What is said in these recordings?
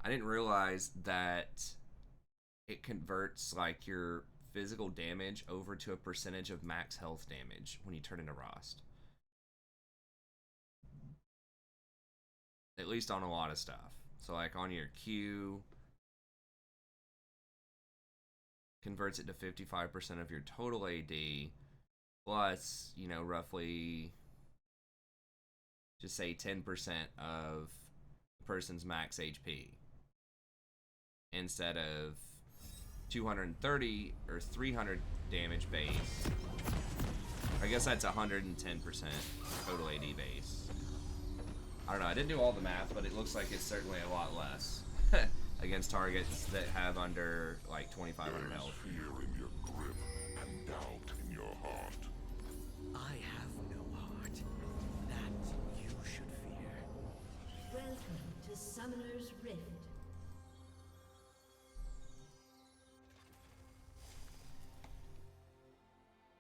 I didn't realize that it converts like your physical damage over to a percentage of max health damage when you turn into Rost. At least on a lot of stuff. So like on your Q, converts it to 55% of your total AD plus, you know, roughly just say 10% of the person's max HP instead of 230 or 300 damage base. I guess that's 110% total AD base. I don't know, I didn't do all the math, but it looks like it's certainly a lot less against targets that have under like 2,500 health. Fear in your grip and doubt in your heart. I have no heart. That you should fear. Welcome to Summoner's Rift.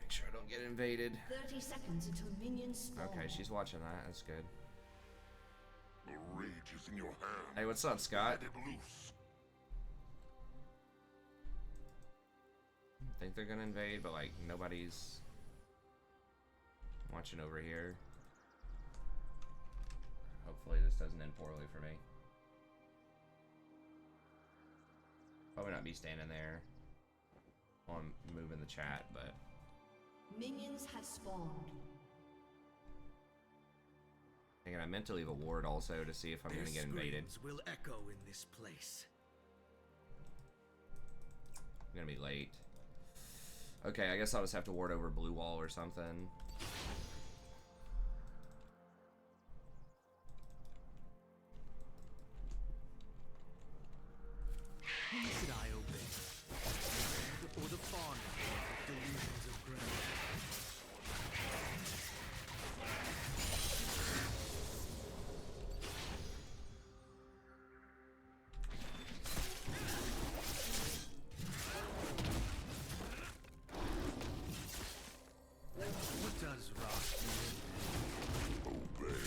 Make sure I don't get invaded. 30 seconds until minions spawn. Okay, she's watching that. That's good. The rage is in your hand. Hey, what's up, Scott? Let it loose. Think they're gonna invade, but like nobody's watching over here. Hopefully this doesn't end poorly for me. Probably not be standing there while I'm moving the chat, but Minions have spawned. and I meant to leave a ward also to see if I'm Their gonna get invaded. screams will echo in this place. I'm gonna be late. Okay, I guess I'll just have to ward over blue wall or something. Whom should I obey? The or the fawn of delusions of grandeur? What does Ross mean? Obey.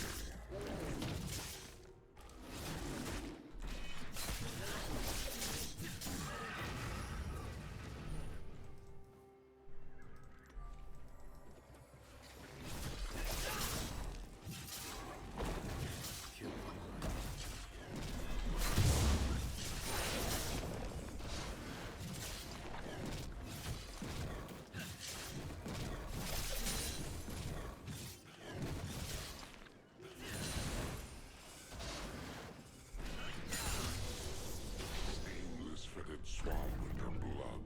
Stainless fetid swamp with your blood.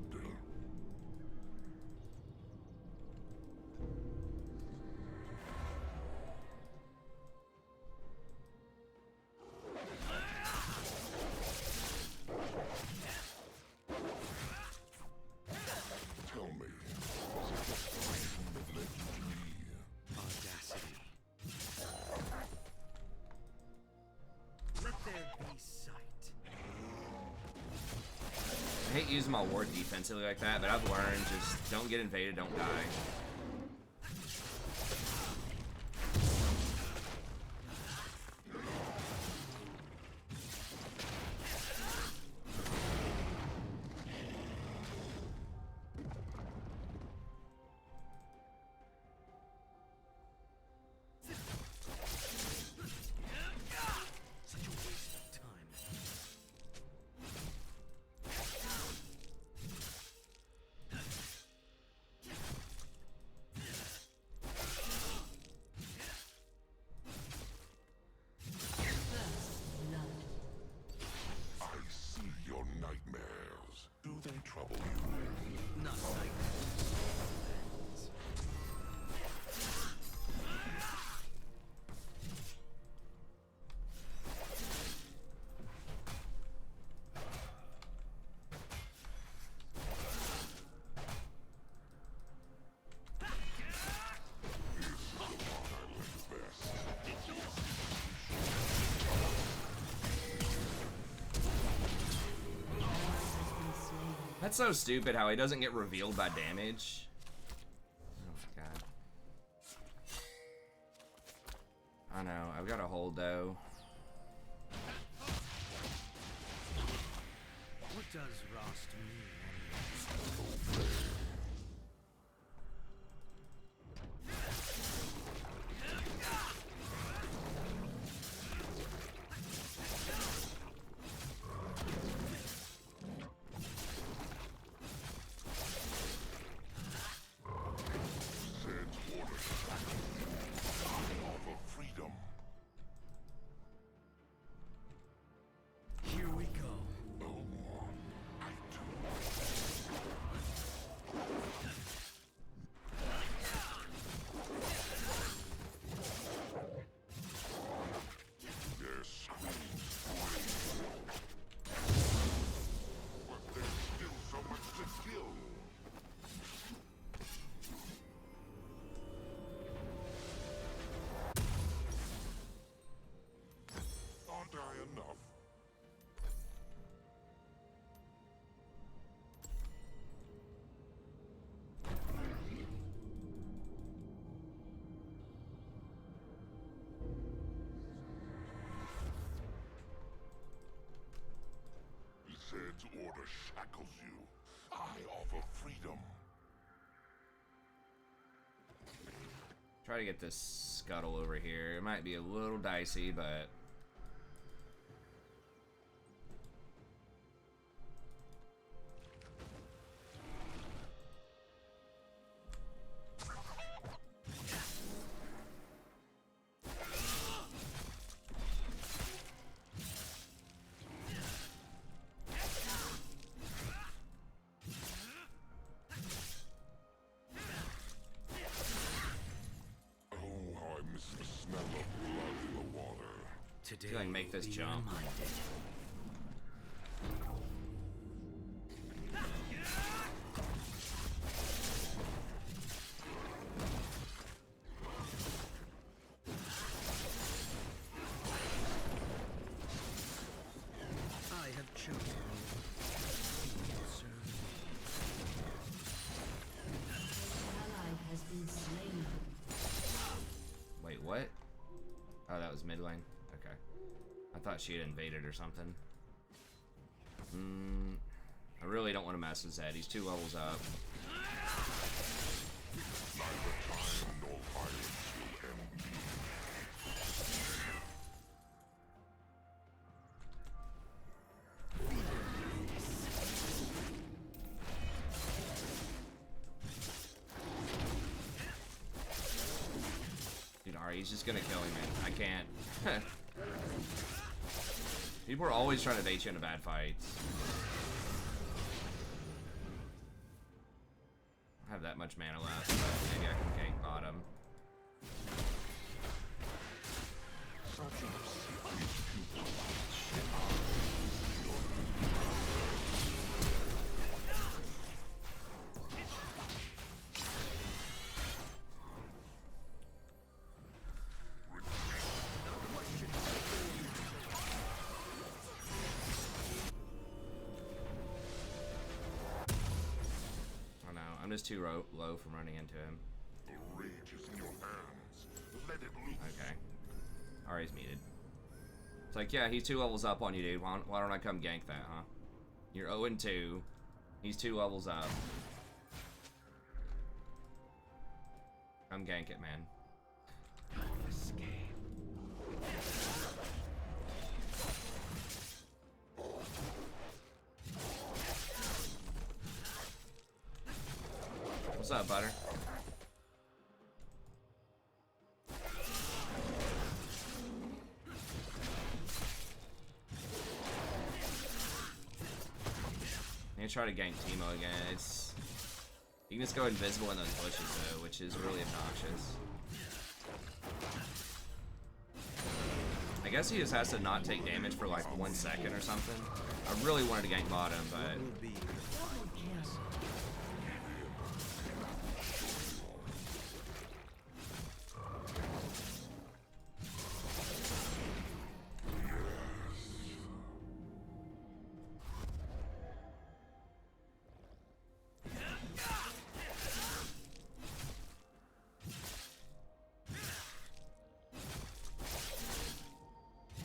Tell me, was it the flame that led you to me? Audacity. Let there be sight. I hate using my ward defensively like that, but I've learned just don't get invaded, don't die. Such a waste of time. I see your nightmares. Do they trouble you? Not like That's so stupid how he doesn't get revealed by damage. Oh my god. I know, I've got a hold though. Zed's order shackles you. I offer freedom. Try to get this scuttle over here. It might be a little dicey, but Today, I can make this be jump. reminded. I have chosen you to serve me. Ally has been slain. wait, what? Oh, that was mid lane. Okay. I thought she had invaded or something. I really don't want to mess with Zed. He's 2 levels up. Neither time nor violence will end me. Dude, Ari, he's just gonna kill me, man. I can't. People are always trying to bait you into bad fights. I have that much mana left, but maybe I can gank bottom. Oh no, I'm just too low from running into him. The rage is in your hands. Let it loose. Okay. Ari's muted. It's like, yeah, he's 2 levels up on you, dude. Why don't I come gank that, huh? You're 0-2. He's 2 levels up. Come gank it, man. Escape. What's up, Butter? I'm gonna try to gank Teemo again. You can just go invisible in those bushes though, which is really obnoxious. I guess he just has to not take damage for like 1 second or something. I really wanted to gank bottom, but Will be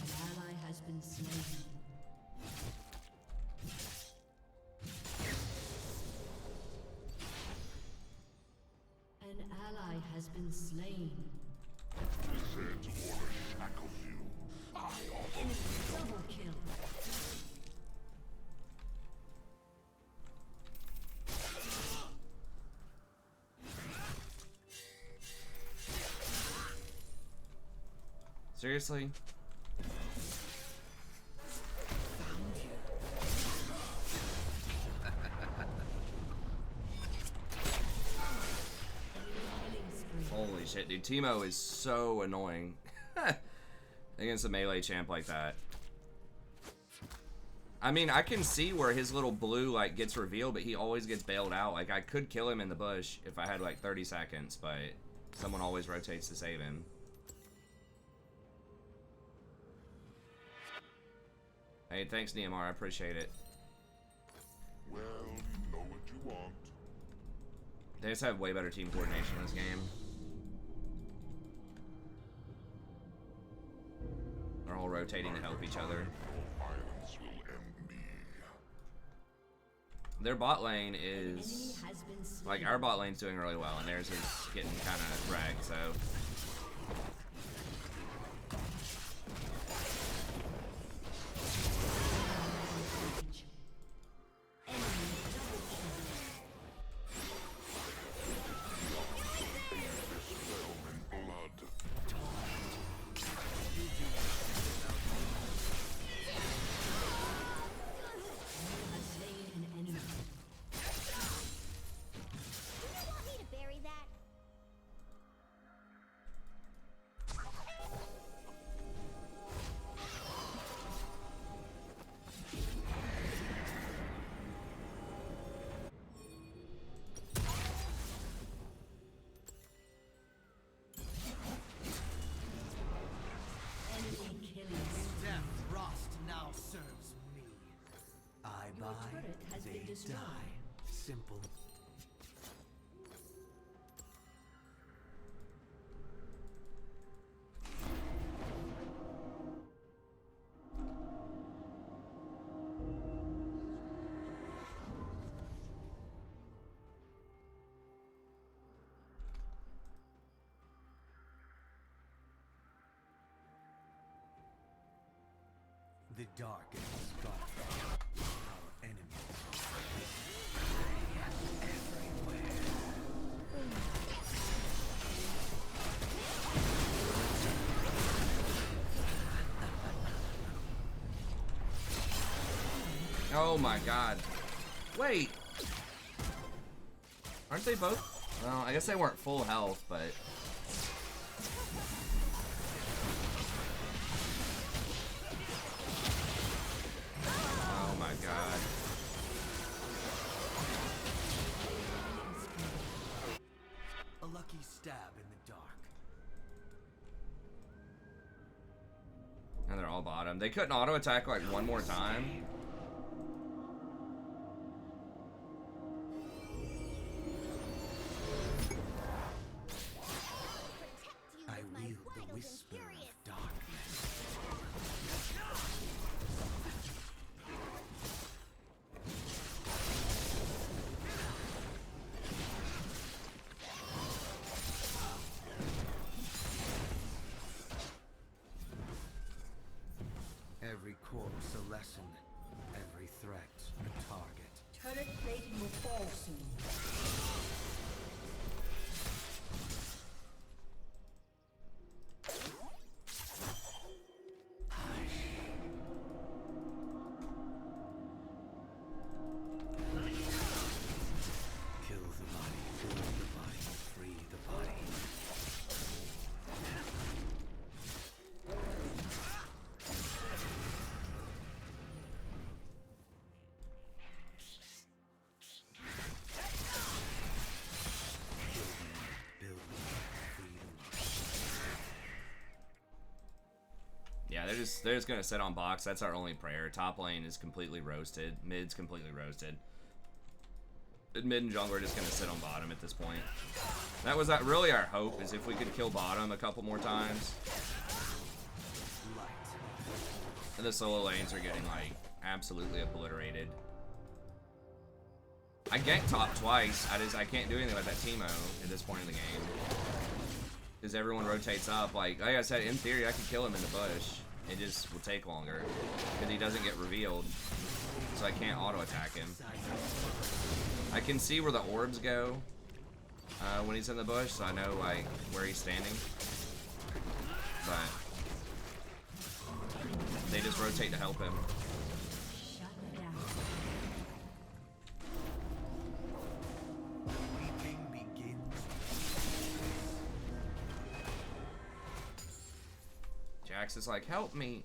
An ally has been slain. An ally has been slain. Zed's order shackles you. I offer Double kill. seriously? Holy shit, dude. Teemo is so annoying against a melee champ like that. I mean, I can see where his little blue, like, gets revealed, but he always gets bailed out. Like, I could kill him in the bush if I had, like, 30 seconds, but someone always rotates to save him. Hey, thanks, Neymar. I appreciate it. well, you know what you want. They just have way better team coordination in this game. They're all rotating to help each other. No violence will end me. their bot lane An enemy is has been slain. like our bot lane's doing really well, and theirs is getting kind of dragged. So Death Frost now serves me. I Your buy, turret has they been destroyed. die. Simple. The dark is scarred. Our enemy. Everywhere. oh my god, wait, aren't they both? Well, I guess they weren't full health, but oh my god. A lucky stab in the dark. And they're all bottom. They couldn't auto attack like one more time. I wield the whisper of darkness. Every corpse a lesson, every threat a target. Turret plating will fall soon. Kill the body, kill the body, free the body. Build, freedom. Yeah, they're just gonna sit on box. That's our only prayer. Top lane is completely roasted. Mid's completely roasted. And mid and jungle are just gonna sit on bottom at this point. That was really our hope, is if we could kill bottom a couple more times. Light. And the solo lanes are getting like absolutely obliterated. I ganked top twice. I can't do anything with that Teemo at this point in the game. Because everyone rotates up. Like I said, in theory I could kill him in the bush. It just will take longer. Because he doesn't get revealed. So I can't auto attack him. I can see where the orbs go when he's in the bush, so I know like where he's standing. But they just rotate to help him. Shut down. Weeping begins. Jax is like, help me.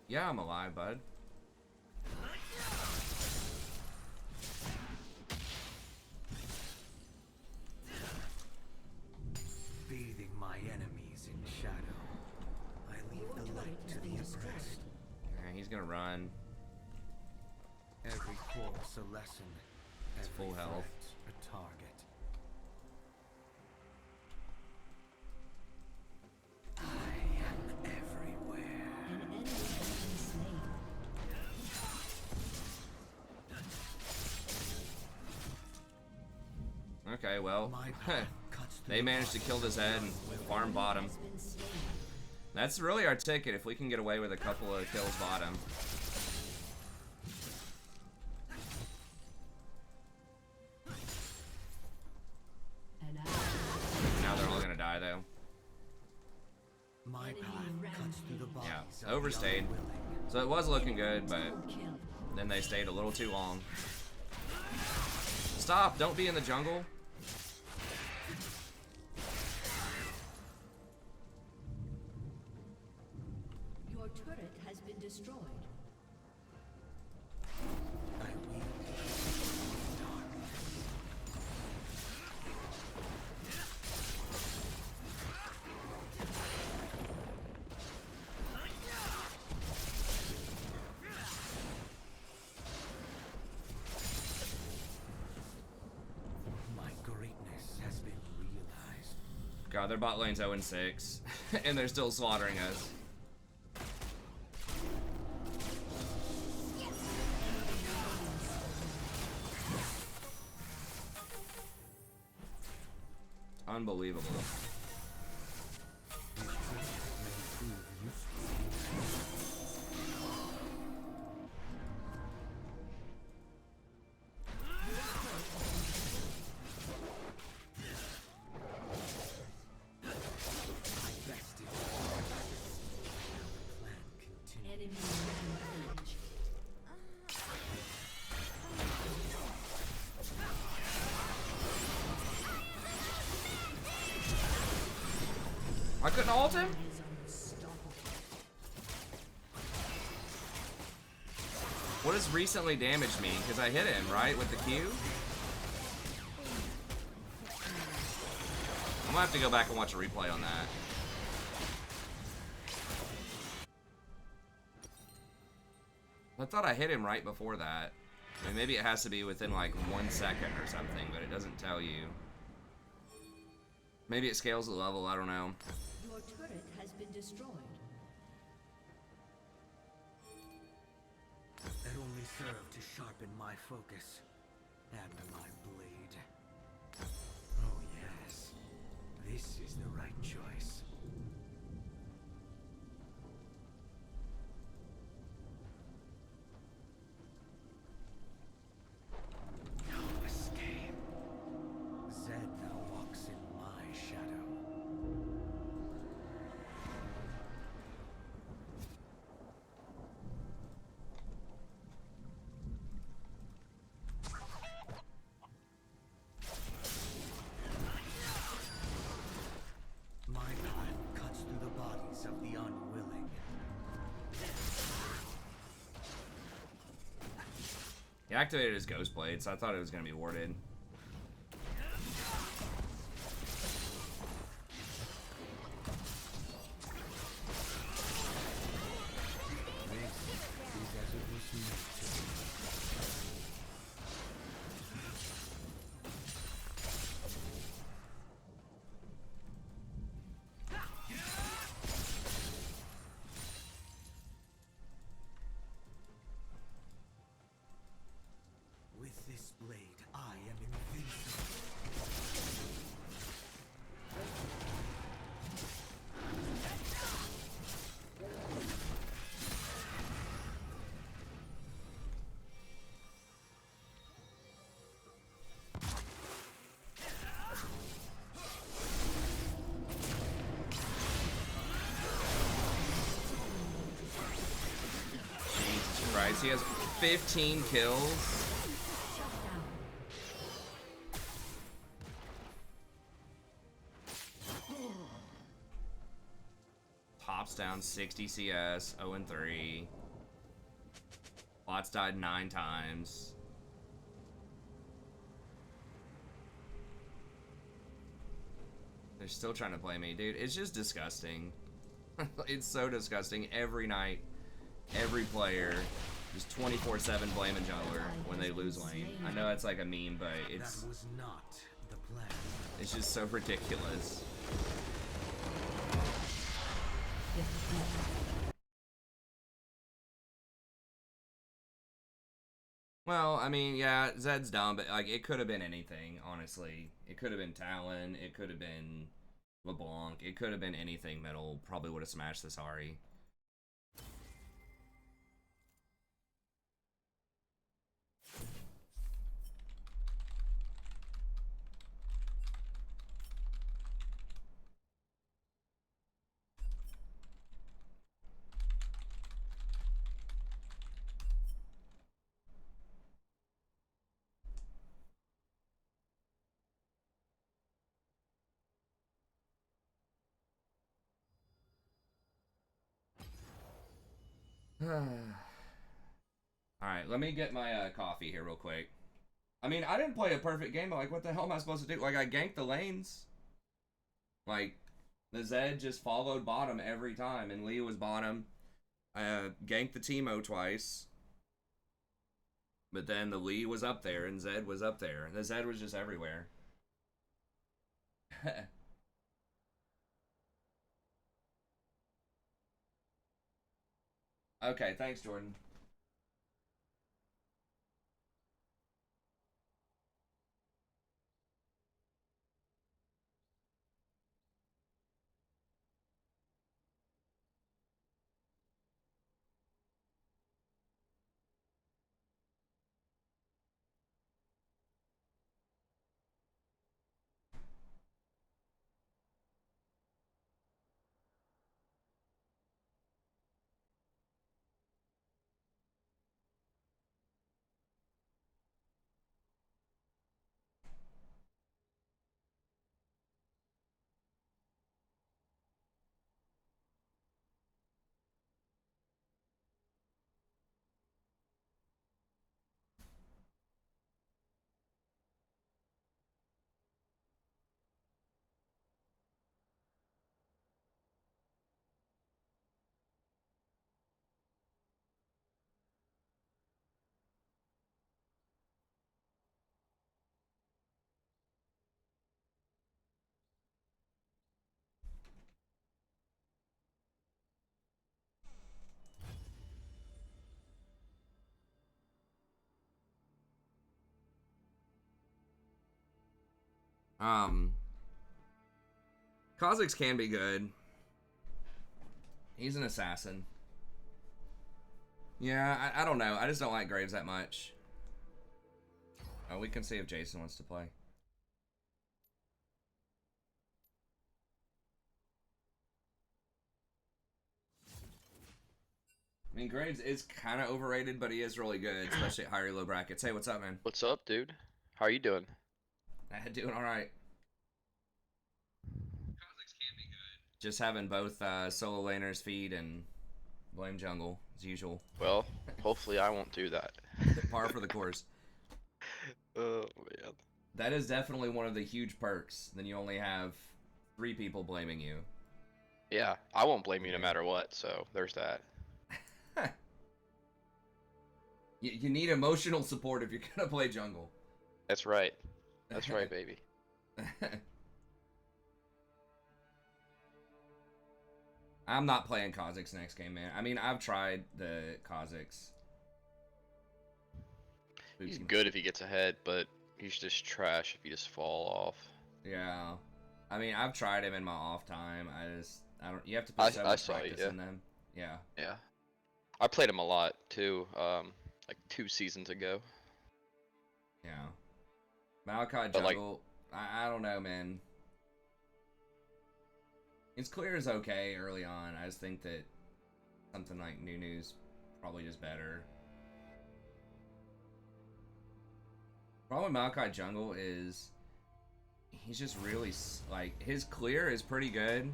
Yeah, I'm alive, bud. Bathing my enemies in shadow. I leave the light to the oppressed. Alright, he's gonna run. Every corpse a lesson. It's Every full health. threat a target. I am everywhere. An enemy has been slain. Okay, well, My path cuts through they the managed to kill the Zed and farm bottom. That's really our ticket if we can get away with a couple of kills bottom. Now they're all gonna die though. My path cuts through the bodies Yeah, of overstayed. the unwilling. So it was looking good, but then they stayed a little too long. Stop! Don't be in the jungle. Your turret has been destroyed. I wield darkness. My greatness has been realized. God, their bot lane's 0-6, and they're still slaughtering us. Unbelievable. This trick may prove useful. I bested. The plan continues. Enemy rampage. I couldn't ult him? Is unstoppable. What does recently damaged mean? Because I hit him, right, with the Q? I'm gonna have to go back and watch a replay on that. I thought I hit him right before that. I mean, maybe it has to be within like 1 second or something, but it doesn't tell you. Maybe it scales the level, I don't know. Your turret has been destroyed. That only served to sharpen my focus and my blade. Oh yes, this is the right choice. No escape. Zed now walks in my shadow. My path cuts through the bodies of the unwilling. He activated his Ghost Blade, so I thought it was gonna be warded. This is as it was meant to be. With this blade, I am invincible. Jesus Christ, he has 15 kills. Pops down 60 CS, 0-3. Bots died 9 times. They're still trying to play me, dude. It's just disgusting. It's so disgusting. Every night, every player, just 24/7 blaming jungler when they lose lane. I know that's like a meme, but That it's was not the plan. just so ridiculous. Well, I mean, yeah, Zed's dumb, but like it could have been anything. Honestly, it could have been Talon. It could have been LeBlanc. It could have been anything. Metal probably would have smashed this Ari. Alright, let me get my coffee here real quick. I mean, I didn't play a perfect game, but like, what the hell am I supposed to do? Like, I ganked the lanes. Like, the Zed just followed bottom every time, and Lee was bottom. I ganked the Teemo twice. But then the Lee was up there, and Zed was up there. The Zed was just everywhere. Okay, thanks, Jordan. Um, Kha'Zix can be good. He's an assassin. Yeah, I don't know. I just don't like Graves that much. Oh, we can see if Jason wants to play. I mean, Graves is kind of overrated, but he is really good, especially at higher low brackets. Hey, what's up, man? What's up, dude? How are you doing? Doing all right. Just having both solo laners feed and blame jungle as usual. Well, hopefully I won't do that. Par for the course. Oh, man. That is definitely one of the huge perks. Then you only have 3 people blaming you. Yeah, I won't blame you no matter what, so there's that. You need emotional support if you're gonna play jungle. That's right. That's right, baby. I'm not playing Kha'Zix next game, man. I mean, I've tried the Kha'Zix. He's good if he gets ahead, but he's just trash if you just fall off. Yeah. I mean, I've tried him in my off time. I don't. You have to put so much practice in them. Yeah. Yeah. I played him a lot too. Like 2 seasons ago. Yeah. Maokai jungle. Like, I don't know, man. His clear is okay early on. I just think that something like Nunu's probably just better. Problem with Maokai jungle is he's just really like his clear is pretty good.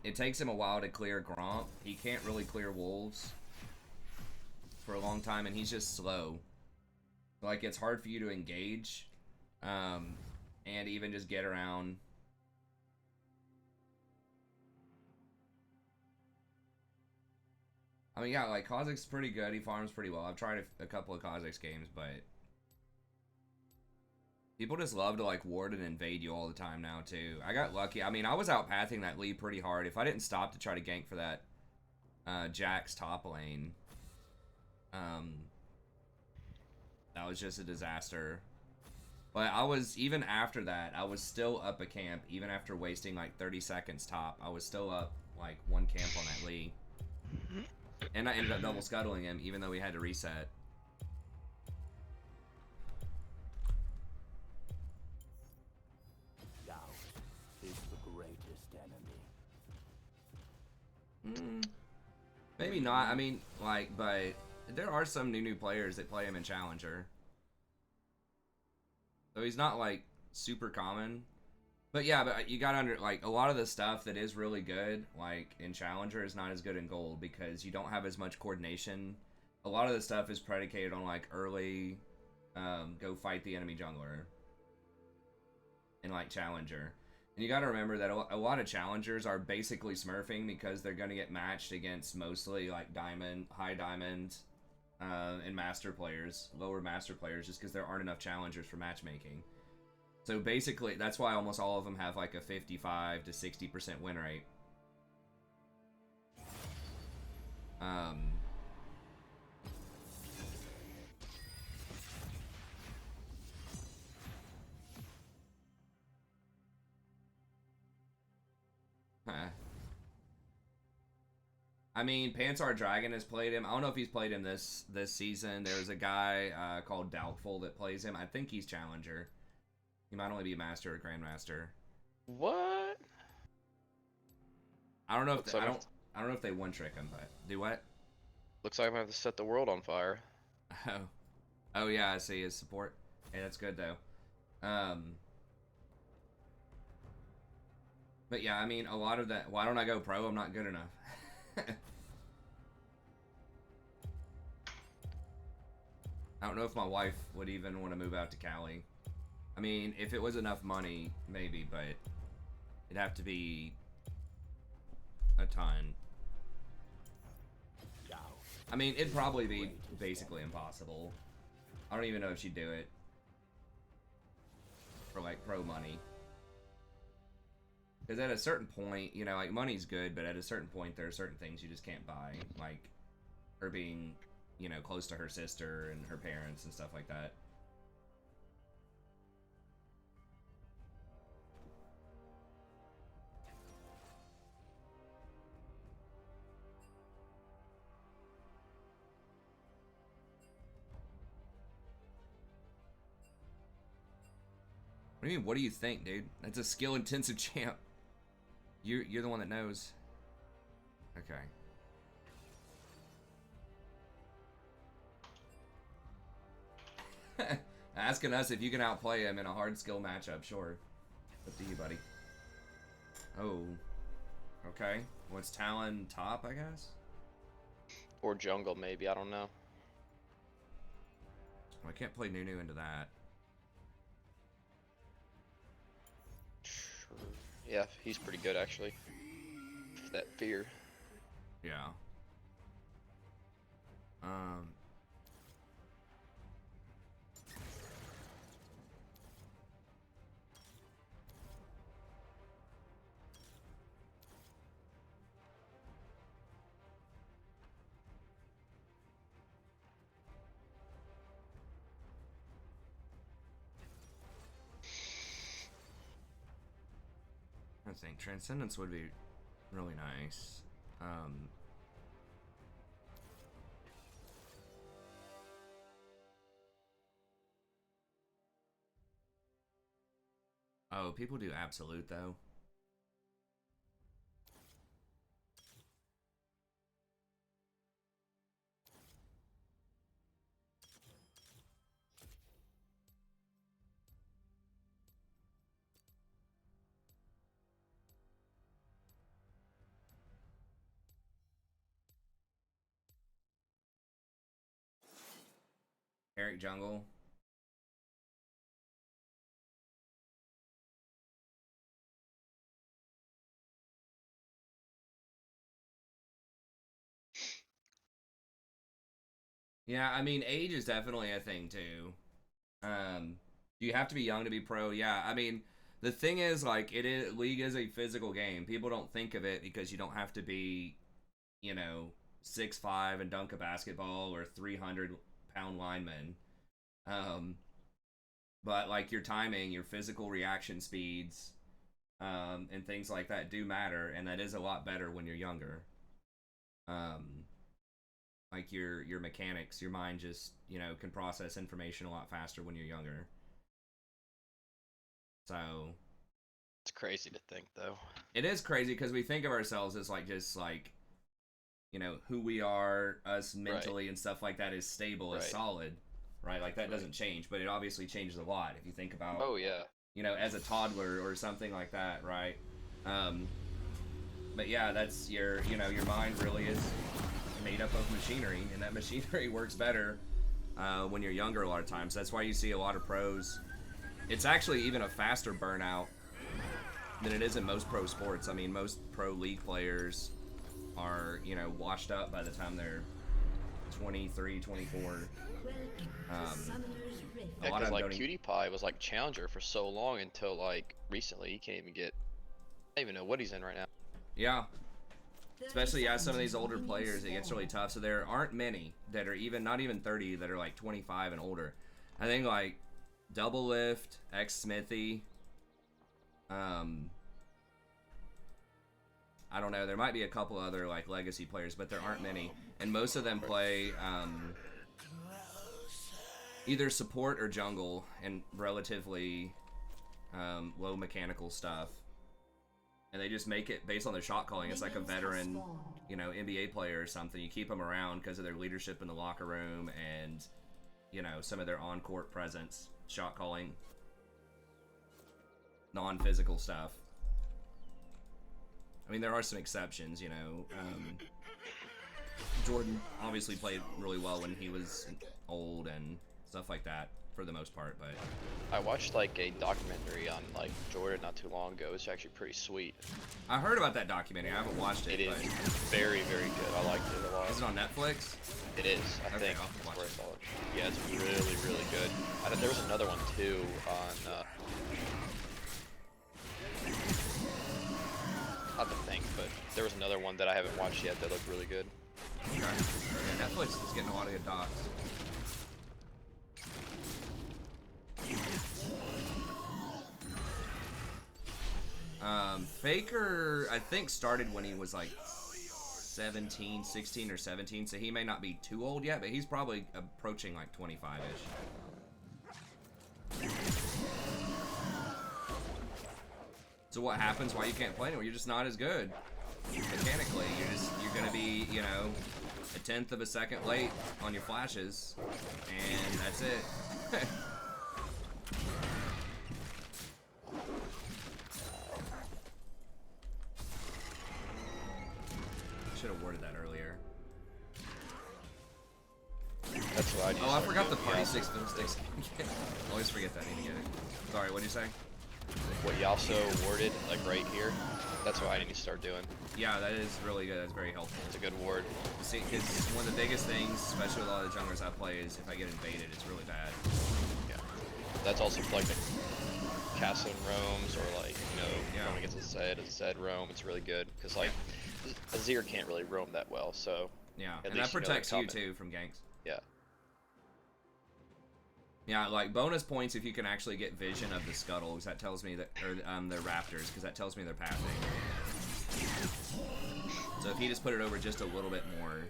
It takes him a while to clear Gromp. He can't really clear wolves for a long time, and he's just slow. Like, it's hard for you to engage, and even just get around. I mean, yeah, like, Kha'Zix is pretty good. He farms pretty well. I've tried a couple of Kha'Zix games, but people just love to, like, ward and invade you all the time now, too. I got lucky. I mean, I was out pathing that lead pretty hard. If I didn't stop to try to gank for that Jack's top lane, That was just a disaster. But I was, even after that, I was still up a camp, even after wasting like 30 seconds top. I was still up like one camp on that Lee. And I ended up double scuttling him, even though we had to reset. Doubt is the greatest enemy. Maybe not. I mean, like, but there are some new players that play him in Challenger. So he's not like super common. But yeah, but you got under like a lot of the stuff that is really good, like in Challenger, is not as good in Gold because you don't have as much coordination. A lot of the stuff is predicated on like early, go fight the enemy jungler in like Challenger. And you got to remember that a lot of challengers are basically smurfing because they're going to get matched against mostly like diamond, high diamond, and master players, lower master players, just because there aren't enough challengers for matchmaking. So basically, that's why almost all of them have like a 55 to 60% win rate. I mean, Pansar Dragon has played him. I don't know if he's played him this season. There's a guy called Doubtful that plays him. I think he's Challenger. He might only be a Master or Grandmaster. What? I don't know if Looks they, like I don't know if they one trick him, but do what? Looks like I'm gonna have to set the world on fire. Oh yeah, I see his support. Hey, that's good though. But yeah, I mean, a lot of that. Why don't I go pro? I'm not good enough. I don't know if my wife would even want to move out to Cali. I mean, if it was enough money, maybe, but it'd have to be a ton. I mean, it'd probably be basically impossible. I don't even know if she'd do it for like pro money. Because at a certain point, you know, like money's good, but at a certain point, there are certain things you just can't buy, like her being, you know, close to her sister and her parents and stuff like that. What do you mean? What do you think, dude? That's a skill-intensive champ. You're the one that knows. Okay. Asking us if you can outplay him in a hard skill matchup, sure. Up to you, buddy. Oh. Okay. What's Talon top, I guess? Or jungle, maybe. I don't know. Well, I can't play Nunu into that. Sure. Yeah, he's pretty good actually. That fear. Yeah. I think Transcendence would be really nice. Oh, people do Absolute though. Eric Jungle. Yeah, I mean, age is definitely a thing too. You have to be young to be pro. Yeah, I mean, the thing is, like, League is a physical game. People don't think of it because you don't have to be, you know, 6'5" and dunk a basketball or 300-pound lineman. But like your timing, your physical reaction speeds, and things like that do matter, and that is a lot better when you're younger. Like your mechanics, your mind just, you know, can process information a lot faster when you're younger. So It's crazy to think, though. it is crazy because we think of ourselves as like just like, you know, who we are, us mentally and stuff like that is stable, is solid, right? Like that doesn't change, but it obviously changes a lot if you think about, Oh yeah. you know, as a toddler or something like that, right? But yeah, that's your, you know, your mind really is made up of machinery, and that machinery works better when you're younger a lot of times. That's why you see a lot of pros. It's actually even a faster burnout than it is in most pro sports. I mean, most pro league players are, you know, washed up by the time they're 23, 24. Yeah, A lot because of like them don't Cutie Pie was like challenger for so long until like recently he can't even get. I don't even know what he's in right now. Yeah. Especially, yeah, some of these older players, it gets really tough. So there aren't many that are even, not even 30, that are like 25 and older. I think like Double Lift, X Smithy, I don't know, there might be a couple other like legacy players, but there aren't many. And most of them play either support or jungle and relatively low mechanical stuff. And they just make it based on their shot calling. It's like a veteran, you know, NBA player or something. You keep them around because of their leadership in the locker room and, you know, some of their on-court presence, shot calling, non-physical stuff. I mean, there are some exceptions, you know. Jordan obviously played really well when he was old and stuff like that, for the most part, but I watched like a documentary on like Jordan not too long ago. It's actually pretty sweet. I heard about that documentary. I haven't watched it. It is but very, very good. I liked it a lot. Is it on Netflix? It is. I think. I'll watch It's it. worth it. Yeah, it's really, really good. I thought there was another one too on. Not to think, but there was another one that I haven't watched yet that looked really good. Okay. Yeah, Netflix is getting a lot of good docs. Faker, I think, started when he was like 16 or 17, so he may not be too old yet, but he's probably approaching like 25-ish. So what happens? Why you can't play anymore? You're just not as good mechanically. You're gonna be, you know, a tenth of a second late on your flashes, and that's it. Should have worded that earlier. That's what I do. Oh, I forgot the party 6 Fiddlesticks. Always forget that. I need to get it. Sorry, what'd you say? What Yasuo worded, like right here, that's what I need to start doing. Yeah, that is really good. That's very helpful. It's a good word. See, because one of the biggest things, especially with a lot of the junglers I play, is if I get invaded, it's really bad. Yeah. That's also for like the castle roams or like, you know, going against a Zed roam, it's really good. Because like, Azir can't really roam that well, so. Yeah, at and least that protects you they're coming. too from ganks. Yeah. Yeah, like bonus points if you can actually get vision of the scuttle, because that tells me that, or the raptors, because that tells me they're pathing. So if he just put it over just a little bit more,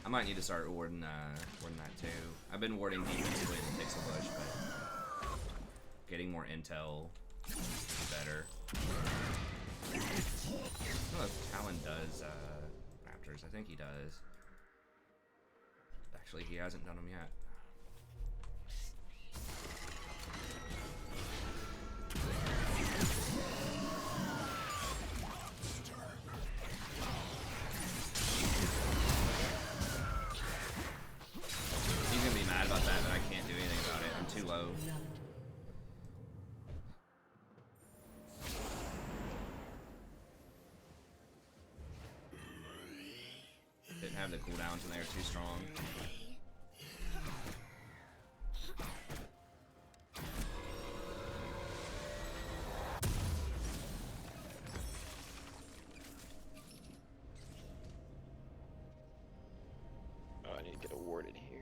I might need to start warding that too. I've been warding defensively in the pixel bush, but getting more intel is better. I don't know if Talon does raptors. I think he does. Actually, he hasn't done them yet. He's gonna be mad about that, but I can't do anything about it. I'm too low. Didn't have the cooldowns and they were too strong. Oh, I need to get awarded here.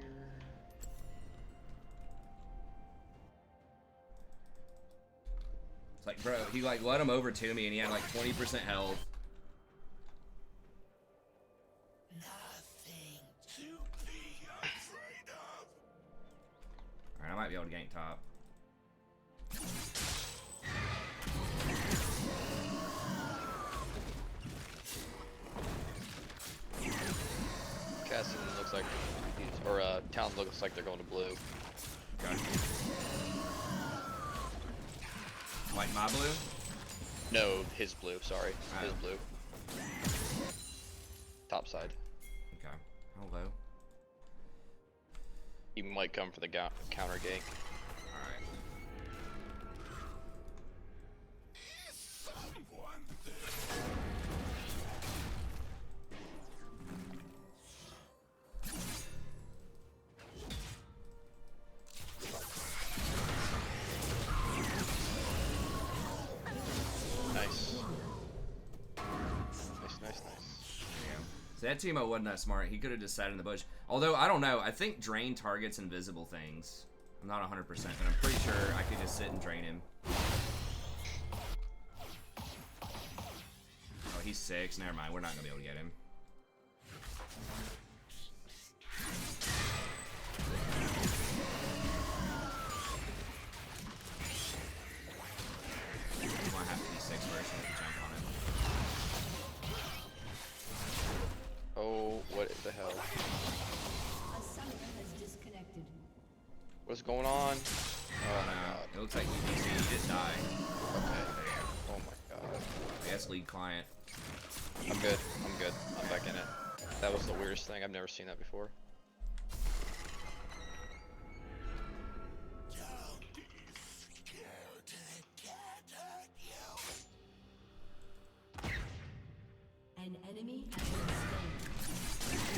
It's like, bro, he like let him over to me and he had like 20% health. Nothing to be afraid of. Alright, I might be able to gank top. Cassie looks like, or Town looks like they're going to blue. Okay. Like my blue? No, his blue. Sorry, his Oh. blue. Top side. Okay. Hello. He might come for the counter gank. Alright. Someone there. Nice. Nice. So that Teemo wasn't that smart. He could have just sat in the bush. Although, I don't know. I think drain targets invisible things. I'm not 100%, but I'm pretty sure I could just sit and drain him. Oh, he's 6. Never mind. We're not going to be able to get him. You might have to be 6 first and we can jump on him. Oh, what the hell? A summoner has disconnected. What's going on? Oh no. It looks like UBC. He didn't die. Okay. Oh my god. I guess lead client. I'm good. I'm back in it. That was the weirdest thing. I've never seen that before. Don't be scared. They can't hurt you. An enemy has been slain.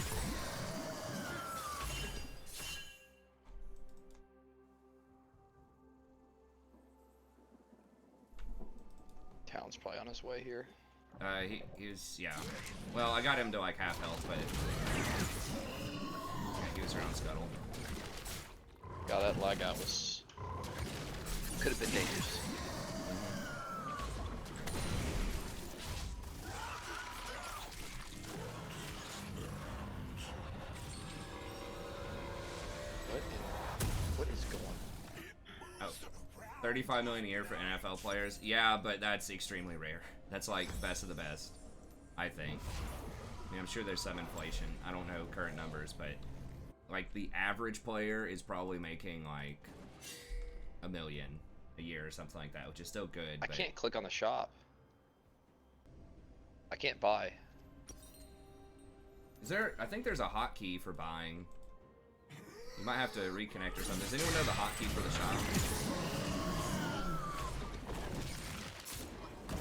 Town's probably on his way here. He was, yeah. Well, I got him to like half health, but yeah, he was around scuttle. God, that lag out was could have been dangerous. What is going on? Oh, 35 million a year for NFL players. Yeah, but that's extremely rare. That's like best of the best, I think. I mean, I'm sure there's some inflation. I don't know current numbers, but like the average player is probably making like $1 million a year or something like that, which is still good. I But can't click on the shop. I can't buy. is there? I think there's a hotkey for buying. You might have to reconnect or something. Does anyone know the hotkey for the shop?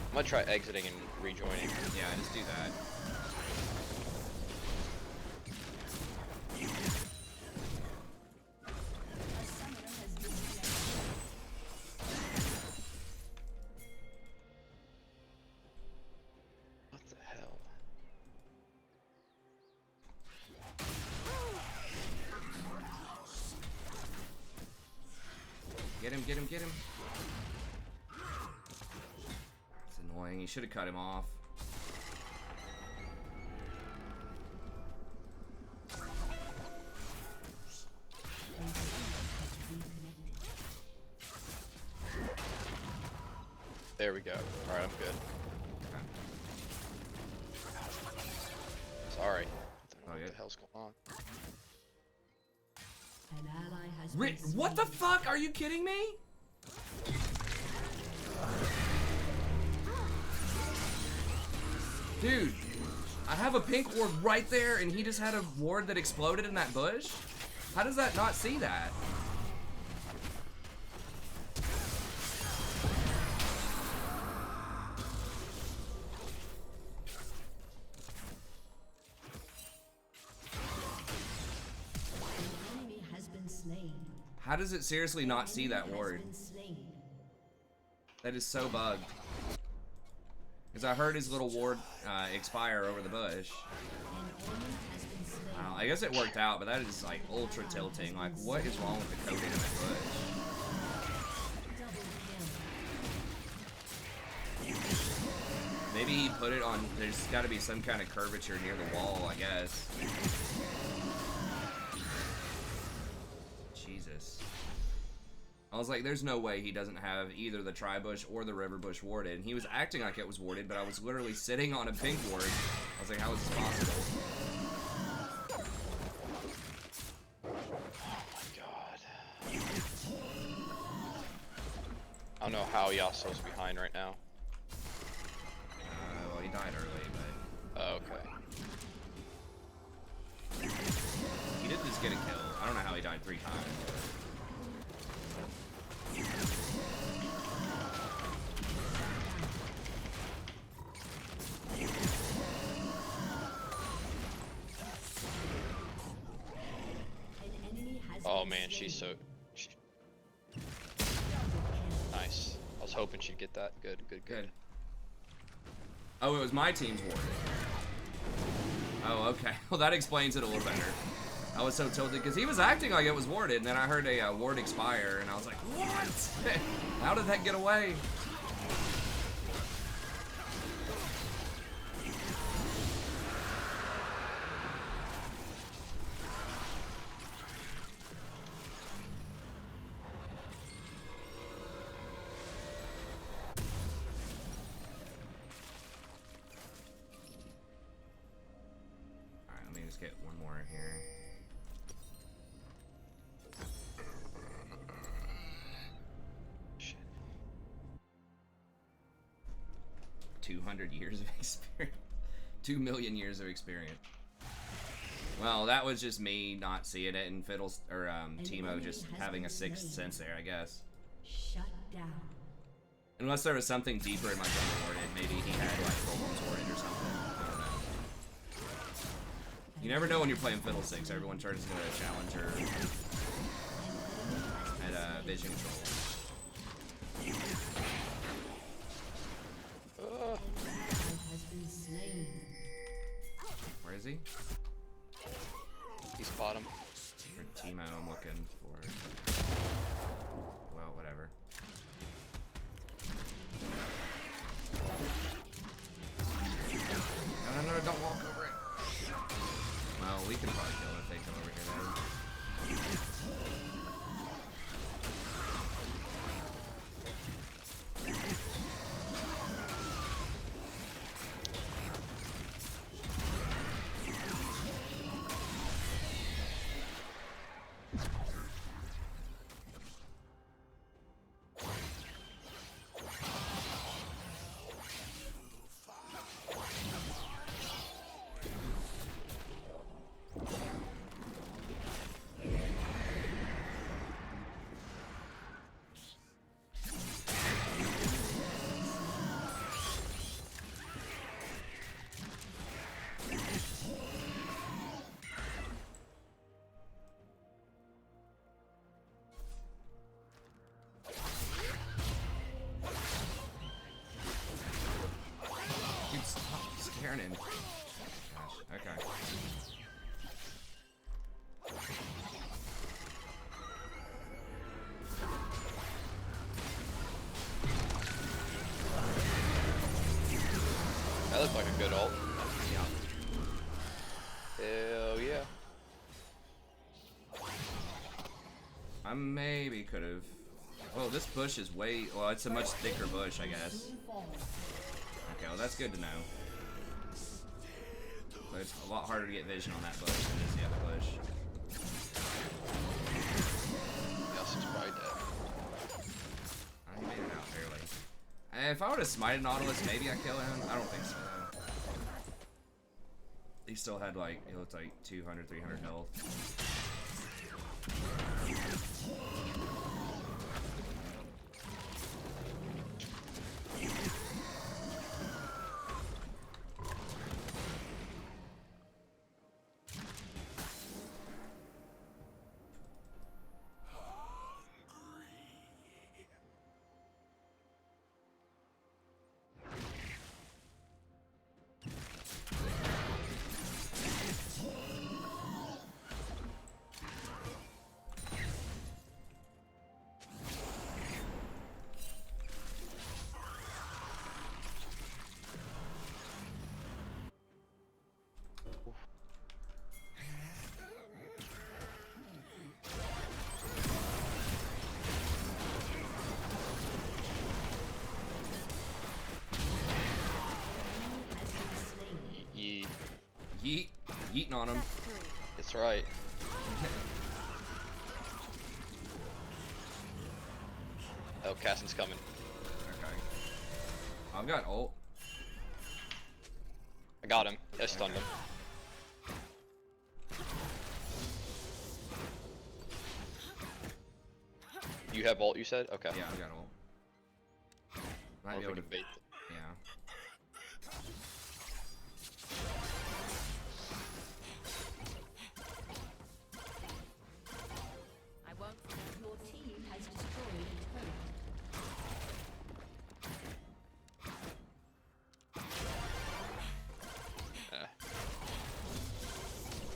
I'm gonna try exiting and rejoining. Yeah, just do that. A summoner has disconnected. What the hell? Get him, get him, get him. It's annoying. You should have cut him off. There we go. Alright, I'm good. Sorry. What yeah. the hell's going on? An ally has been What the slain. fuck? Are you kidding me? Dude, I have a pink ward right there and he just had a ward that exploded in that bush? How does that not see that? An enemy has been slain. How does it seriously not see that Enemy ward? has been slain. That is so bugged. Because I heard his little ward expire over the bush. An enemy has been slain. I guess it worked out, but that is like ultra tilting. Like, what is wrong with the coding in that bush? Double kill. Maybe he put it on, there's got to be some kind of curvature near the wall, I guess. Jesus. I was like, there's no way he doesn't have either the tri-bush or the river bush warded. And he was acting like it was warded, but I was literally sitting on a pink ward. I was like, how is this possible? I don't know how Yasuo's behind right now. Well, he died early, but... Oh, okay. He did just get a kill. I don't know how he died 3 times. Oh man, she's so... Nice. I was hoping she'd get that. Good, good, good. Oh, it was my team's ward. Oh, okay. Well, that explains it a little better. I was so tilted because he was acting like it was warded, and then I heard a ward expire, and I was like, what? How did that get away? Get one more in here. Shit. 200 years of experience. 2 million years of experience. Well, that was just me not seeing it, and Timo just having a sixth sense there, I guess. Shut down. Unless there was something deeper in my jungle warded, maybe he had like golems warded or something. I don't know. You never know when you're playing Fiddlesticks. Everyone turns into a challenger at vision control. Where is he? He's bottom. For Timo, I'm looking for. Well, whatever. No, don't walk over it. Well, we can probably kill him if they come over here, though. Him. Gosh, okay. That looked like a good ult. Yeah. Hell yeah. I maybe could have. Oh, this bush is way. Well, it's a much thicker bush, I guess. Okay, well, that's good to know. But it's a lot harder to get vision on that bush than it is the other bush. Yes, he's probably dead. He made it out barely. If I would have smited Nautilus, maybe I kill him. I don't think so, though. He still had, like, it looked like 200, 300 health. on him. That's right. Oh, Cassin's coming. Okay. I've got ult. I got him. I stunned him. You have ult, you said? Okay. Yeah, I've got ult. I Might don't be know able if to. we can bait. Yeah. I won't. Your team has destroyed a turret.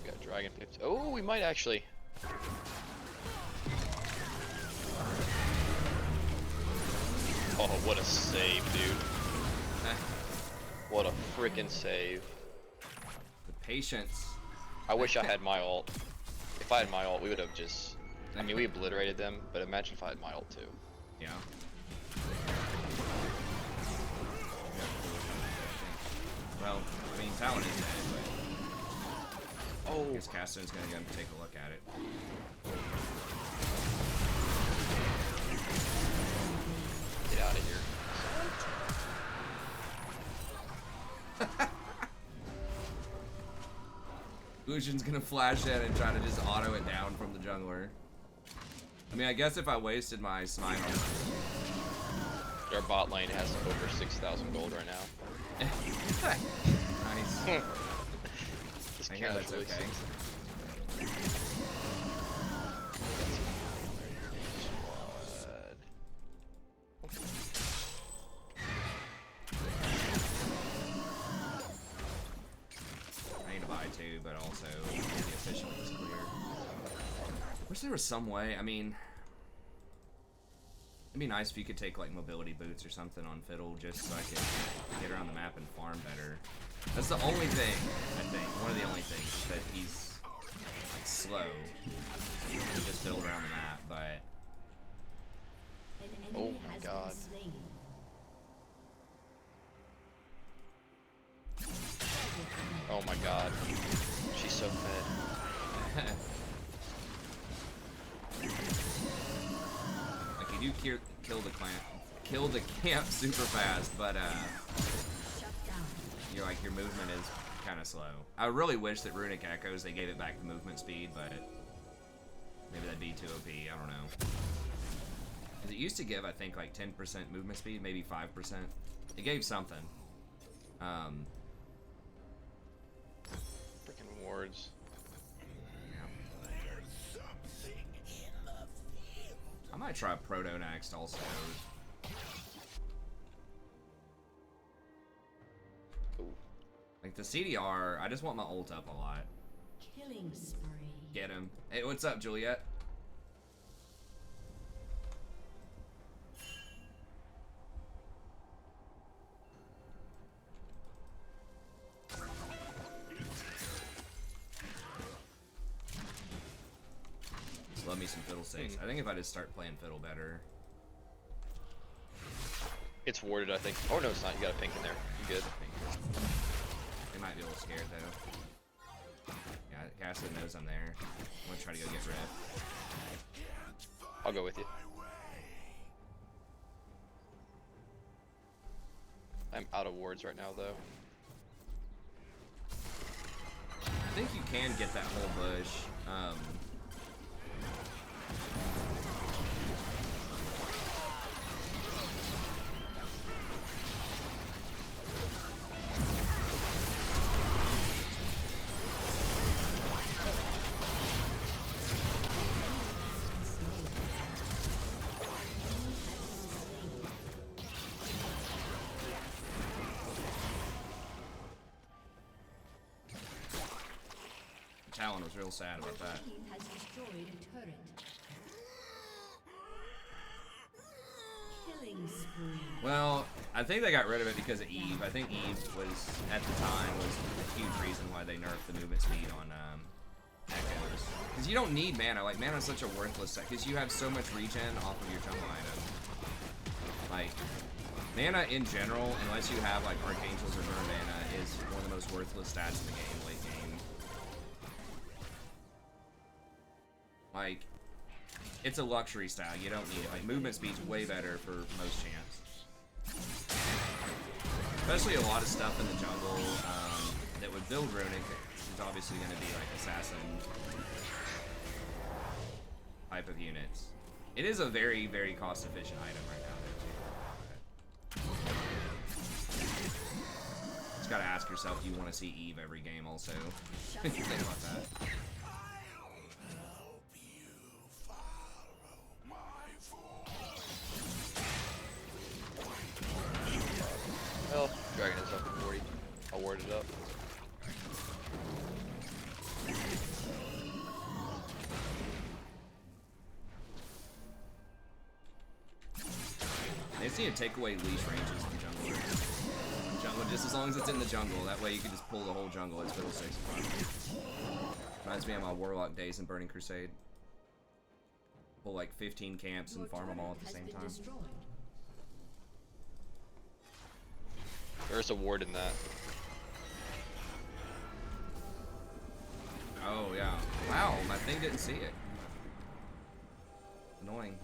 We got Dragon 50. Oh, we might actually. Oh, what a save, dude. What a freaking save. The patience. I wish I had my ult. If I had my ult, we would have just... I mean, we obliterated them, but imagine if I had my ult too. Yeah. Well, I mean, Talon is dead, but... Oh! I guess Caston's gonna go take a look at it. Get out of here. Lucian's gonna flash in and try to just auto it down from the jungler. I mean, I guess if I wasted my smite on Our bot lane has over 6,000 gold right now. Nice. Just I hear that's casually okay. I need to buy two, but also the efficient is clear. Wish there was some way. I mean, it'd be nice if you could take like mobility boots or something on Fiddle, just so I could get around the map and farm better. That's the only thing, I think. One of the only things is that he's like slow. You can just build around the map, but An Oh enemy my has God. been slain. Oh my god. She's so fed. like you do kill the camp super fast, but Shut down. you're like your movement is kind of slow. I really wish that Runic Echoes they gave it back the movement speed, but maybe that'd be too OP. I don't know. 'Cause it used to give I think like 10% movement speed, maybe 5%. It gave something. Freaking wards. I might try Proto next also. Ooh. Like the CDR, I just want my ult up a lot. Killing spree. Get him. Hey, what's up, Juliet? Just love me some Fiddlesticks. I think if I just start playing Fiddle better. It's warded, I think. Oh no, it's not. You got a pink in there. You good? They might be a little scared though. Yeah, Cassid knows I'm there. I'm gonna try to go get Red. I'll go with you. I'm out of wards right now, though. I think you can get that whole bush. Talon was real sad about that. Team has destroyed a turret. Killing spree. Well, I think they got rid of it because of Eve. I think Eve was, at the time, was a huge reason why they nerfed the movement speed on Echoes. Because you don't need mana. Like, mana's such a worthless set. Because you have so much regen off of your jungle item. Like, mana in general, unless you have, like, Archangels or Burn mana, is one of the most worthless stats in the game, late game. Like, it's a luxury style. You don't need it. Like, movement speed's way better for most champs. Especially a lot of stuff in the jungle that would build Runic is obviously going to be like assassin type of units. It is a very, very cost-efficient item right now, though, too. Just gotta ask yourself, do you want to see Eve every game also? Think about that. Well, dragon is up at 40. I'll ward it up. They just need to take away leash ranges from jungle. Jungle, just as long as it's in the jungle. That way you can just pull the whole jungle as Fiddlesticks. Reminds me of my Warlock days in Burning Crusade. Pull like 15 camps and farm them all at the same time. There's a ward in that. Oh, yeah. Wow, my thing didn't see it. Annoying.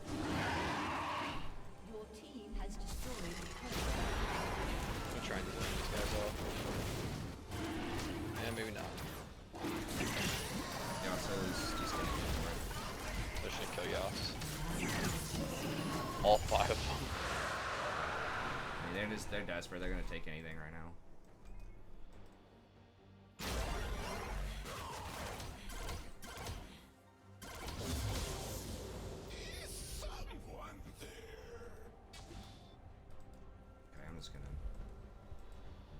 Your team has destroyed I'm trying to win these guys off. Yeah, maybe not. Yeah, so it's just gonna They're just gonna kill Yas. All 5 of them. I mean, they're desperate. They're gonna take anything right now. Okay, I'm just gonna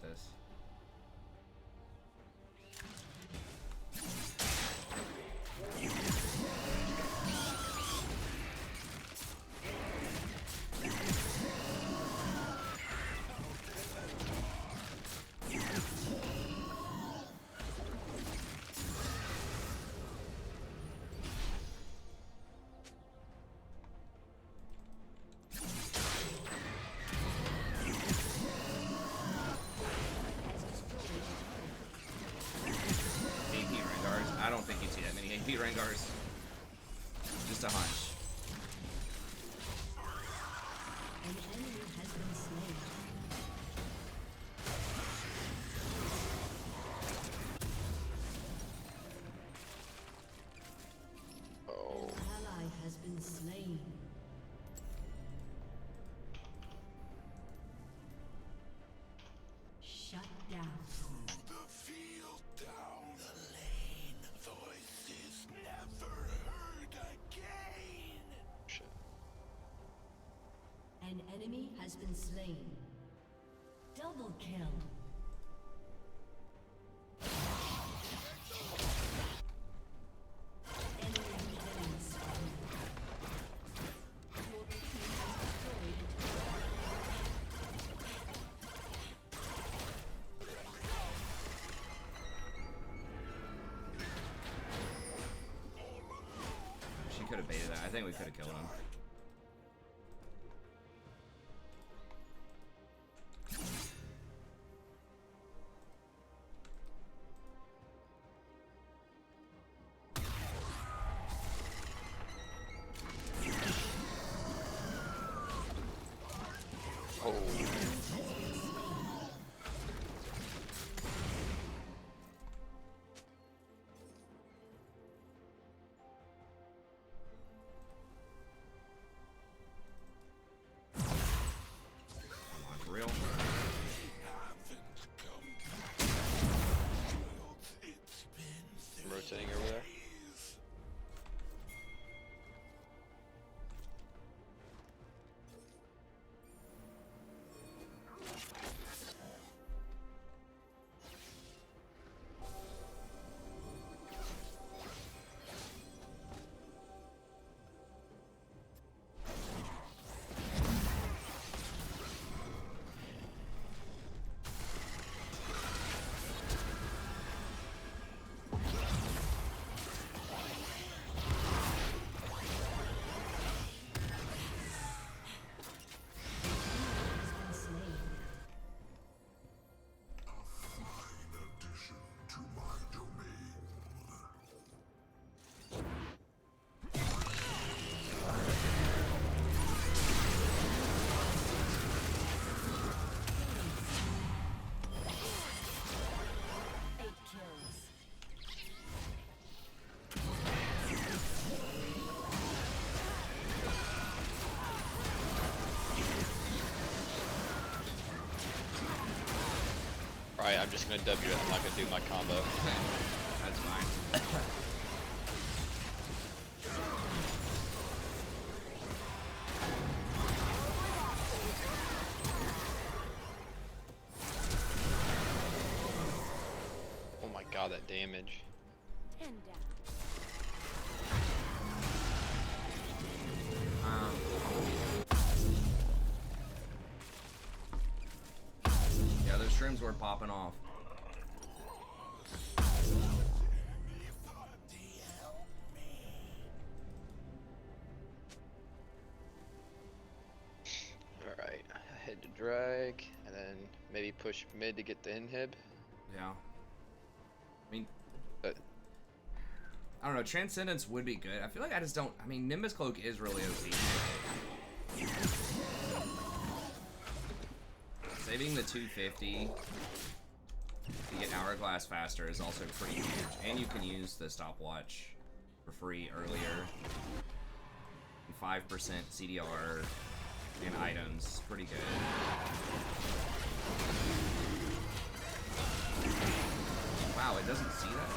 do this. I don't think you'd see that many AP Rangars. Just a hunch. an enemy has been slain. Oh. An ally has been slain. Shut down. The field down the lane, voices never heard again. Shit. An enemy has been slain. Double kill. Enemy killing spree. Your team has destroyed a turret. She could have baited that. I think we could have killed him. Oh. Alright, I'm just gonna W it. I'm not gonna do my combo. That's fine. Oh my god, that damage. And down. Yeah, those shrooms were popping off. Alright, head to drag, and then maybe push mid to get the inhib. Yeah. I mean, But I don't know. Transcendence would be good. I feel like I just don't. I mean, Nimbus Cloak is really OP. Saving the 250 to get Hourglass faster is also pretty huge. And you can use the stopwatch for free earlier. And 5% CDR in items. Pretty good. Wow, it doesn't see that?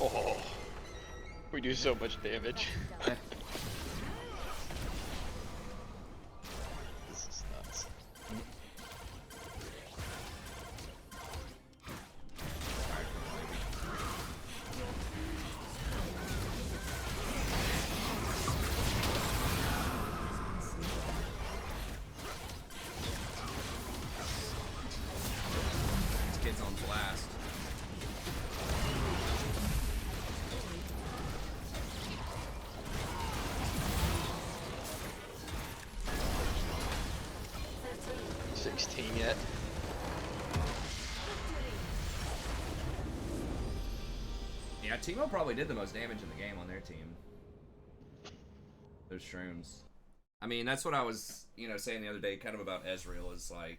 oh, we do so much damage. This is nuts. 16 yet. Yeah, Teemo probably did the most damage in the game on their team. Those shrooms. I mean, that's what I was, saying the other day, kind of about Ezreal, is like,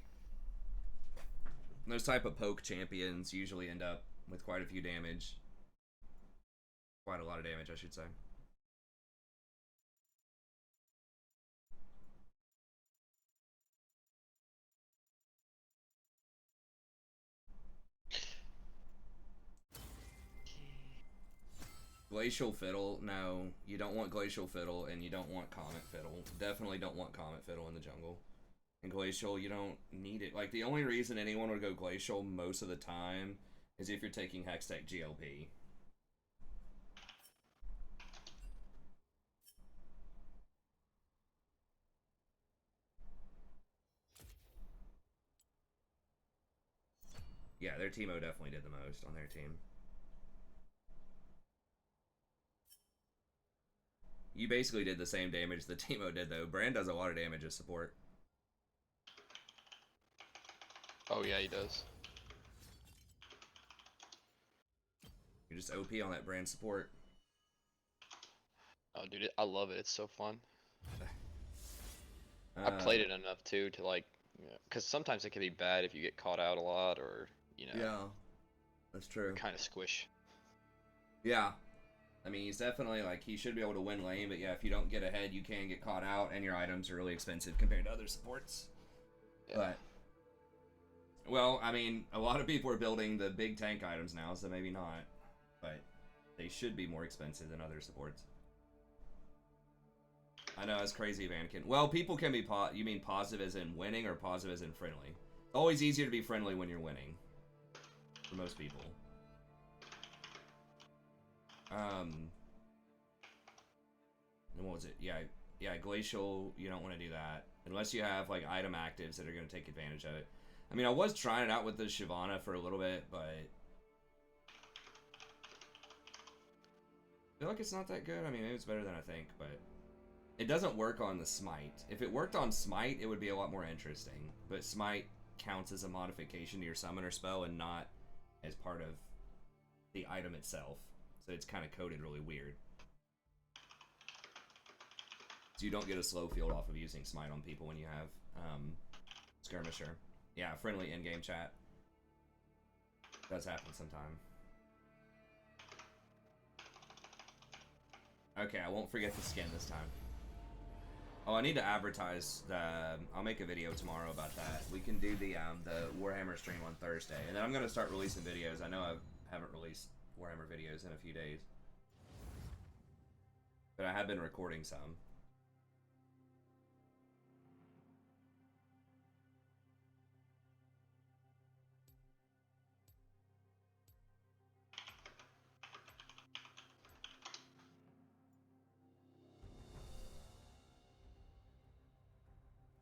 those type of poke champions usually end up with quite a few damage. Quite a lot of damage, I should say. Glacial Fiddle, no. You don't want Glacial Fiddle, and you don't want Comet Fiddle. Definitely don't want Comet Fiddle in the jungle. And Glacial, you don't need it. Like, the only reason anyone would go Glacial most of the time is if you're taking Hextech GLP. Yeah, their Teemo definitely did the most on their team. You basically did the same damage the Teemo did, though. Brand does a lot of damage as support. Oh yeah, he does. You're just OP on that Brand support. Oh dude, I love it. It's so fun. I played it enough too to like, because sometimes it can be bad if you get caught out a lot or Yeah, that's true. kind of squish. Yeah. I mean, he's definitely, like, he should be able to win lane, but yeah, if you don't get ahead, you can get caught out, and your items are really expensive compared to other supports. Yeah. But, well, I mean, a lot of people are building the big tank items now, so maybe not. But they should be more expensive than other supports. I know, it's crazy, Vanakin. Well, people can be, you mean positive as in winning or positive as in friendly? It's always easier to be friendly when you're winning. For most people. And what was it? Yeah, Glacial, you don't want to do that. Unless you have, like, item actives that are going to take advantage of it. I mean, I was trying it out with the Shyvana for a little bit, but I feel like it's not that good. I mean, maybe it's better than I think, but it doesn't work on the Smite. If it worked on Smite, it would be a lot more interesting. But Smite counts as a modification to your summoner spell and not as part of the item itself. So it's kind of coded really weird. So you don't get a slow field off of using Smite on people when you have Skirmisher. Yeah, friendly in-game chat. Does happen sometime. Okay, I won't forget the skin this time. Oh, I need to advertise the... I'll make a video tomorrow about that. We can do the Warhammer stream on Thursday. And then I'm going to start releasing videos. I know I haven't released Warhammer videos in a few days. But I have been recording some.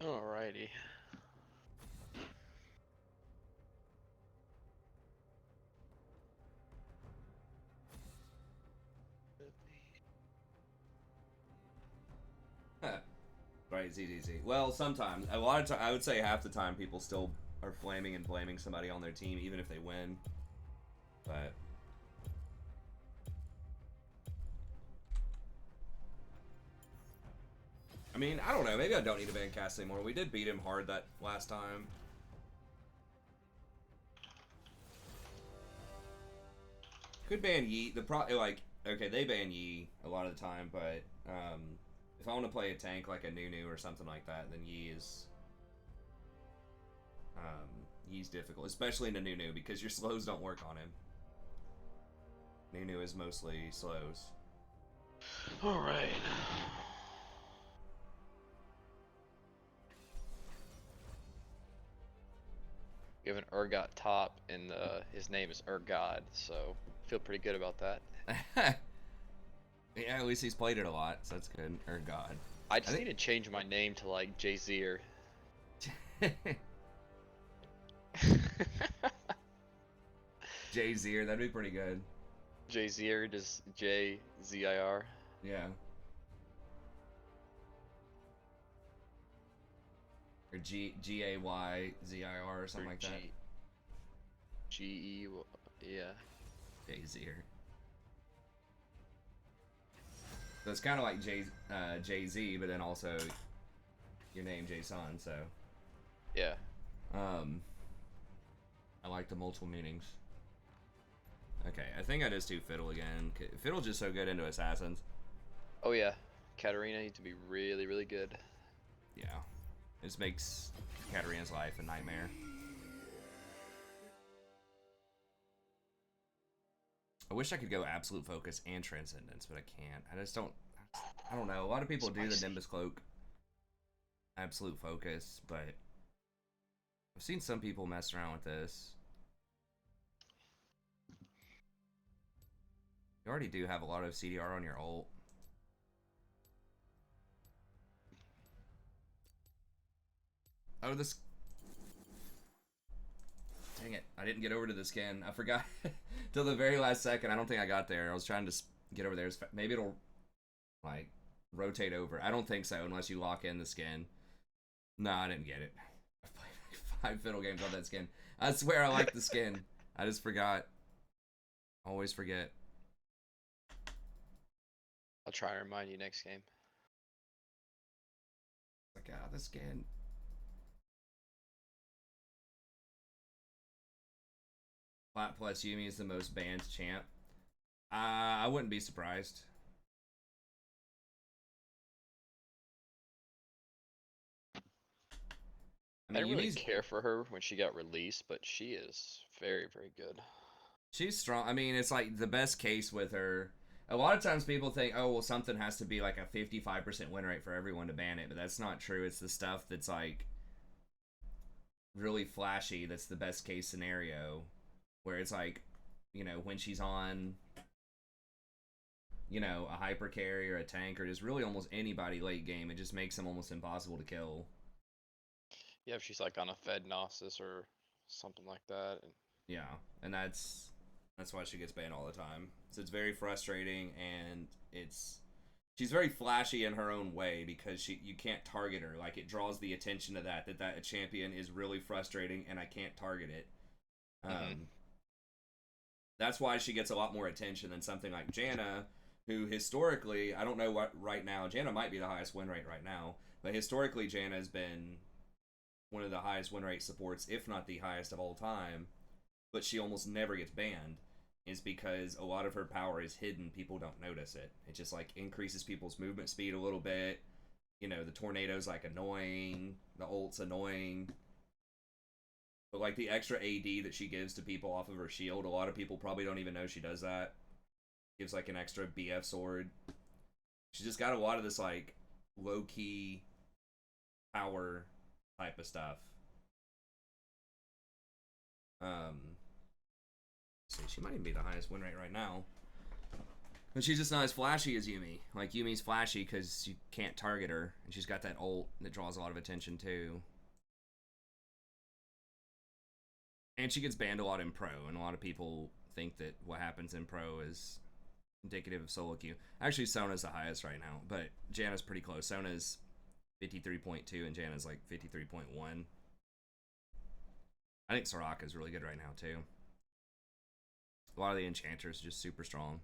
Alrighty. Right, ZDZ. Well, sometimes. A lot of time, I would say half the time people still are flaming and blaming somebody on their team, even if they win. But... I mean, I don't know. Maybe I don't need to ban Cass anymore. We did beat him hard that last time. Could ban Yi. Like, okay, they ban Yi a lot of the time, but if I want to play a tank like a Nunu or something like that, then Yi is Yi's difficult, especially in a Nunu because your slows don't work on him. Nunu is mostly slows. All right. We have an Urgot top, and his name is Urgod, so feel pretty good about that. Yeah, at least he's played it a lot, so that's good. Or God. I just need to change my name to like Jay-Zer. Jay-Zer, that'd be pretty good. Jay-Zer, just J-Z-I-R. Yeah. Or G-A-Y-Z-I-R or something like that. G-E, yeah. Jay-Zer. So it's kind of like Jay-Z, but then also your name Jason, so. Yeah. I like the multiple meanings. Okay, I think I just do Fiddle again. Fiddle's just so good into Assassins. Oh yeah. Katarina needs to be really, really good. Yeah. This makes Katarina's life a nightmare. I wish I could go Absolute Focus and Transcendence, but I can't. I just don't... I don't know. A lot of people do the Nimbus Cloak Absolute Focus, but... I've seen some people mess around with this. You already do have a lot of CDR on your ult. Oh, this... Dang it. I didn't get over to the skin. I forgot. Till the very last second. I don't think I got there. I was trying to get over there. Maybe it'll, like, rotate over. I don't think so, unless you lock in the skin. No, I didn't get it. I've played like 5 Fiddle games on that skin. I swear I like the skin. I just forgot. Always forget. I'll try and remind you next game. Like, ah, the skin. Flat plus Yumi is the most banned champ. I wouldn't be surprised. I didn't really care for her when she got released, but she is very, very good. She's strong. I mean, it's like the best case with her. A lot of times people think, oh, well, something has to be like a 55% win rate for everyone to ban it, but that's not true. It's the stuff that's like really flashy that's the best case scenario, where it's like, you know, when she's on, you know, a hyper carry or a tank or just really almost anybody late game, it just makes them almost impossible to kill. Yeah, if she's like on a Fed Gnosis or something like that. Yeah, and that's why she gets banned all the time. So it's very frustrating, and she's very flashy in her own way because you can't target her. Like, it draws the attention to that a champion is really frustrating and I can't target it. That's why she gets a lot more attention than something like Janna, who historically, I don't know what right now, Janna might be the highest win rate right now, but historically Janna has been one of the highest win rate supports, if not the highest of all time, but she almost never gets banned, is because a lot of her power is hidden. People don't notice it. It just like increases people's movement speed a little bit. You know, the tornado's like annoying, the ult's annoying. But like the extra AD that she gives to people off of her shield, a lot of people probably don't even know she does that. Gives like an extra BF sword. She's just got a lot of this like low-key power type of stuff. See, she might even be the highest win rate right now. But she's just not as flashy as Yuumi. Like, Yumi's flashy because you can't target her. And she's got that ult that draws a lot of attention, too. And she gets banned a lot in Pro. And a lot of people think that what happens in Pro is indicative of solo queue. Actually, Sona's the highest right now. But Janna's pretty close. Sona's 53.2 and Janna's like 53.1. I think Soraka's really good right now, too. A lot of the enchanters are just super strong.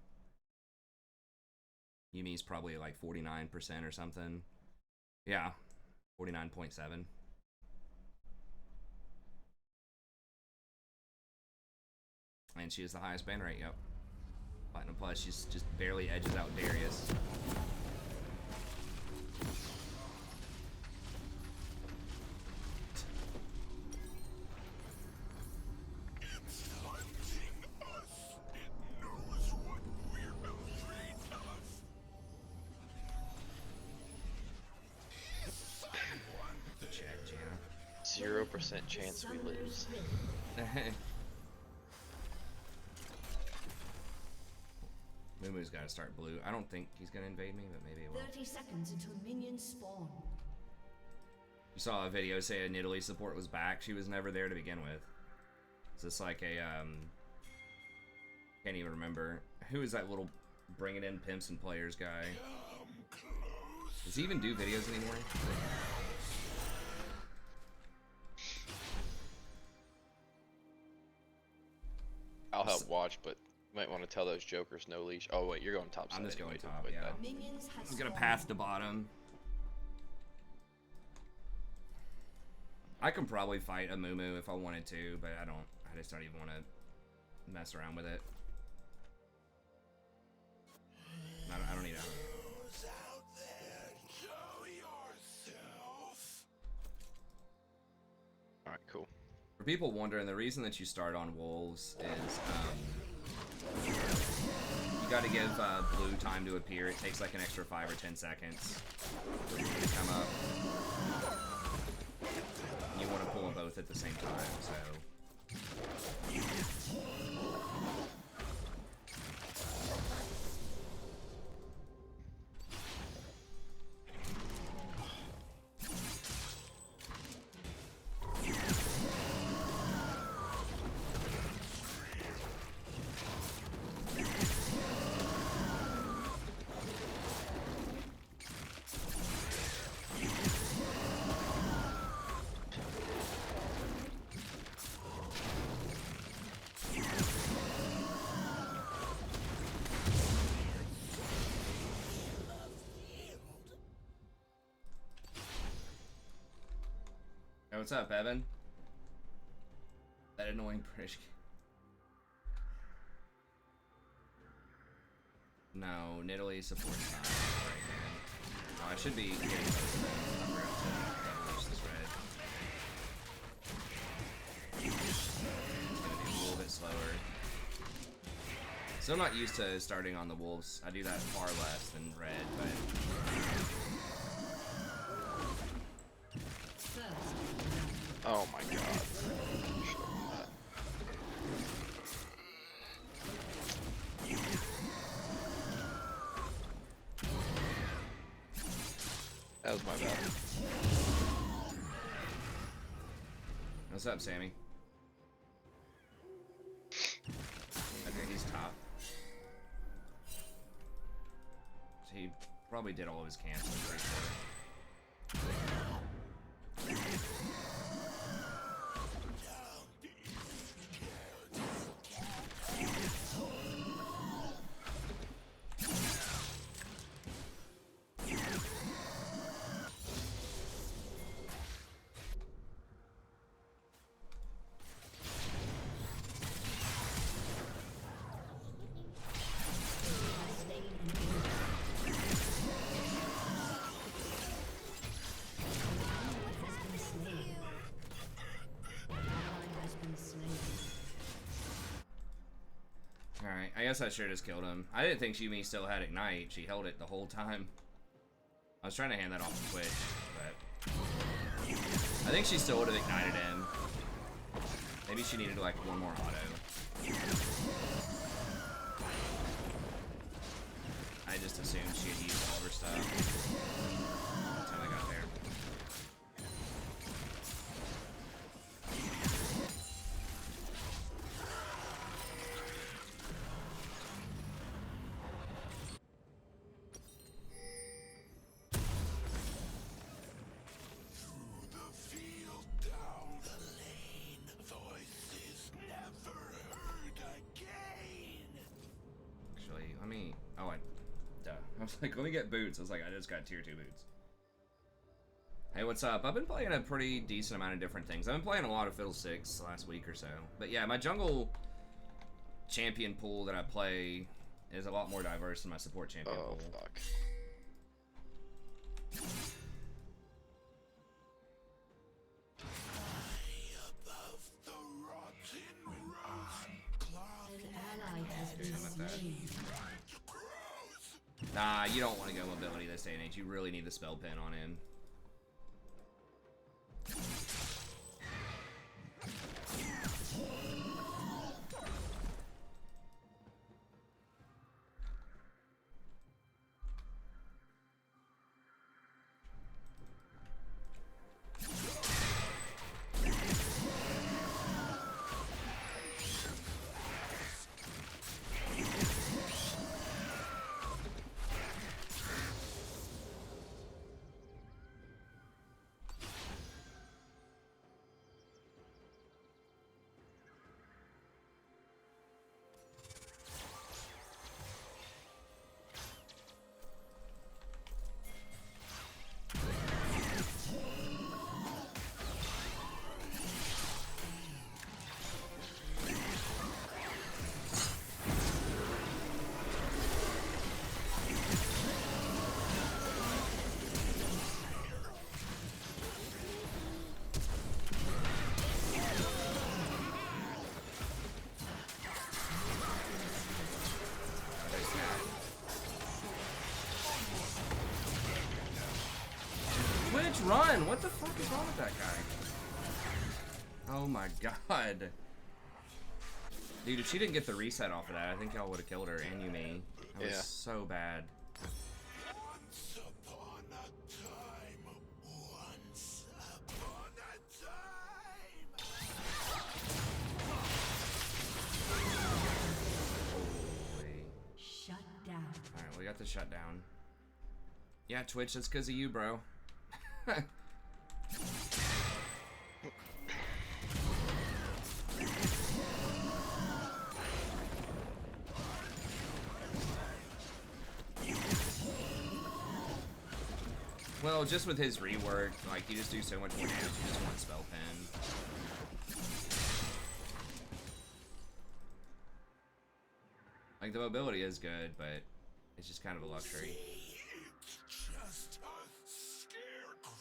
Yumi's probably like 49% or something. Yeah, 49.7. And she has the highest ban rate, yep. Platinum Plus, she's just barely edges out Darius. Check, Janna. 0% chance we lose. Mumu's got to start blue. I don't think he's going to invade me, but maybe it will. 30 seconds until minions spawn. You saw a video say a Nidalee support was back. She was never there to begin with. Is this like a, can't even remember. Who is that little bring it in pimps and players guy? Does he even do videos anymore? I'll help watch, but you might want to tell those jokers no leash. Oh wait, you're going top side. I'm just going anyway, top, wait, yeah. Minions have I'm gonna spawned. path to bottom. I can probably fight a Mumu if I wanted to, but I don't. I just don't even want to mess around with it. I don't need to. All right, cool. For people wondering, the reason that you start on wolves is you got to give blue time to appear. It takes like an extra 5 or 10 seconds for blue to come up. You want to pull them both at the same time, so. Hey, what's up, Evan? That annoying British. No, Nidalee supports not right here. Oh, I should be getting both of them. I forgot to double this red. It's gonna be a little bit slower. So I'm not used to starting on the wolves. I do that far less than red, but. Oh my god. That was my bad. What's up, Sammy? Okay, he's top. So he probably did all of his camps, I'm pretty sure. guess I should have just killed him. I didn't think Yumi still had Ignite. She held it the whole time. I was trying to hand that off to Twitch, but I think she still would have ignited him. Maybe she needed like one more auto. I just assumed she had used all of her stuff by the time I got there. Actually, let me. Oh, I was like, let me get boots. I was like, I just got tier 2 boots. Hey, what's up? I've been playing a pretty decent amount of different things. I've been playing a lot of Fiddlesticks the last week or so. But yeah, my jungle champion pool that I play is a lot more diverse than my support champion pool. Oh, fuck. Nah, you don't want to go mobility this day and age. You really need the spell pin on him. Run! What the fuck is wrong with that guy? Oh my god. Dude, if she didn't get the reset off of that, I think y'all would have killed her and you me. That was so bad. Once upon a time. Once upon a time. Holy. Shut down. Alright, we got the shutdown. Yeah, Twitch, that's because of you, bro. Well, just with his rework, like, you just do so much more damage, you just want spell pen. Like, the mobility is good, but it's just kind of a luxury. It's just a scarecrow.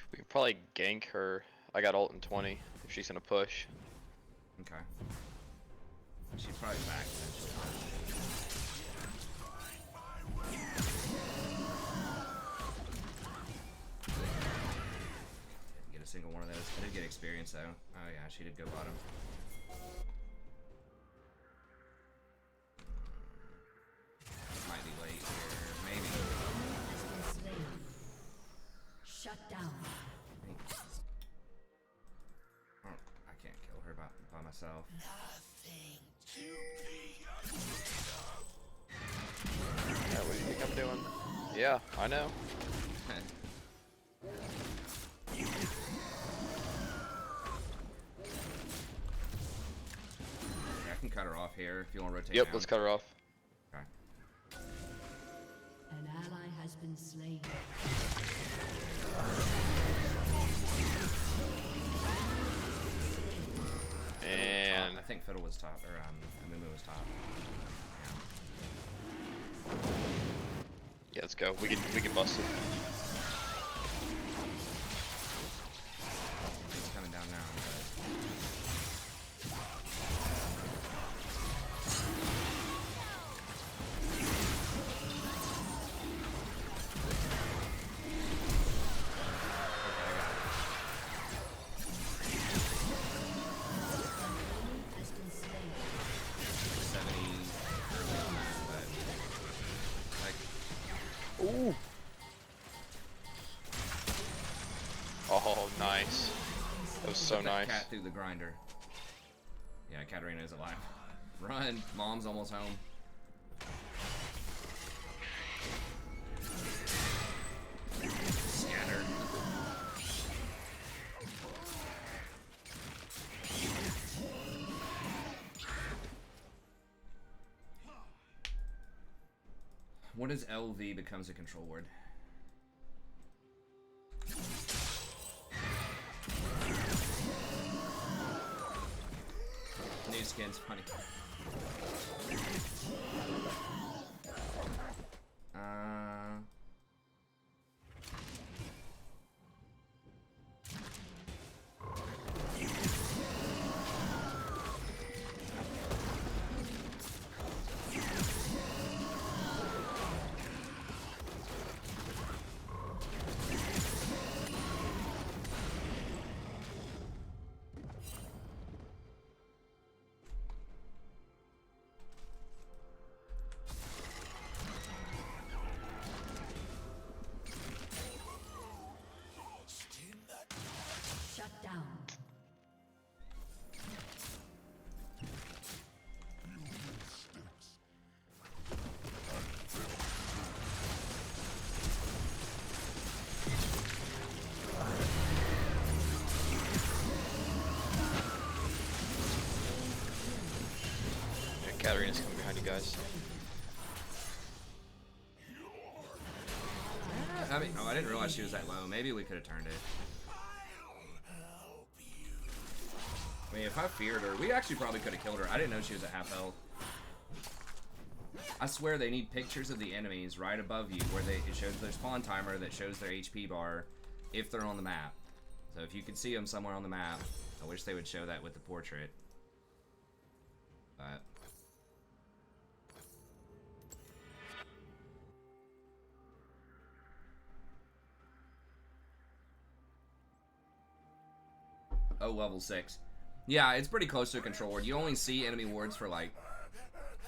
We can probably gank her. I got ult in 20 if she's gonna push. Okay. She's probably back then. Didn't get a single one of those. I did get experience though. Oh yeah, she did go bottom. Might be late here. Maybe. Shut down. Oh, I can't kill her by myself. Nothing to be afraid Yeah, what do you think I'm doing? Yeah, I know. I can cut her off here if you want to rotate Yep, down. let's cut her off. Okay. slain. And I think Fiddle was top, or Amumu was top. yeah, let's go. We can bust it. He's coming down now. Has been slain. 70 early on that, but like, Ooh. Oh, nice. That was so put that nice. cat through the grinder. Yeah, Katarina is alive. Run, mom's almost home. Scatter. What is LV becomes a control word? New skin's funny. Shut down. Yeah, Katarina's coming behind you guys. I mean, oh, I didn't realize she was that low. Maybe we could have turned it. I mean, if I feared her, we actually probably could have killed her. I didn't know she was at half health. I swear they need pictures of the enemies right above you where it shows their spawn timer that shows their HP bar if they're on the map. So if you could see them somewhere on the map, I wish they would show that with the portrait. But oh, level 6. Yeah, it's pretty close to a control ward. You only see enemy wards for like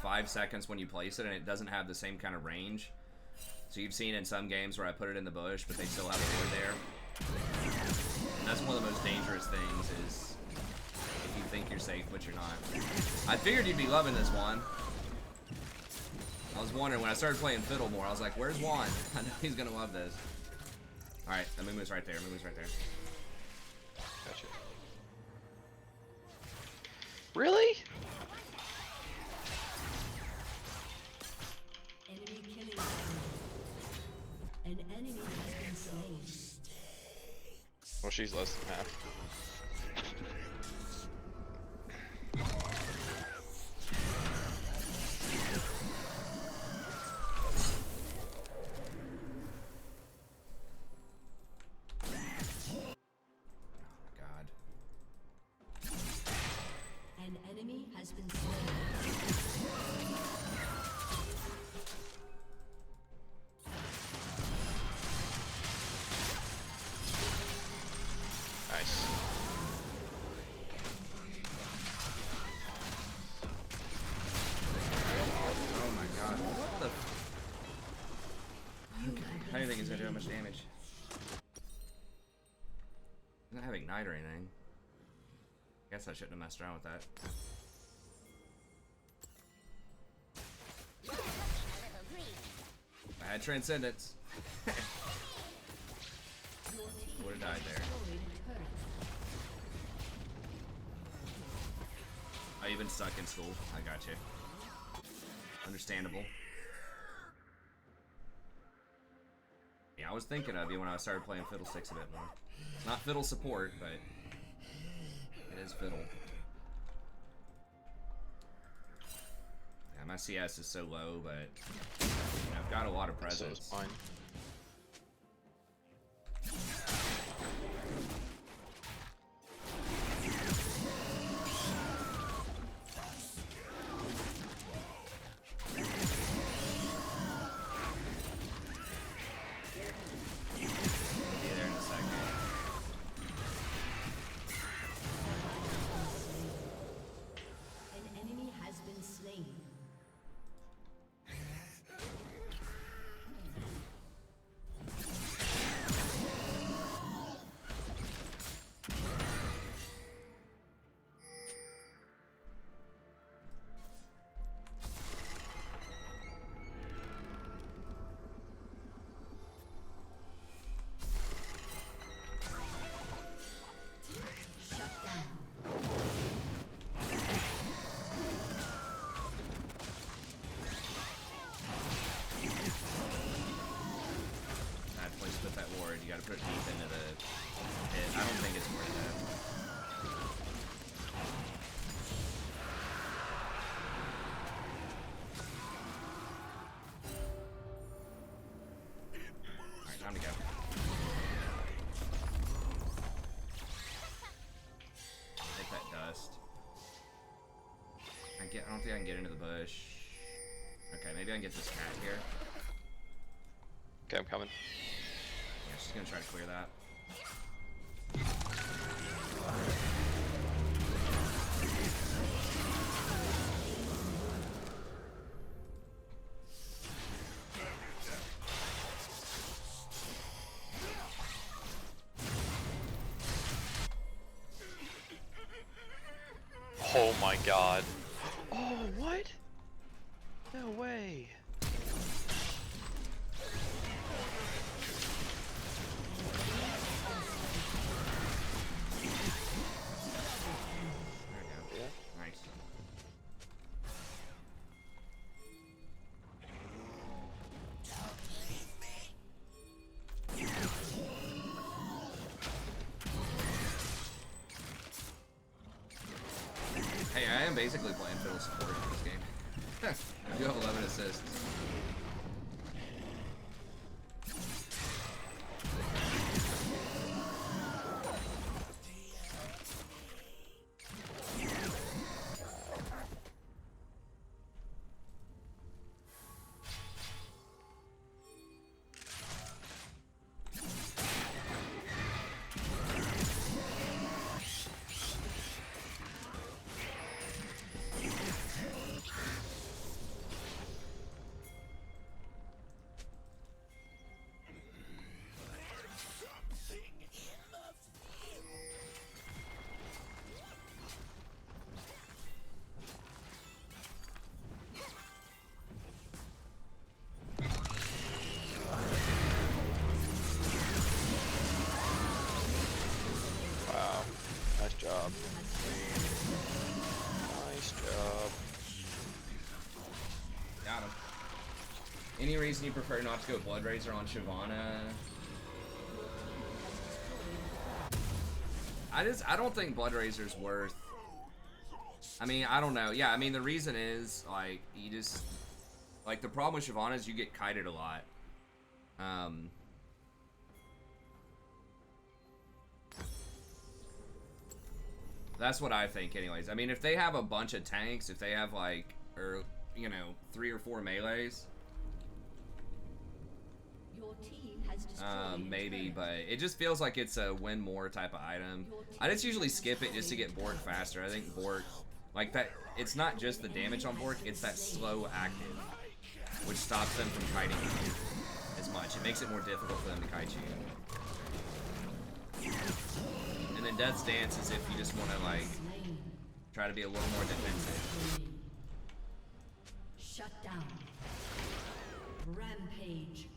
5 seconds when you place it, and it doesn't have the same kind of range. So you've seen in some games where I put it in the bush, but they still have a ward there. And that's one of the most dangerous things, is if you think you're safe, but you're not. I figured you'd be loving this one. I was wondering, when I started playing Fiddle more, I was like, where's Juan? I know he's gonna love this. Alright, the Mumu's right there, Mumu's right there. Gotcha. Really? Enemy killing. An enemy has been slain. Well, she's less than half. An enemy has been slain. Nice. Oh my god. What the? Okay. How do you think he's gonna do that much damage? He's not having Ignite or anything. Guess I shouldn't have messed around with that. I had Transcendence. Would have died there. I even suck in school. I got you. Understandable. I was thinking of you when I started playing Fiddlesticks a bit more. It's not fiddle support, but it is fiddle. Yeah, my CS is so low, but you know, I've got a lot of presence. So it's fine. Be there in a second. An enemy has been slain. Bad place to put that ward. You gotta put it deep into the pit. I don't think it's worth it. Alright, time to go. Hit that dust. I don't think I can get into the bush. Okay, maybe I can get this cat here. Okay, I'm coming. Yeah, she's gonna try to clear that. Oh my god. Oh, what? No way. There we go. Yeah. Nice. Hey, I am basically playing fiddle support in this game. I do have 11 assists. Wow. Nice job. Nice job. Got him. Any reason you prefer not to go Blood Razor on Shyvana? I don't think Blood Razor's worth. I mean, I don't know. Yeah, I mean, the reason is, like, you just, like, the problem with Shyvana is you get kited a lot. That's what I think anyways. I mean, if they have a bunch of tanks, if they have, like, or, you know, 3 or 4 melees, Your team has destroyed maybe, but it just feels like it's a win more type of item. I just usually skip it just to get Bork faster. I think Bork, like that, it's not just the damage on Bork, it's that slow active, which stops them from kiting you as much. It makes it more difficult for them to kite you. And then Death's Dance is if you just want to, like, try to be a little more defensive. Shut down. Rampage.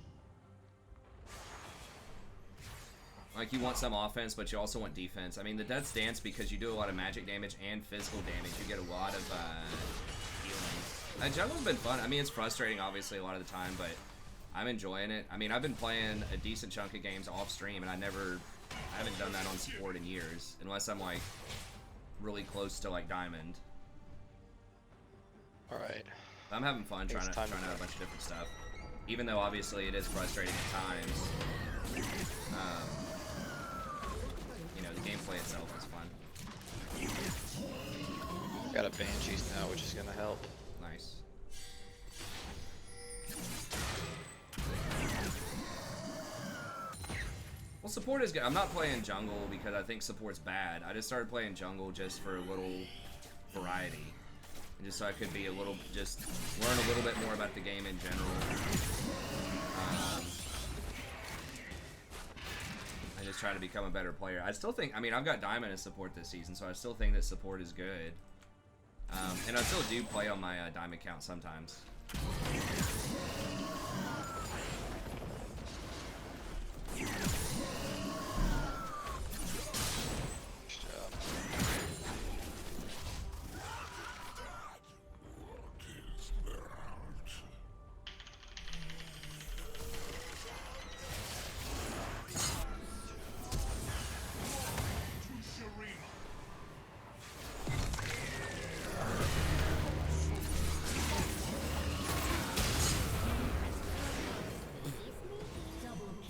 Like, you want some offense, but you also want defense. I mean, the Death's Dance, because you do a lot of magic damage and physical damage, you get a lot of healing. Jungle's been fun. I mean, it's frustrating, obviously, a lot of the time, but I'm enjoying it. I mean, I've been playing a decent chunk of games off stream, and I haven't done that on support in years, unless I'm like really close to like diamond. All right. I'm having fun trying out a bunch of different stuff, even though obviously it is frustrating at times. You know, the gameplay itself is fun. Got a Banshees now, which is gonna help. Nice. Well, support is good. I'm not playing jungle because I think support's bad. I just started playing jungle just for a little variety. And just so I could be a little, just learn a little bit more about the game in general. And just try to become a better player. I still think, I mean, I've got diamond as support this season, so I still think that support is good. And I still do play on my diamond account sometimes.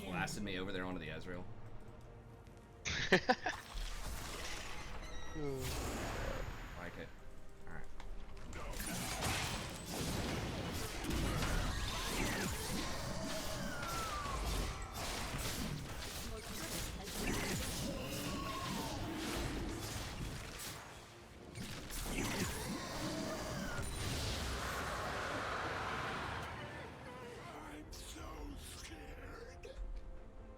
Blasted me over there onto the Ezreal. Like it. Alright.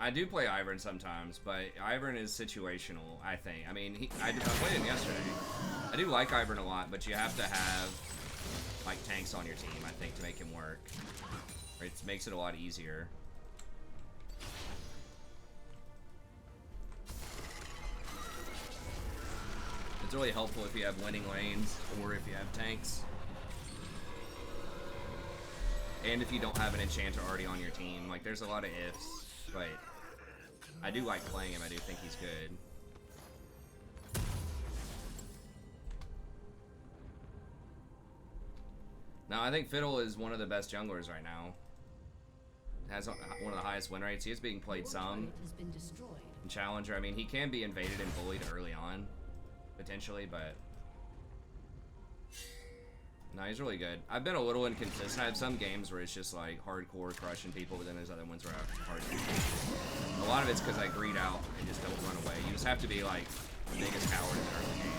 I do play Ivern sometimes, but Ivern is situational, I think. I mean, I played him yesterday. I do like Ivern a lot, but you have to have, like, tanks on your team, I think, to make him work. It makes it a lot easier. It's really helpful if you have winning lanes, or if you have tanks. And if you don't have an enchanter already on your team. Like, there's a lot of ifs, but I do like playing him. I do think he's good. Now, I think Fiddle is one of the best junglers right now. Has one of the highest win rates. He is being played some in Challenger. I mean, he can be invaded and bullied early on, potentially, but no, he's really good. I've been a little inconsistent. I have some games where it's just like hardcore crushing people, but then there's other ones where I hard. A lot of it's because I greed out and just don't run away. You just have to be like the biggest coward in the early game.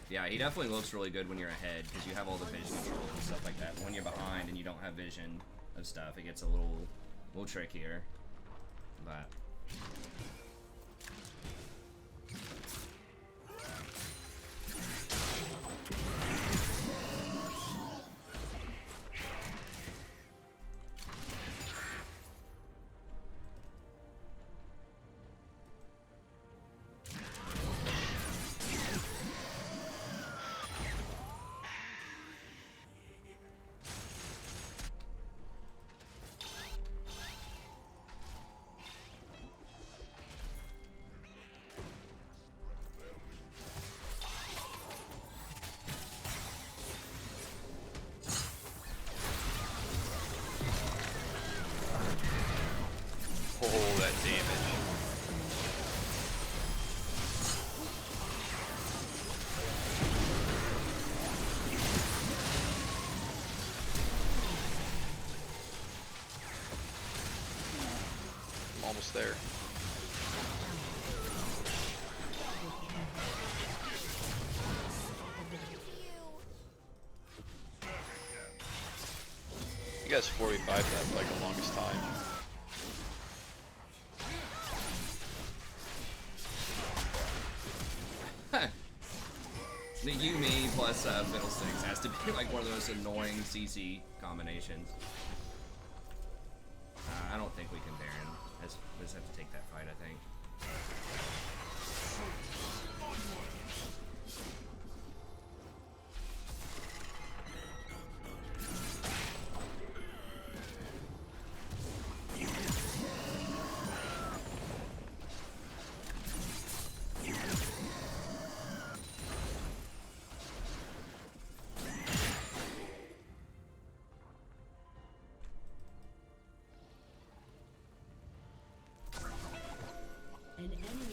Yeah, he definitely looks really good when you're ahead because you have all the vision control and stuff like that. But when you're behind and you don't have vision of stuff, it gets a little trickier. But Oh, that damage. I'm almost there. You guys 45 that for like the longest time. The Yumi plus Fiddlesticks has to be like one of the most annoying CC combinations. I don't think we can Baron just have to take that fight, I think.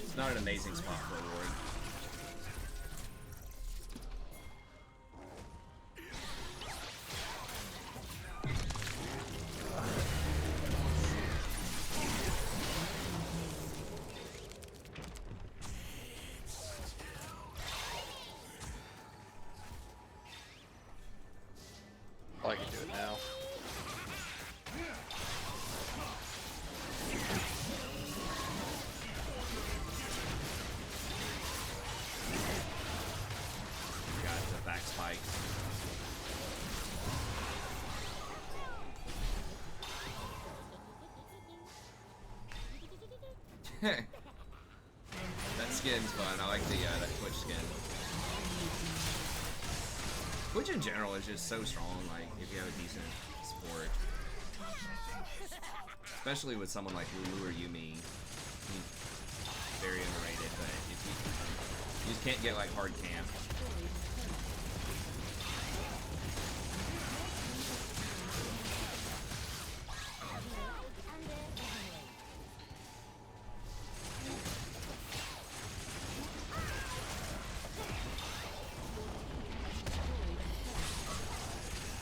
It's not an amazing spot for a ward. I can do it now. Got the back spike. That skin's fun. I like the that Twitch skin. Twitch in general is just so strong. Like if you have a decent support, especially with someone like Lulu or Yumi, very underrated. But if you just can't get like hard camp.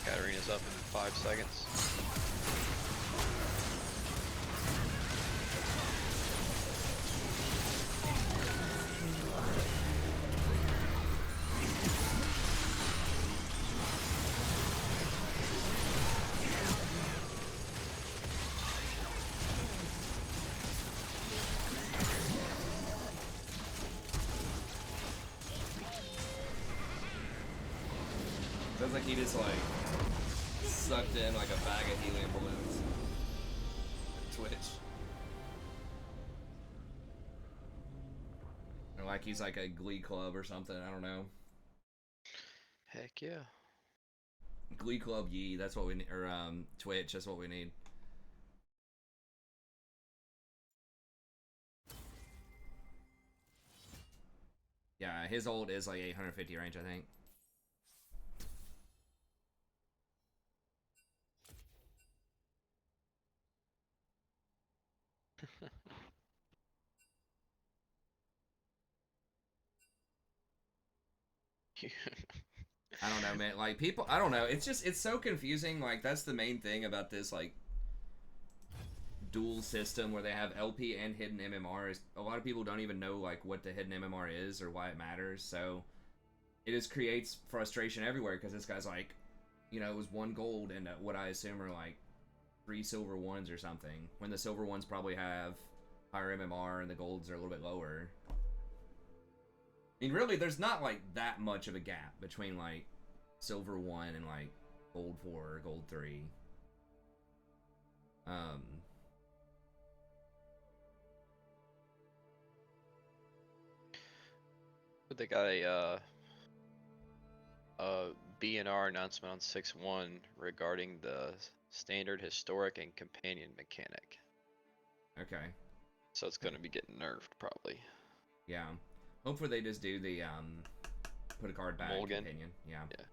Katarina's up in 5 seconds. Sounds like he just like sucked in like a bag of helium balloons. Twitch. Or like he's like a glee club or something, I don't know. Heck yeah. Glee Club Yee, that's what we need, or Twitch, that's what we need. Yeah, his ult is like 850 range, I think. I don't know, man. Like, people, I don't know. It's just, it's so confusing. Like, that's the main thing about this, like, dual system where they have LP and hidden MMR. Is a lot of people don't even know, like, what the hidden MMR is or why it matters. So, it just creates frustration everywhere because this guy's like, you know, it was 1 gold and what I assume are, like, 3 silver ones or something. When the silver ones probably have higher MMR and the golds are a little bit lower. I mean, really, there's not, like, that much of a gap between, like, silver 1 and, like, gold 4 or gold 3. But they got a BNR announcement on 6.1 regarding the standard, historic, and companion mechanic. Okay. So it's going to be getting nerfed, probably. Yeah. Hopefully they just do the, put a card back Mulligan. companion. Yeah. Yeah.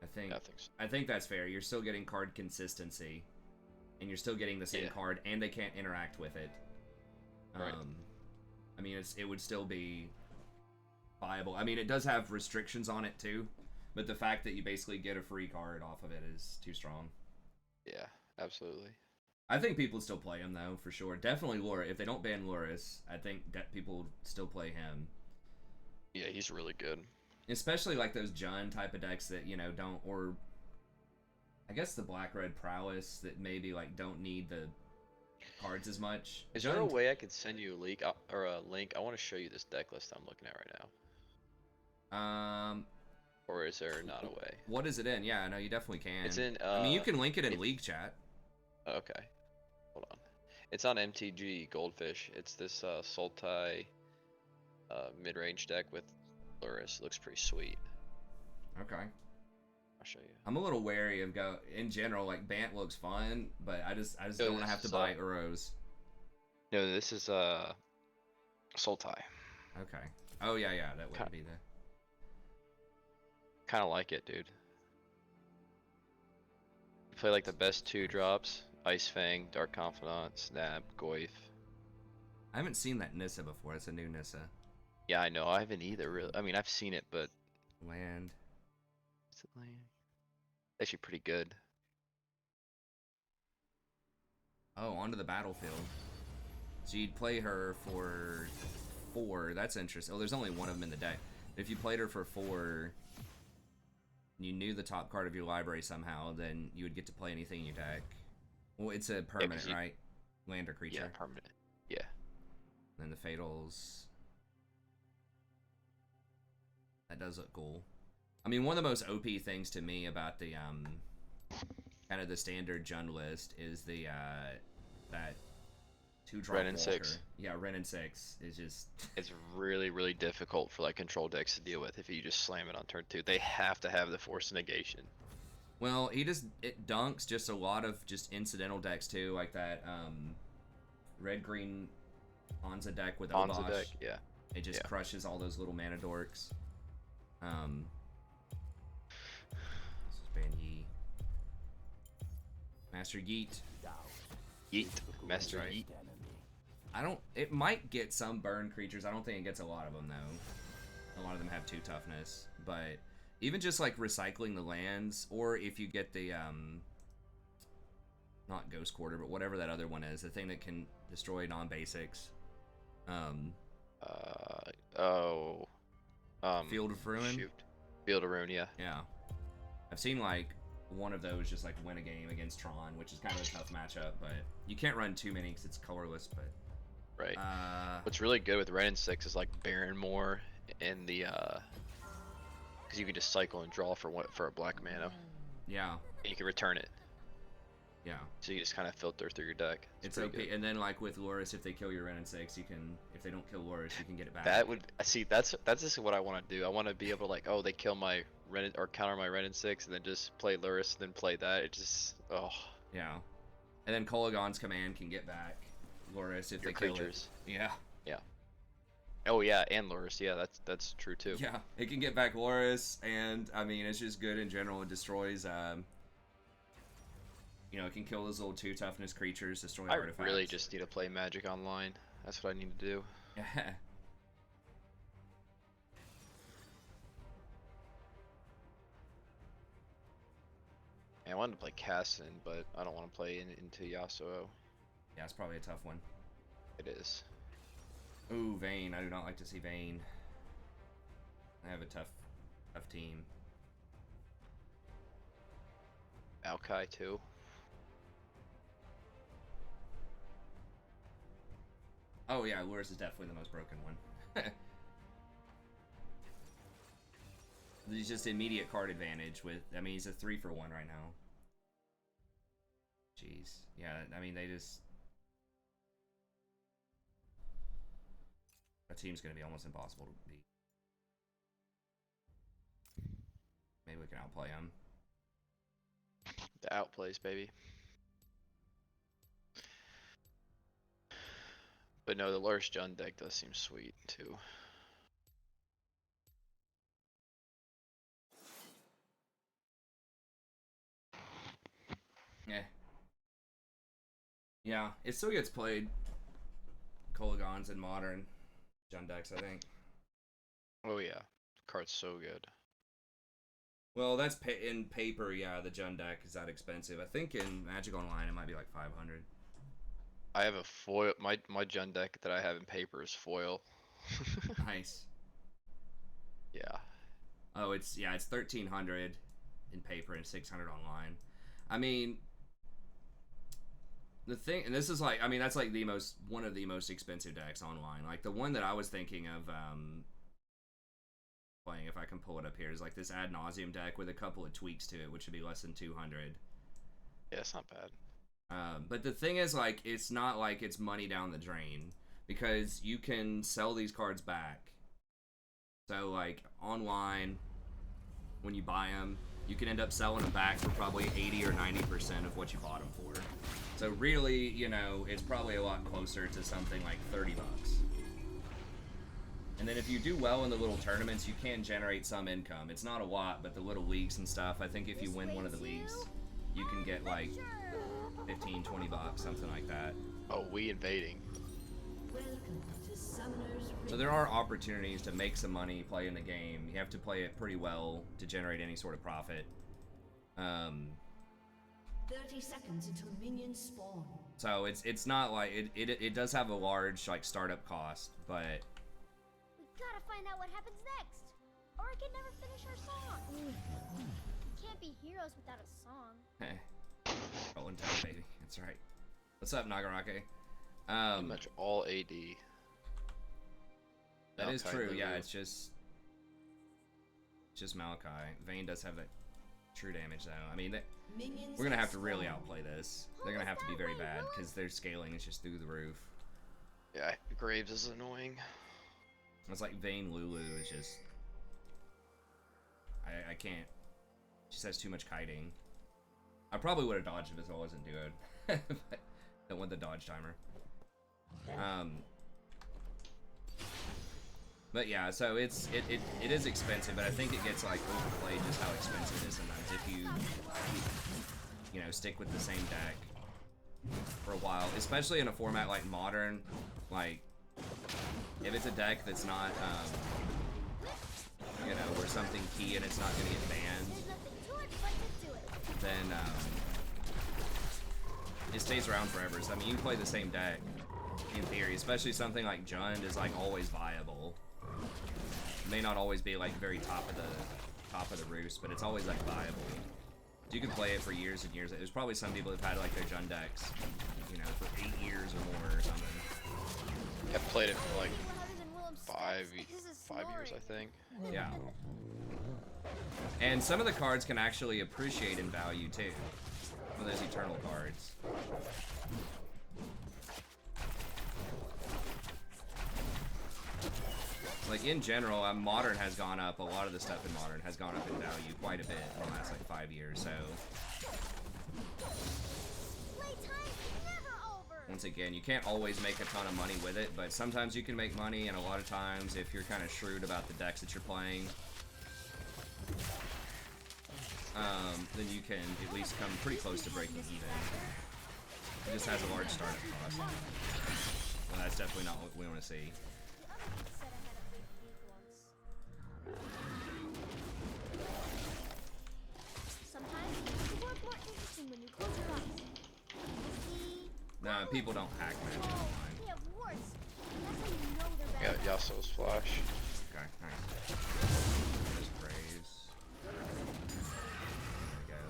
I think that's fair. You're still getting card consistency, and you're still getting the same card, and they can't interact with it. Right. I mean, it would still be viable. I mean, it does have restrictions on it too, but the fact that you basically get a free card off of it is too strong. Yeah, absolutely. I think people still play him though, for sure. Definitely Lura. If they don't ban Luris, I think that people still play him. Yeah, he's really good. Especially like those Jun type of decks that, you know, don't, or I guess the black-red prowess that maybe like don't need the cards as much. Is there a way I could send you a link or a link? I want to show you this deck list I'm looking at right now. Or is there not a way? What is it in? Yeah, no, you definitely can. It's in. I mean, you can link it in league chat. Okay. Hold on. It's on MTG Goldfish. It's this Sultai mid-range deck with Luris. Looks pretty sweet. Okay. I'll show you. I'm a little wary of in general. Like Bant looks fun, but I just No, don't want to this have to is, buy Uros. No, this is Sultai. Okay. Oh yeah, that wouldn't be the. Kind of like it, dude. You play like the best 2 drops: Ice Fang, Dark Confidant, Snap, Goyf. I haven't seen that Nissa before. It's a new Nissa. Yeah, I know. I haven't either. Really. I mean, I've seen it, but Land. is it land? Actually, pretty good. Oh, onto the battlefield. So you'd play her for 4. That's interesting. Oh, there's only one of them in the deck. If you played her for 4, and you knew the top card of your library somehow, then you would get to play anything in your deck. Well, it's a permanent, right? Land or creature. Yeah, permanent. Yeah. And then the fatals. That does look cool. I mean, one of the most OP things to me about the kind of the standard Jund list is the that 2-drop Ren and Walker. 6. Yeah, Ren and 6 is just. It's really, really difficult for like control decks to deal with if you just slam it on turn 2. They have to have the force negation. Well, it dunks just a lot of just incidental decks too, like that red green Anza deck with Obosh. Anza deck, yeah. It just crushes all those little mana dorks. This is Ban Yi. Master Yeet. Yeet. Master That's right. Yeet. It might get some burn creatures. I don't think it gets a lot of them though. A lot of them have 2 toughness, but even just like recycling the lands, or if you get the not Ghost Quarter, but whatever that other one is, the thing that can destroy non-basics. Field of Ruin. Shoot. Field of Ruin, yeah. Yeah, I've seen like one of those just like win a game against Tron, which is kind of a tough matchup, but you can't run too many because it's colorless. But right. What's really good with Ren and 6 is like Baronmore and the because you can just cycle and draw for a black mana. Yeah. And you can return it. Yeah. So you just kind of filter through your deck. It's okay. And then like with Loris, if they kill your Ren and 6, you can, if they don't kill Loris, you can get it back. That would, I see. That's just what I want to do. I want to be able to like, oh, they kill my Ren or counter my Ren and 6, and then just play Luris, and then play that. It just, oh. Yeah. And then Kolagon's command can get back Loris if Your they kill creatures. it. Yeah. Yeah. Oh yeah, and Luris. Yeah, that's true too. Yeah, it can get back Loris, and I mean it's just good in general. It destroys. You know, it can kill those little 2 toughness creatures, destroy artifacts. I really just need to play Magic Online. That's what I need to do. Yeah. I wanted to play Cassin, but I don't want to play into Yasuo. Yeah, it's probably a tough one. It is. Ooh, Vayne. I do not like to see Vayne. I have a tough team. Maokai too. Oh yeah, Loris is definitely the most broken one. He's just immediate card advantage with, I mean, he's a 3-for-1 right now. Jeez. Yeah, I mean, they just... That team's going to be almost impossible to beat. Maybe we can outplay them. The outplays, baby. But no, the Luris Jund deck does seem sweet too. Yeah. Yeah, it still gets played. Kolagons in modern Jund decks, I think. Oh yeah, the card's so good. Well, that's in paper, yeah, the Jund deck is that expensive. I think in Magic Online it might be like 500. I have a foil. My Jund deck that I have in paper is foil. Nice. Yeah. Oh, it's 1300 in paper and 600 online. I mean, the thing, and this is like, I mean, that's like one of the most expensive decks online. Like the one that I was thinking of playing, if I can pull it up here, is like this Ad Nauseam deck with a couple of tweaks to it, which would be less than 200. Yeah, it's not bad. But the thing is, like, it's not like it's money down the drain, because you can sell these cards back. So, like, online, when you buy them, you can end up selling them back for probably 80 or 90% of what you bought them for. So really, you know, it's probably a lot closer to something like 30 bucks. And then if you do well in the little tournaments, you can generate some income. It's not a lot, but the little leagues and stuff, I think if you win one of the leagues, you can get like 15, 20 bucks, something like that. Oh, we invading. So there are opportunities to make some money playing the game. You have to play it pretty well to generate any sort of profit. 30 seconds until minions spawn. So it's not like it does have a large like startup cost, but We gotta find out what happens next, or I can never finish our song. Can't be heroes without a song. hey, rolling down, baby. That's right. What's up, Nagarake? Pretty much all AD. That is Malachi true. Lulu. Yeah, it's just Malachi. Vayne does have that true damage though. I mean, Minions we're gonna have to spawn. really outplay this. They're gonna have to be very bad because their scaling is just through the roof. Yeah, Graves is annoying. It's like Vayne Lulu is just. I can't. She says too much kiting. I probably would have dodged if it wasn't doing. But don't want the dodge timer. But yeah, so it is expensive, but I think it gets like overplayed just how expensive it is sometimes if you know, stick with the same deck for a while, especially in a format like Modern. Like, if it's a deck that's not, you know, where something key and it's not going to get banned, There's nothing to it but to do it. then it stays around forever. So I mean, you can play the same deck in theory, especially something like Jund is like always viable. It may not always be like very top of the roost, but it's always like viable. You can play it for years and years. There's probably some people that've had like their Jund decks, you know, for 8 years or more or something. I've played it for like Harder than Willem's five steps. This is 5 years, snoring. I think. Yeah. And some of the cards can actually appreciate in value too. Some of those eternal cards. Like in general, Modern has gone up. A lot of the stuff in Modern has gone up in value quite a bit in the last like 5 years. So Playtime's never over. once again, you can't always make a ton of money with it, but sometimes you can make money, and a lot of times, if you're kind of shrewd about the decks that you're playing, then you can at least come pretty close to breaking even. It just has a large startup cost. Well, that's definitely not what we want to see. Said I had a big geek once. Sometimes the world's more interesting when you close your eyes. See? No, people don't hack magic Oh, online. they have warts. That's how you know they're Yeah, bad. Yasuo's flash. Okay, alright. There's Graves. There we go.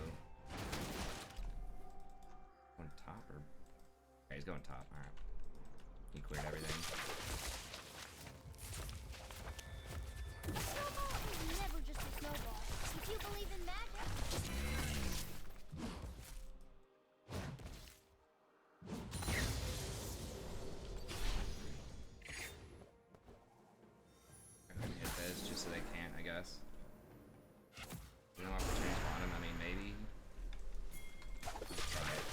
Going top or... Okay, he's going top, alright. He cleared everything. A snowball is never just a snowball. If you believe in magic, I'm gonna hit this just so they can't, I guess. No opportunities on him, I mean, maybe. Let's try it.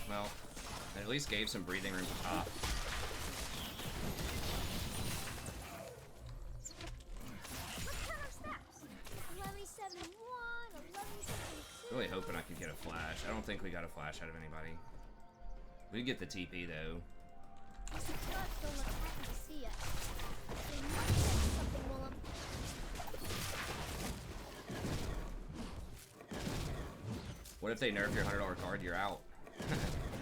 Well, at least gave some breathing room to top. let's count our steps. 1171, 1172. Really hoping I can get a flash. I don't think we got a flash out of anybody. We can get the TP though. The security don't look happy to see us. They must have something, Willem. What if they nerf your $100 card? You're out.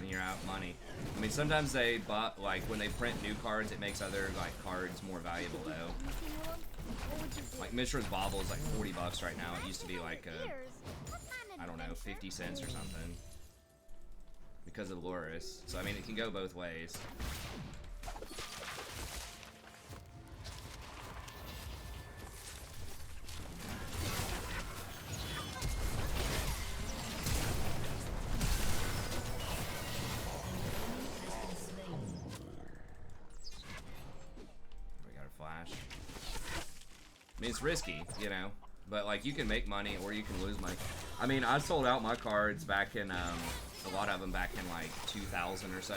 And you're out money. I mean, sometimes they like when they print new cards, it makes other like cards more valuable though. Anything, Willem? What would you do? Like Mishra's Bauble is like 40 bucks right now. It used to be like Years? What kind of I don't know, 50 cents or something. Because of Loris. So I mean, it can go both ways. We got a flash. I mean, it's risky, you know, but like you can make money or you can lose money. I mean, I sold out my cards back in, a lot of them back in like 2000 or so.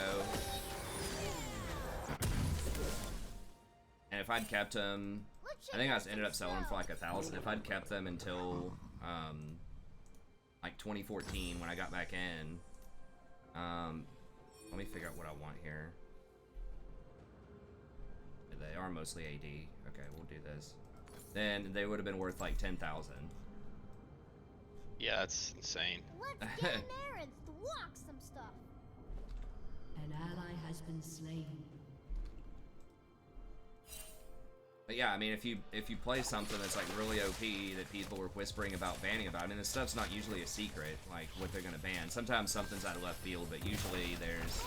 And if I'd kept them, I think I ended up selling them for like 1,000. If I'd kept them until like 2014 when I got back in, let me figure out what I want here. They are mostly AD. Okay, we'll do this. Then they would have been worth like 10,000. Yeah, that's insane. Let's get an errand to walk some stuff. An ally has been slain. But yeah, I mean, if you play something that's like really OP that people were whispering about banning about, I mean, this stuff's not usually a secret, like what they're gonna ban. Sometimes something's out of left field, but usually there's,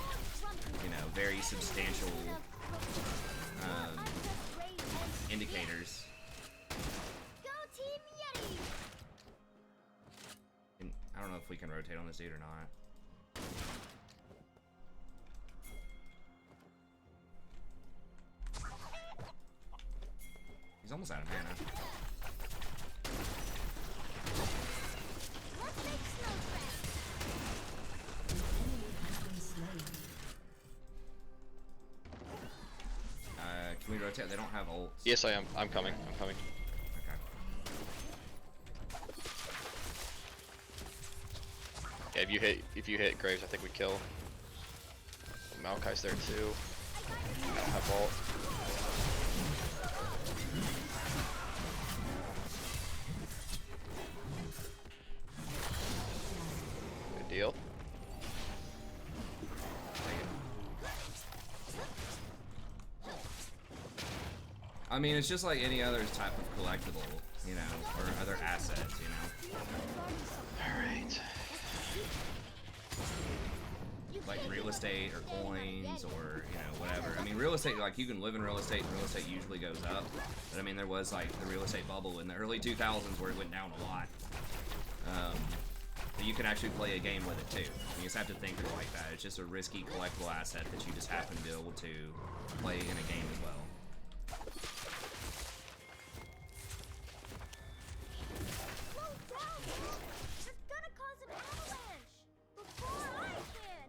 you know, very substantial indicators. Go Team Yeti! And I don't know if we can rotate on this dude or not. He's almost out of mana. Let's make snow tracks. Can we rotate? They don't have ults. Yes, I am. I'm coming. I'm coming. Okay. Yeah, if you hit Graves, I think we kill. Maokai's there too. I don't have ult. Good deal. I mean, it's just like any other type of collectible, you know, or other assets, you know. Alright. Like real estate or coins or, you know, whatever. I mean, real estate, like you can live in real estate and real estate usually goes up. But I mean, there was like the real estate bubble in the early 2000s where it went down a lot. But you can actually play a game with it too. You just have to think of it like that. It's just a risky collectible asset that you just happen to be able to play in a game as well. Slow down! You're gonna cause an avalanche! Before I can!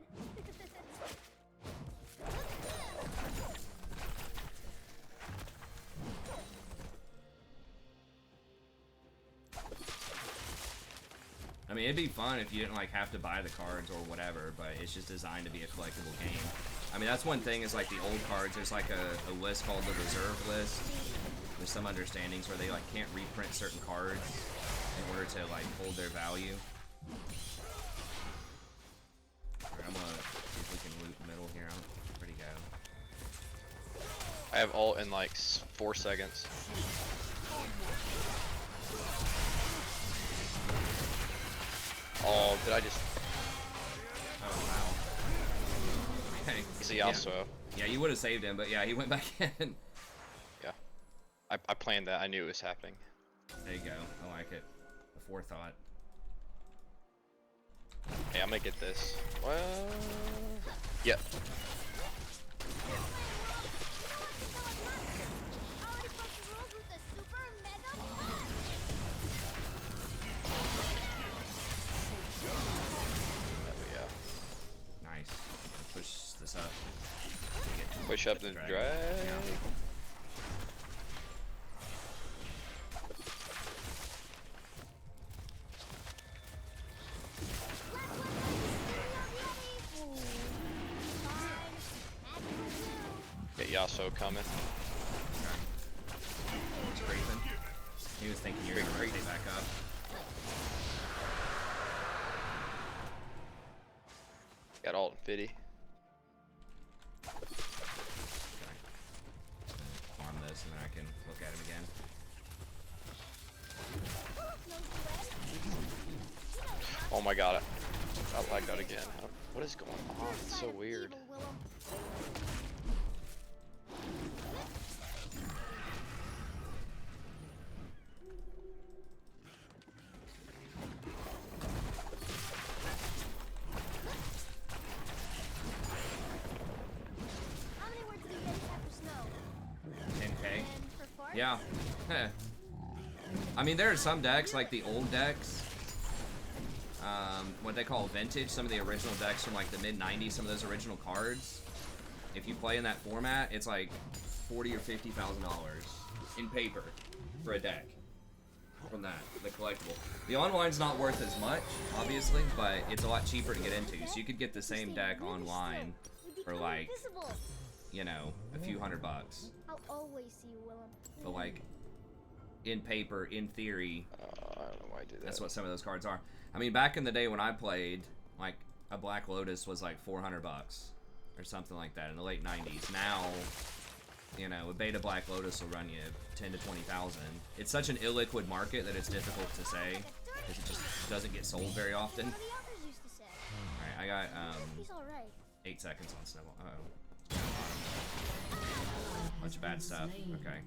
I mean, it'd be fun if you didn't like have to buy the cards or whatever, but it's just designed to be a collectible game. I mean, that's one thing is like the old cards, there's like a list called the reserve list. There's some understandings where they like can't reprint certain cards in order to like hold their value. Alright, I'm gonna see if we can loot middle here. Where'd he go? I have ult in like 4 seconds. Oh, did I just... Oh, wow. Okay. He's a Yasuo. Yeah, you would have saved him, but yeah, he went back in. Yeah. I planned that. I knew it was happening. There you go. I like it. The forethought. Hey, I'm gonna get this. Well... Yep. Already broke the rules with the super mega blast! Yeah. Nice. Push this up. Push up the drag. Yeah. Get Yasuo coming. Scraping. He was thinking you're gonna rotate back up. Got ult and Fiddy. Okay. Farm this and then I can look at him again. Oh my god, I lagged out again. What is going on? It's so weird. Evil, Willem. How many words do you guys have for snow? 10k. And for farts? Yeah. Heh. I mean, there are some decks, like the old decks, what they call vintage, some of the original decks from like the mid-90s, some of those original cards. If you play in that format, it's like $40,000 or $50,000 in paper for a deck from that, the collectible. The online's not worth as much, obviously, but it's a lot cheaper to get into. So you could get the same deck online for like, you know, a few $100. I'll always see you, Willem. But like, in paper, in theory, I don't know why I do that. that's what some of those cards are. I mean, back in the day when I played, like, a Black Lotus was like $400 or something like that in the late 90s. Now, you know, a beta Black Lotus will run you 10 to 20,000. It's such an illiquid market that it's difficult to say because it just doesn't get sold very often. What the others used to say. All right, I got He's all right. 8 seconds on Snowball. Uh-oh. Bunch of bad stuff. Okay.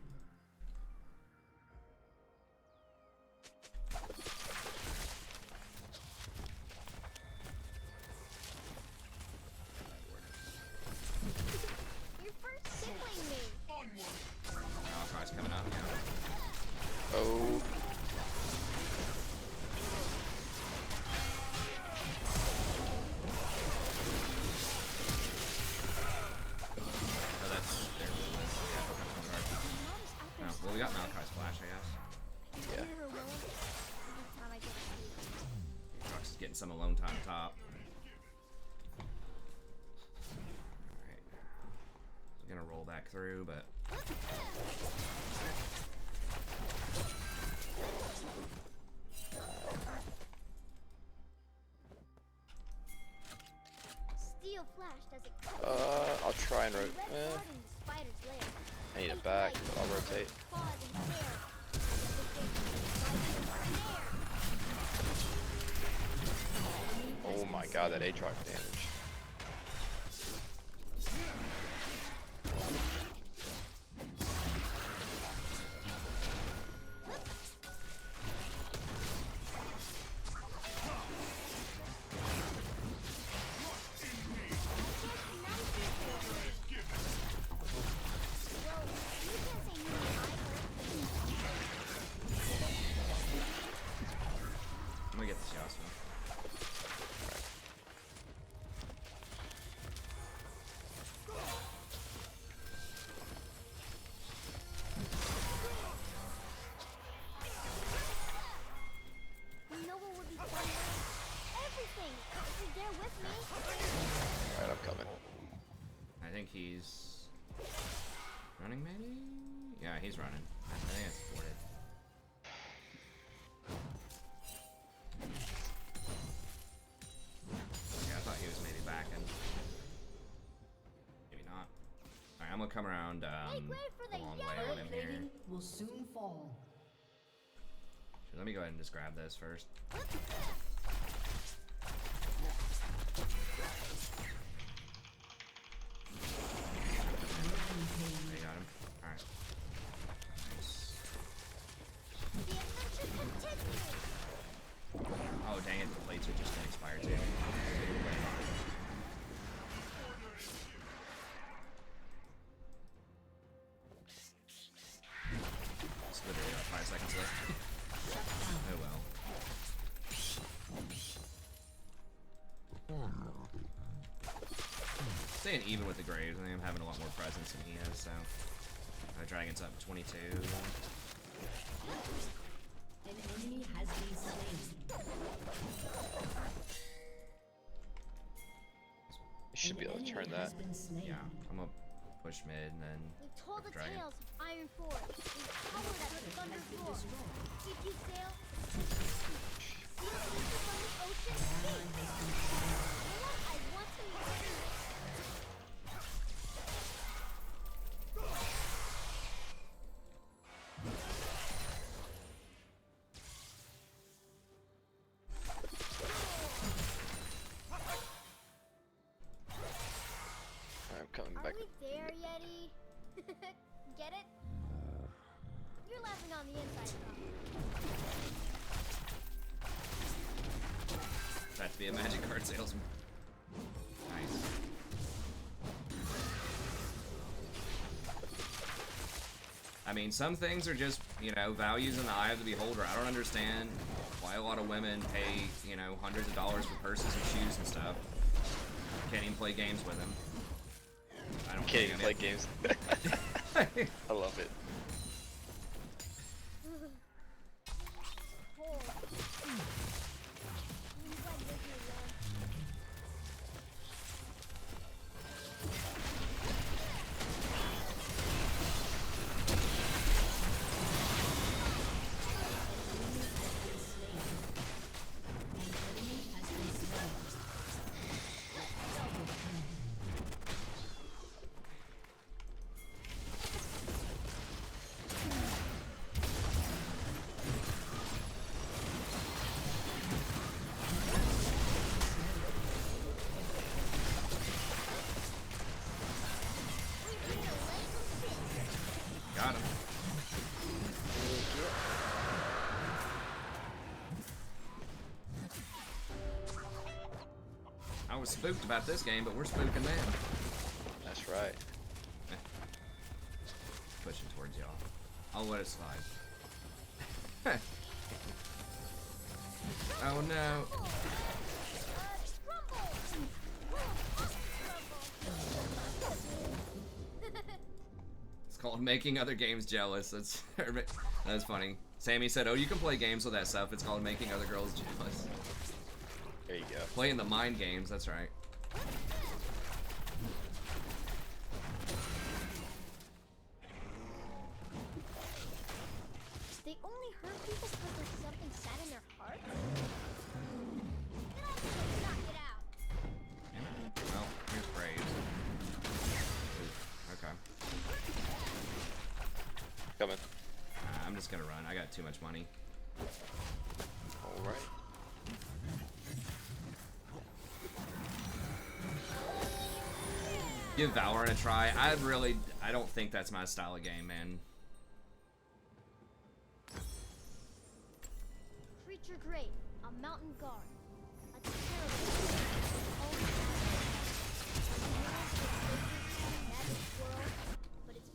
You're first tickling me. Oh, Christ, coming up. Oh. Oh, that's there. Yeah, oh, well, we got Malachi's Flash, I guess. Yeah. Never, Willem. Every time I get to see you. Truck's getting some alone time top. Alright. I'm gonna roll back through, but. Steel flash doesn't cut. I'll try and rotate. Red guard in the spider's lair. I need it back, but I'll rotate. Claws and hair. Oh my god, that Aatrox damage. I'm gonna get this Yasuo. No one would be fun. Everything. If you're there with me. Alright, I'm coming. I think he's running, maybe? Yeah, he's running. I think it's supported. Yeah, I thought he was maybe backing. Maybe not. Alright, I'm gonna come around Make way for the the long way yellow on him here. Plating will soon fall. So let me go ahead and just grab this first. There you got him. Alright. Nice. The adventure continues. Oh dang it, the plates are just gonna expire too. It's literally about 5 seconds left. Oh well. Staying even with the Graves, I think I'm having a lot more presence than he is, so. Dragon's up 22. An enemy has been slain. You should be able to turn that. Yeah, I'm gonna push mid and then We told the Dragon. tales of Iron Forge. We covered at the Thunder Door. Did you sail? Seal pieces on the ocean deep. Willem, I want to meet you. coming Are back. we there, Yeti? Get it? You're laughing on the inside, though. That to be a magic card salesman. Nice. I mean, some things are just, you know, values in the eye of the beholder. I don't understand why a lot of women pay, you know, hundreds of dollars for purses and shoes and stuff. Can't even play games with them. I don't Can't even play games. I love it. Cold. I'm glad you're here, Ron. Got him. I was spooked about this game, but we're spooking them. That's right. Pushing towards y'all. I'll let it slide. Oh no. It's called making other games jealous. That's funny. Sammy said, "Oh, you can play games with that stuff. It's called making other girls jealous." There you go. Playing the mind games. That's right. They only hurt people because there's something sad in their heart? Get off me and knock it out. Well, here's praise. Okay. Coming. I'm just gonna run. I got too much money. All right. Give Valorant a try. I don't think that's my style of game, man. Creature great, a mountain guard. A terrible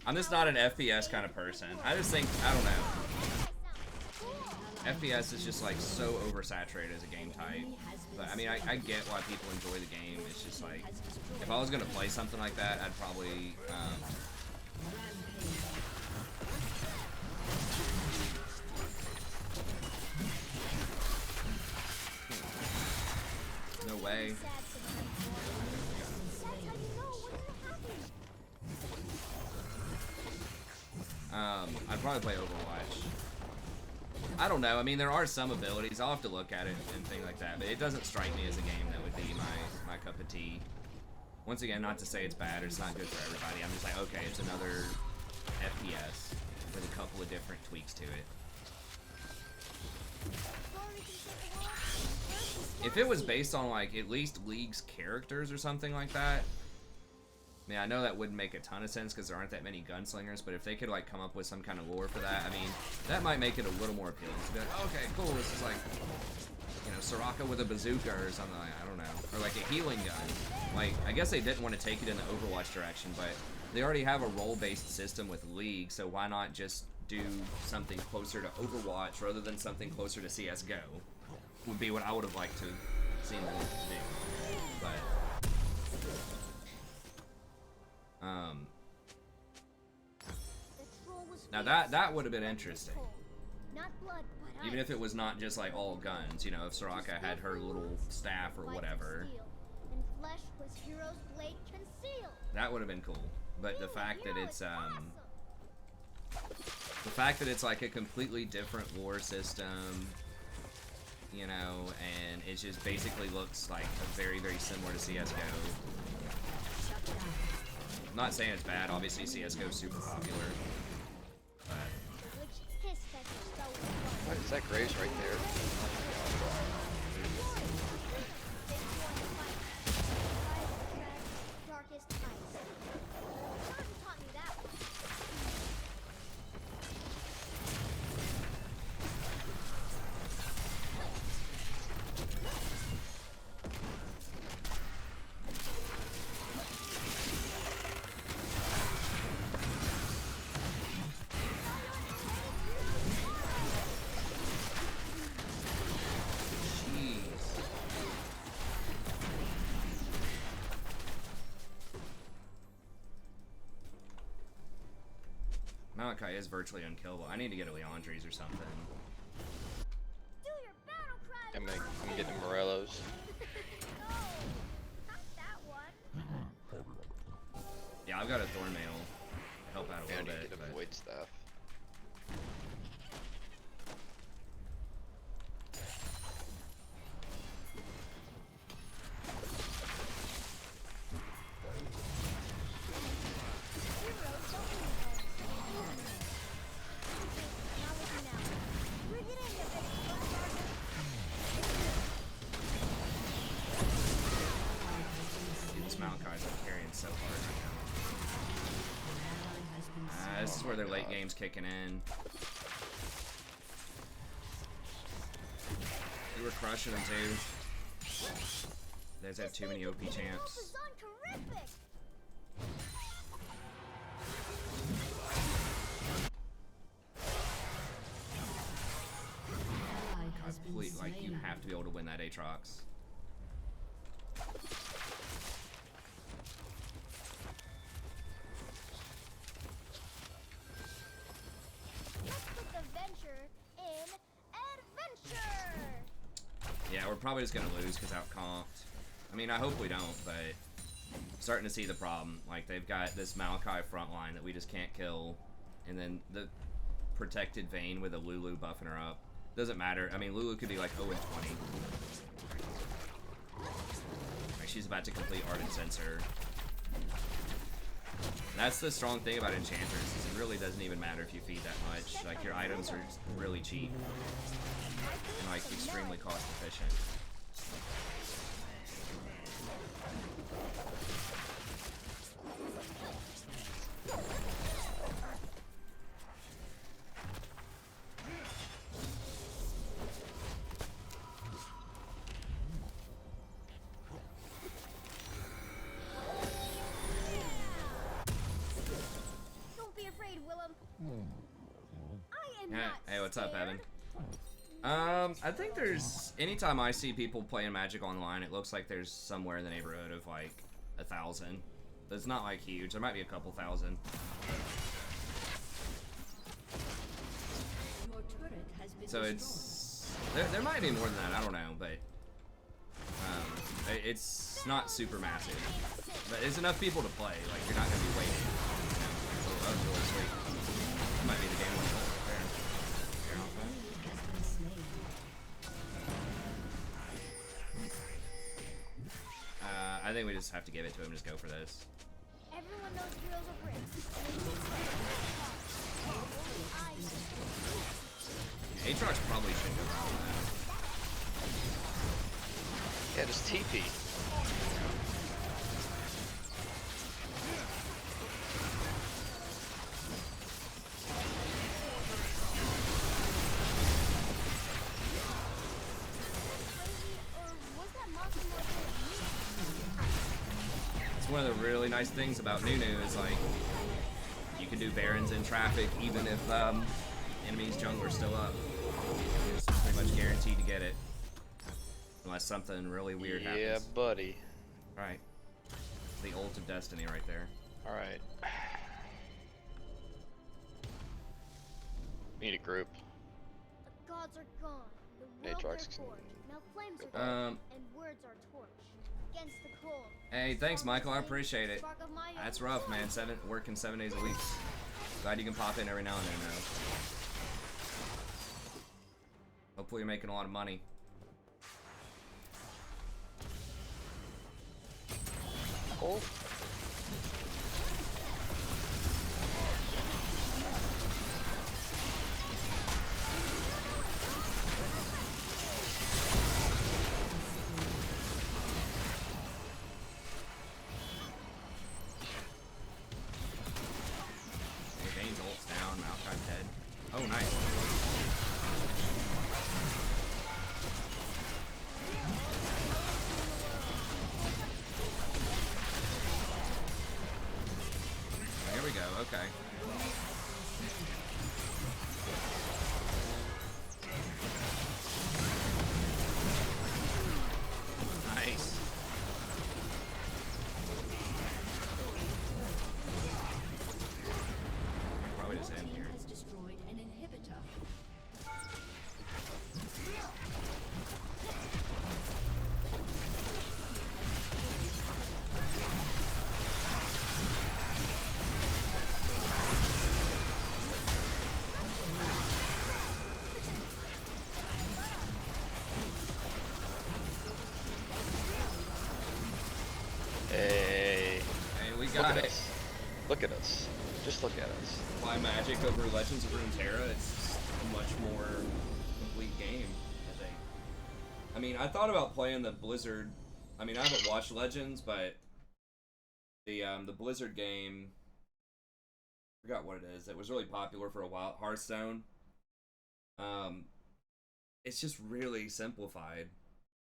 I'm just not an FPS kind of person. I just think, I don't know. FPS is just like so oversaturated as a game type. But I mean, I get why people enjoy the game. It's just like, if I was gonna play something like that, I'd probably, no way. I'd probably play Overwatch. I don't know. I mean, there are some abilities. I'll have to look at it and things like that. But it doesn't strike me as a game that would be my cup of tea. Once again, not to say it's bad or it's not good for everybody. I'm just like, okay, it's another FPS with a couple of different tweaks to it. If it was based on, like, at least League's characters or something like that, I mean, I know that wouldn't make a ton of sense because there aren't that many gunslingers, but if they could, like, come up with some kind of lore for that, I mean, that might make it a little more appealing. To be like, okay, cool, this is like, you know, Soraka with a bazooka or something like, I don't know. Or like a healing gun. Like, I guess they didn't want to take it in the Overwatch direction, but they already have a role-based system with League, so why not just do something closer to Overwatch rather than something closer to CSGO? Would be what I would have liked to seen them do. But now that would have been interesting. Even if it was not just like all guns, you know, if Soraka had her little staff or whatever. That would have been cool. But the fact that it's like a completely different lore system, you know, and it just basically looks like very, very similar to CSGO. I'm not saying it's bad, obviously CSGO is super popular, but... What is that Graves right there? Malachi is virtually unkillable. I need to get a Leandri's or something. Do your battle cry. I'm getting Morello's. No, not that one. Yeah, I've got a Thornmail. Help out a And little you bit. get a But void staff. Not with me now. Bring it in, you big butt. dude, this Malachi's like carrying so hard right now. This is where their late game's kicking in. We were crushing them too. They just have too many OP Wolf champs. is on terrific. Complete, like you have to be able to win that Aatrox. Let's put the venture in adventure. Yeah, we're probably just gonna lose because outcomped. I mean, I hope we don't, but I'm starting to see the problem. Like, they've got this Malachi front line that we just can't kill, and then the protected Vayne with a Lulu buffing her up. Doesn't matter. I mean, Lulu could be like 0 and 20. Like, she's about to complete Ardent Sensor. That's the strong thing about Enchanters, is it really doesn't even matter if you feed that much. Like, your items are really cheap and like extremely cost efficient. Don't be afraid, Willem. I am not Hey, what's up, scared. Evan? I think there's, anytime I see people playing Magic online, it looks like there's somewhere in the neighborhood of like 1,000. It's not like huge. There might be a couple thousand. Your turret has been So destroyed. it's, there might be more than that. I don't know, but it's not super massive. But it's enough people to play. Like, you're not gonna be waiting. You know? Oh, that was really sweet. That might be the game one right there. Here, I'll play. Has been slain. I think we just have to give it to him. Just go for this. Everyone knows drills are bricks. Aatrox probably should go for that. Yeah, just TP. It's one of the really nice things about Nunu is like you can do Barons in traffic even if enemies jungler's still up. It's pretty much guaranteed to get it. Unless something really weird happens. Yeah, buddy. Right. The ult of destiny right there. Alright. We need a group. The gods are gone. The world Aatrox are can- born. Now flames are gone, and words are torched. Against the cold. Hey, thanks Michael, I appreciate it. Spark of my That's own rough, blood. man. Working 7 days a week. Glad you can pop in every now and then though. Hopefully you're making a lot of money. Oh. Hey, Vayne's ult's down, Malachi's dead. Oh, nice. Here we go, okay. Nice. Probably just end here. Look got at it. us. Look at us. Just look at us. Why Magic over Legends of Runeterra? It's a much more complete game, I think. I mean, I thought about playing the Blizzard. I mean, I haven't watched Legends, but the Blizzard game, I forgot what it is. It was really popular for a while. Hearthstone. It's just really simplified.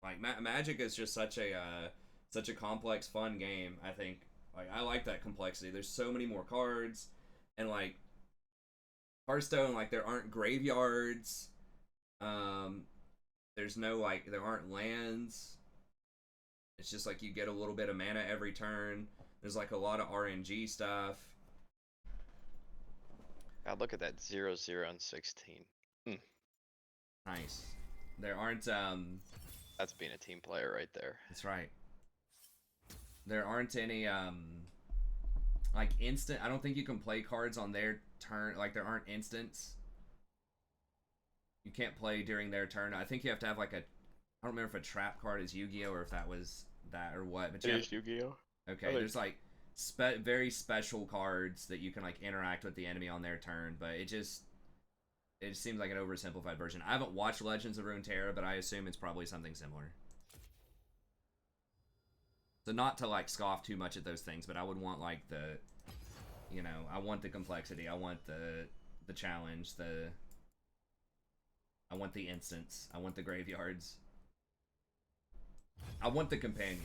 Like Magic is just such a complex, fun game. I think like I like that complexity. There's so many more cards, and like Hearthstone, like there aren't graveyards. There's no like there aren't lands. It's just like you get a little bit of mana every turn. There's like a lot of RNG stuff. God, look at that 0, 0, and 16. Nice. There aren't That's being a team player right there. That's right. There aren't any like instant. I don't think you can play cards on their turn. Like there aren't instants. You can't play during their turn. I think you have to have like a. I don't remember if a trap card is Yu-Gi-Oh or if that was that or what. But It is Yu-Gi-Oh. Okay, there's like very special cards that you can like interact with the enemy on their turn, but it just seems like an oversimplified version. I haven't watched Legends of Runeterra, but I assume it's probably something similar. So not to like scoff too much at those things, but I would want like the, you know, I want the complexity, I want the challenge, I want the instants, I want the graveyards, I want the companions.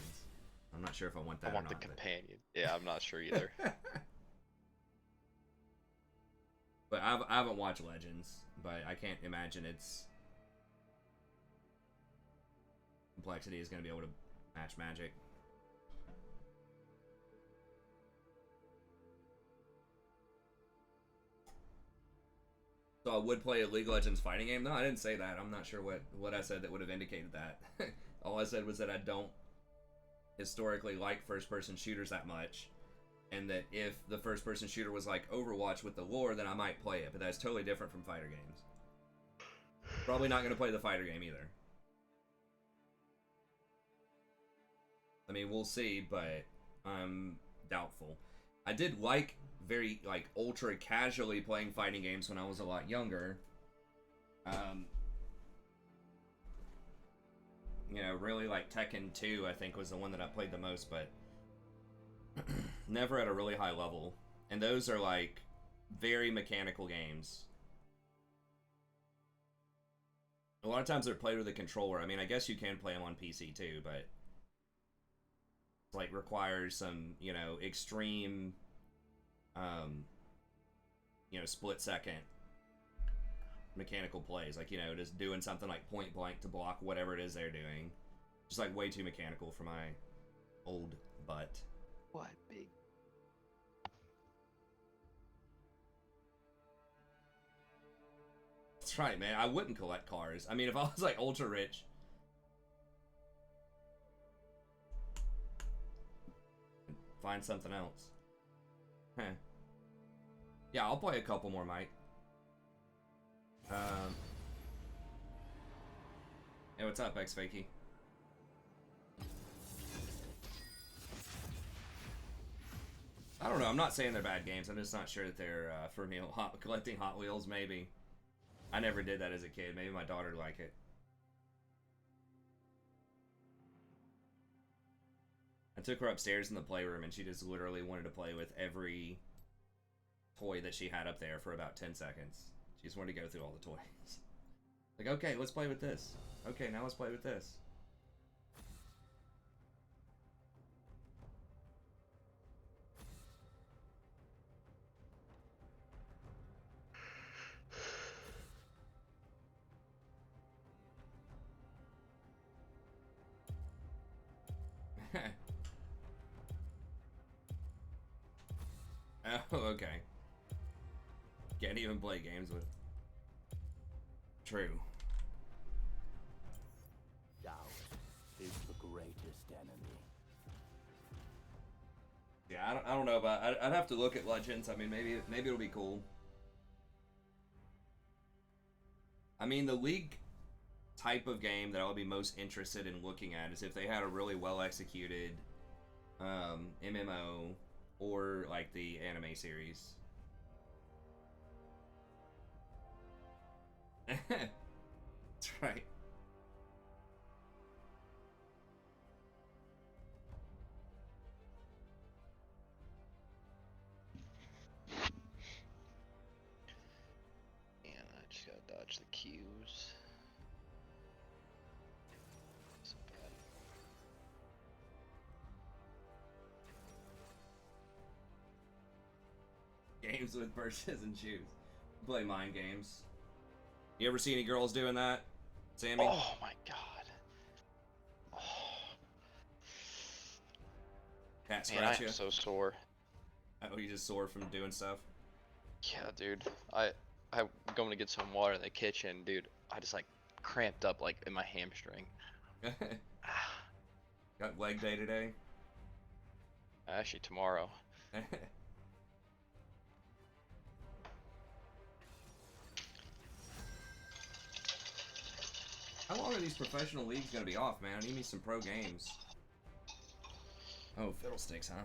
I'm not sure if I want that. I want or the not, companion. Yeah, I'm not sure either. But I haven't watched Legends, but I can't imagine its complexity is going to be able to match Magic. So I would play a League of Legends fighting game? No, I didn't say that. I'm not sure what I said that would have indicated that. All I said was that I don't historically like first-person shooters that much, and that if the first-person shooter was like Overwatch with the lore, then I might play it, but that's totally different from fighter games. Probably not going to play the fighter game either. I mean, we'll see, but I'm doubtful. I did like very, like, ultra casually playing fighting games when I was a lot younger. You know, really like Tekken 2, I think, was the one that I played the most, but never at a really high level. And those are like very mechanical games. A lot of times they're played with a controller. I mean, I guess you can play them on PC too, but it's like requires some, you know, extreme, you know, split second mechanical plays, like, you know, just doing something like point blank to block whatever it is they're doing. Just like way too mechanical for my old butt. What big? That's right, man. I wouldn't collect cars. I mean, if I was like ultra rich. Find something else. Huh. Yeah, I'll play a couple more, Mike. Hey, what's up, X-Fakey? I don't know, I'm not saying they're bad games, I'm just not sure that they're, for me, collecting Hot Wheels, maybe. I never did that as a kid, maybe my daughter would like it. I took her upstairs in the playroom, and she just literally wanted to play with every toy that she had up there for about 10 seconds. She just wanted to go through all the toys. Like, okay, let's play with this. Okay, now let's play with this. Oh, okay. Can't even play games with. True. Doubt is the greatest enemy. Yeah, I don't know about. I'd have to look at Legends. I mean, maybe it'll be cool. I mean, the League type of game that I would be most interested in looking at is if they had a really well executed MMO or like the anime series. That's right. And I just gotta dodge the cues. So bad. Games with purses and shoes. Play mind games. You ever see any girls doing that, Sammy? Oh my god. Oh, Cat man, I scratch am you? so sore. Oh, you just sore from doing stuff? Yeah, dude. I'm going to get some water in the kitchen, dude. I just like cramped up like in my hamstring. Got leg day today? Actually, tomorrow. How long are these professional leagues gonna be off, man? I need me some pro games. Oh, Fiddlesticks, huh?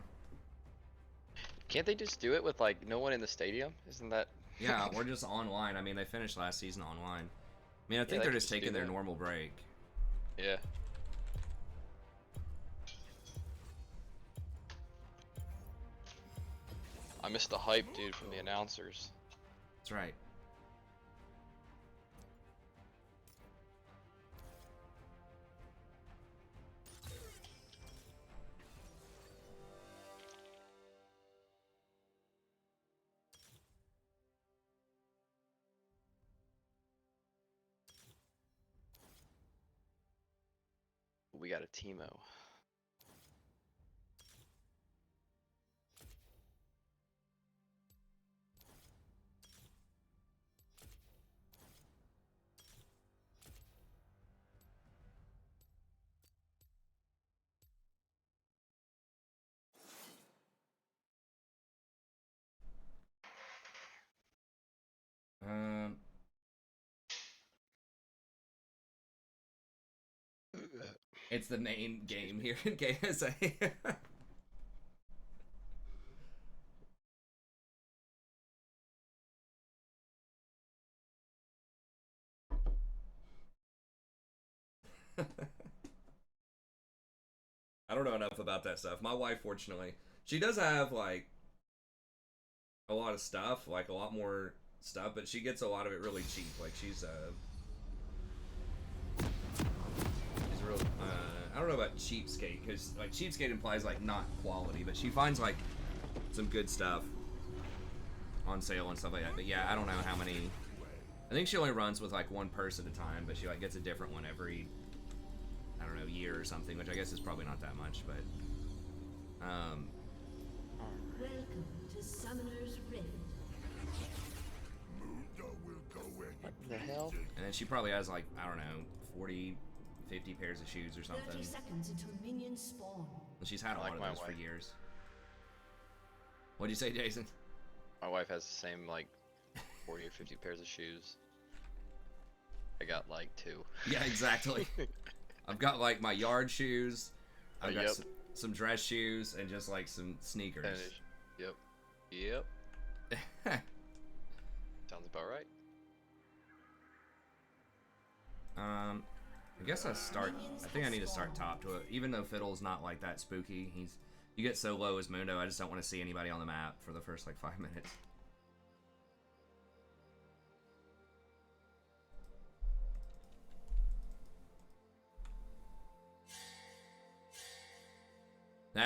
Can't they just do it with like no one in the stadium? Isn't that? Yeah, we're just online. I mean, they finished last season online. I mean, I think they they're could just just do taking their that. normal break. Yeah. I missed the hype, dude, from the announcers. That's right. We got a Teemo. Um, it's the main game here in KSA. I don't know enough about that stuff. My wife, fortunately, she does have like a lot of stuff, like a lot more stuff, but she gets a lot of it really cheap. Like she's real. I don't know about cheapskate because like cheapskate implies like not quality, but she finds like some good stuff on sale and stuff like that. But yeah, I don't know how many. I think she only runs with like one purse at a time, but she like gets a different one every, I don't know, year or something, which I guess is probably not that much, but Welcome to Summoner's Rift. Mundo will go where What the hell? and then she probably has like, I don't know, 40, 50 pairs of shoes or 30 something. seconds until minions spawn. And she's had a Like lot of my those for wife. years. What'd you say, Jason? My wife has the same like 40 or 50 pairs of shoes. I got like 2. Yeah, exactly. I've got like my yard shoes, I've got Yep. some dress shoes, and just like some sneakers. Yep. Yep. Sounds about right. I guess I think I need to start top to it. Even though Fiddle's not like that spooky, you get so low as Mundo, I just don't want to see anybody on the map for the first like 5 minutes.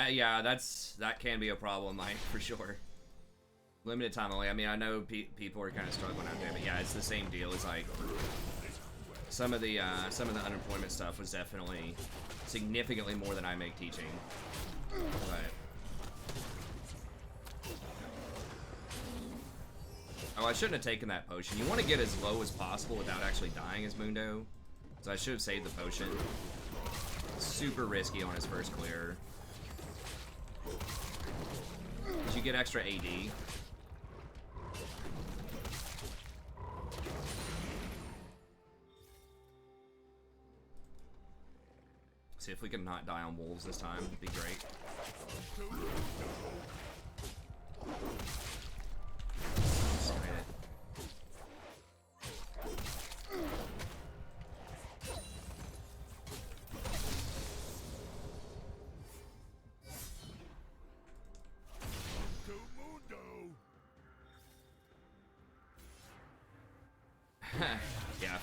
Yeah, that can be a problem, Mike, for sure. Limited time only. I mean, I know people are kind of struggling out there, but yeah, it's the same deal. It's like some of the unemployment stuff was definitely significantly more than I make teaching. But oh, I shouldn't have taken that potion. You want to get as low as possible without actually dying as Mundo. So I should have saved the potion. Super risky on his first clear. Did you get extra AD? See if we can not die on wolves this time. It'd be great.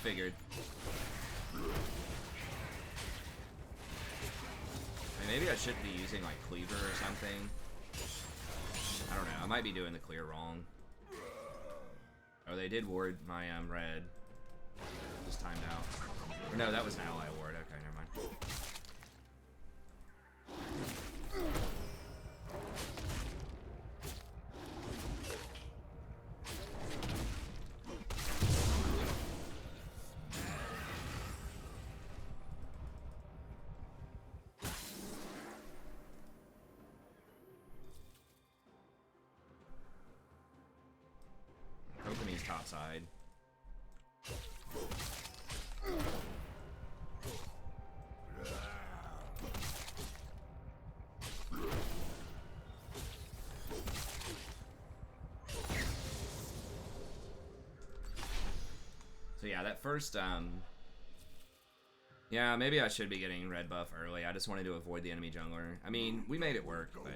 figured. I mean, maybe I shouldn't be using like cleaver or something. I don't know. I might be doing the clear wrong. Oh, they did ward my red. Just timed out. Or no, that was an ally ward. Okay, never mind. Hoping he's top side. So yeah, that first, yeah, maybe I should be getting red buff early. I just wanted to avoid the enemy jungler. I mean, we made it work, but...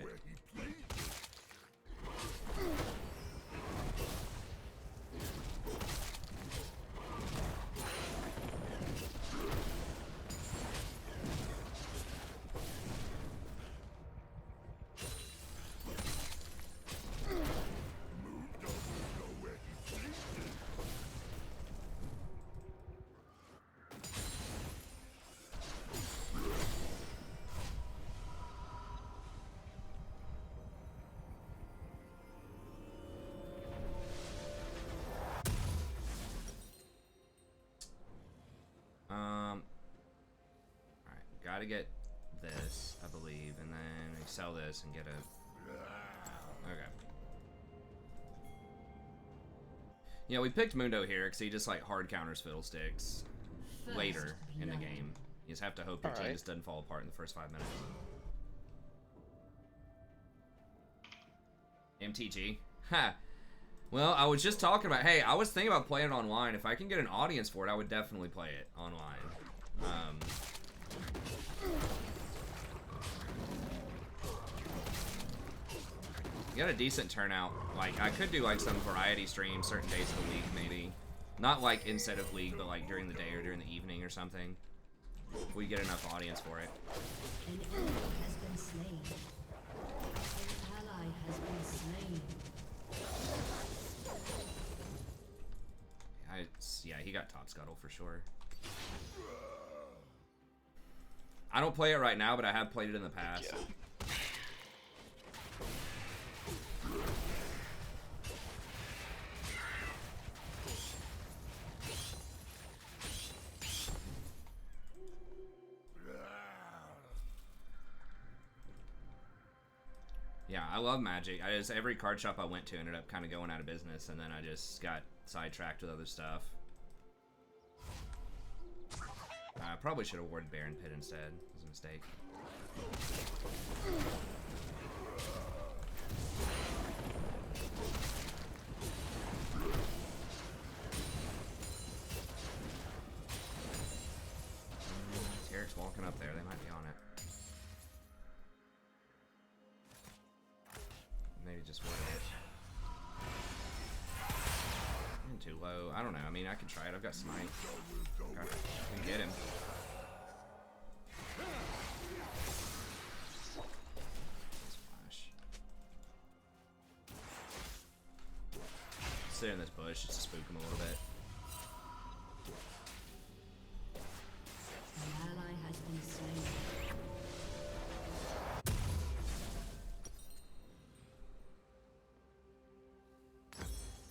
Alright, gotta get this, I believe, and then we sell this and get a... Okay. Yeah, we picked Mundo here because he just like hard counters Fiddlesticks later in the game. You just have to hope your team just doesn't fall apart in the first 5 minutes. MTG? Ha! Well, I was just talking about, hey, I was thinking about playing it online. If I can get an audience for it, I would definitely play it online. You got a decent turnout. Like, I could do like some variety stream certain days of the week, maybe. Not like instead of League, but like during the day or during the evening or something. If we get enough audience for it. An enemy has been slain. An ally has been slain. Yeah, he got top scuttle for sure. I don't play it right now, but I have played it in the past. Yeah. Yeah, I love Magic. Every card shop I went to ended up kind of going out of business, and then I just got sidetracked with other stuff. I probably should have awarded Baron Pit instead. It was a mistake. Tarek's walking up there. They might be on it. Maybe just ward it. I'm too low. I don't know. I mean, I can try it. I've got smite. Okay. We can get him. Splash. Sit in this bush just to spook him a little bit. An ally has been slain.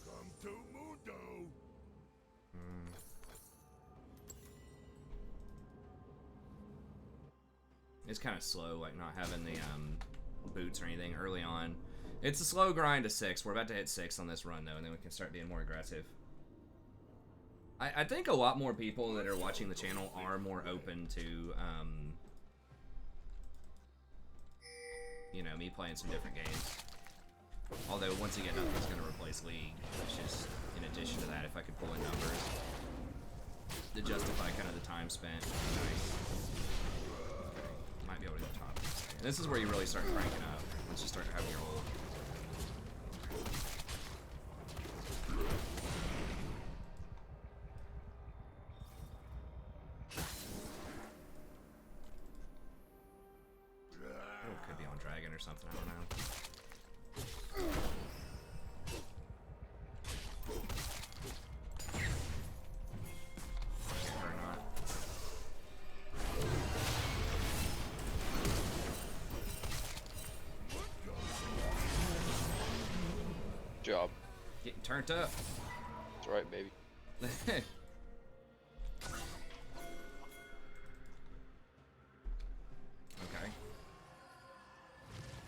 Come to Mundo. It's kind of slow, like not having the boots or anything early on. It's a slow grind to 6. We're about to hit 6 on this run though, and then we can start being more aggressive. I think a lot more people that are watching the channel are more open to, you know, me playing some different games. Although once again, nothing's going to replace League. It's just in addition to that, if I could pull in numbers to justify kind of the time spent. Nice. Might be able to go top. And this is where you really start cranking up once you start having your ult. or something. I don't know. Or not. Good job. Getting turned up. That's right, baby. Okay.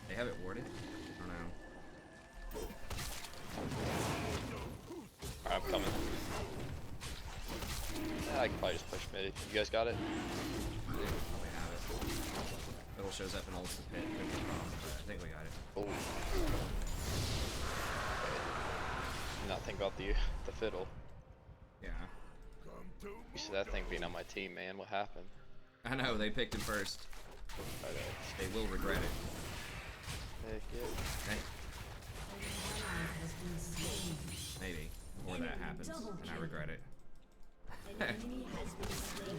They have it warded? I don't know. Alright, I'm coming. Yeah, I can probably just push mid. You guys got it? They probably have it. Fiddle shows up and ults the pit. Could be a problem, but I think we got it. Oh. Did not think about the fiddle. Yeah. You see that thing being on my team, man. What happened? I know, they picked him first. Alright, They will regret it. heck yeah. Hey, An ally has been slain. maybe. Or that happens, and I regret it. An enemy has been slain.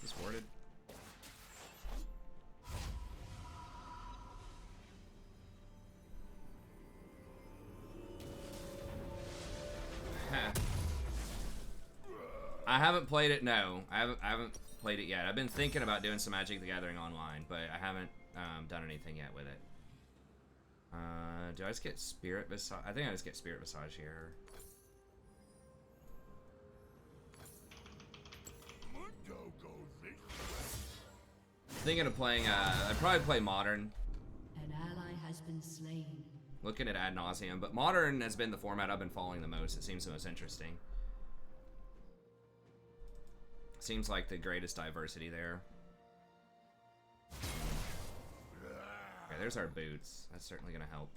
He's warded. I haven't played it. No, I haven't played it yet. I've been thinking about doing some Magic the Gathering online, but I haven't done anything yet with it. Do I just get Spirit Visage? I think I just get Spirit Visage here. Thinking of playing. I'd probably play Modern. An ally has been slain. Looking at Ad Nauseam, but Modern has been the format I've been following the most. It seems the most interesting. Seems like the greatest diversity there. Okay, there's our boots. That's certainly gonna help.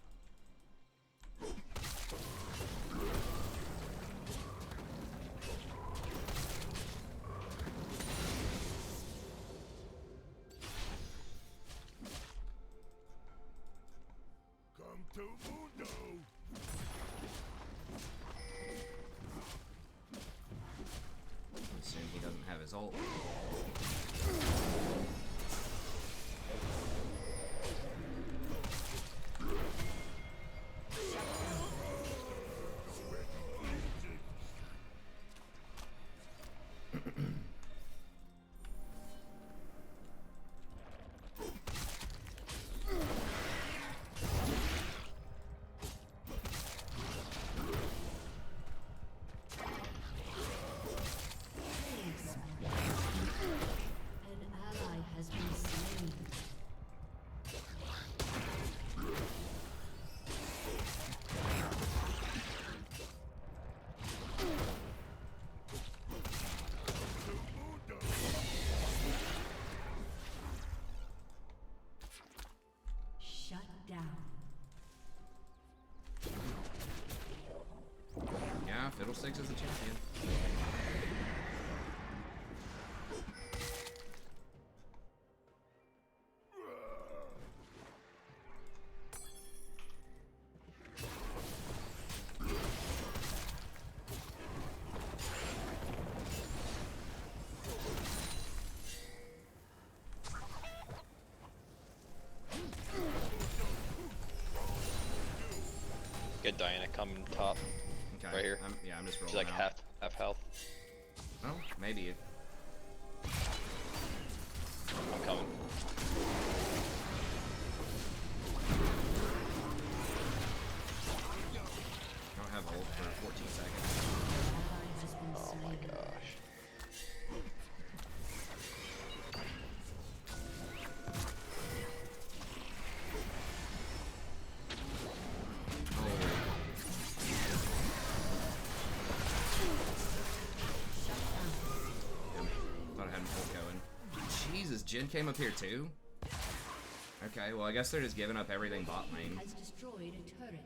Come to Mundo. Assume he doesn't have his ult. An ally has been slain. Shut down. Yeah, Fiddlesticks is the champion. Get Diana coming top. Okay. Right here. Yeah, I'm just rolling She's like out. half health. Well, maybe. I'm coming. I don't have ult for 14 seconds. ahead and ult going. Jesus, Jin came up here too? Okay, well I guess they're just giving up everything bot lane. Has destroyed a turret.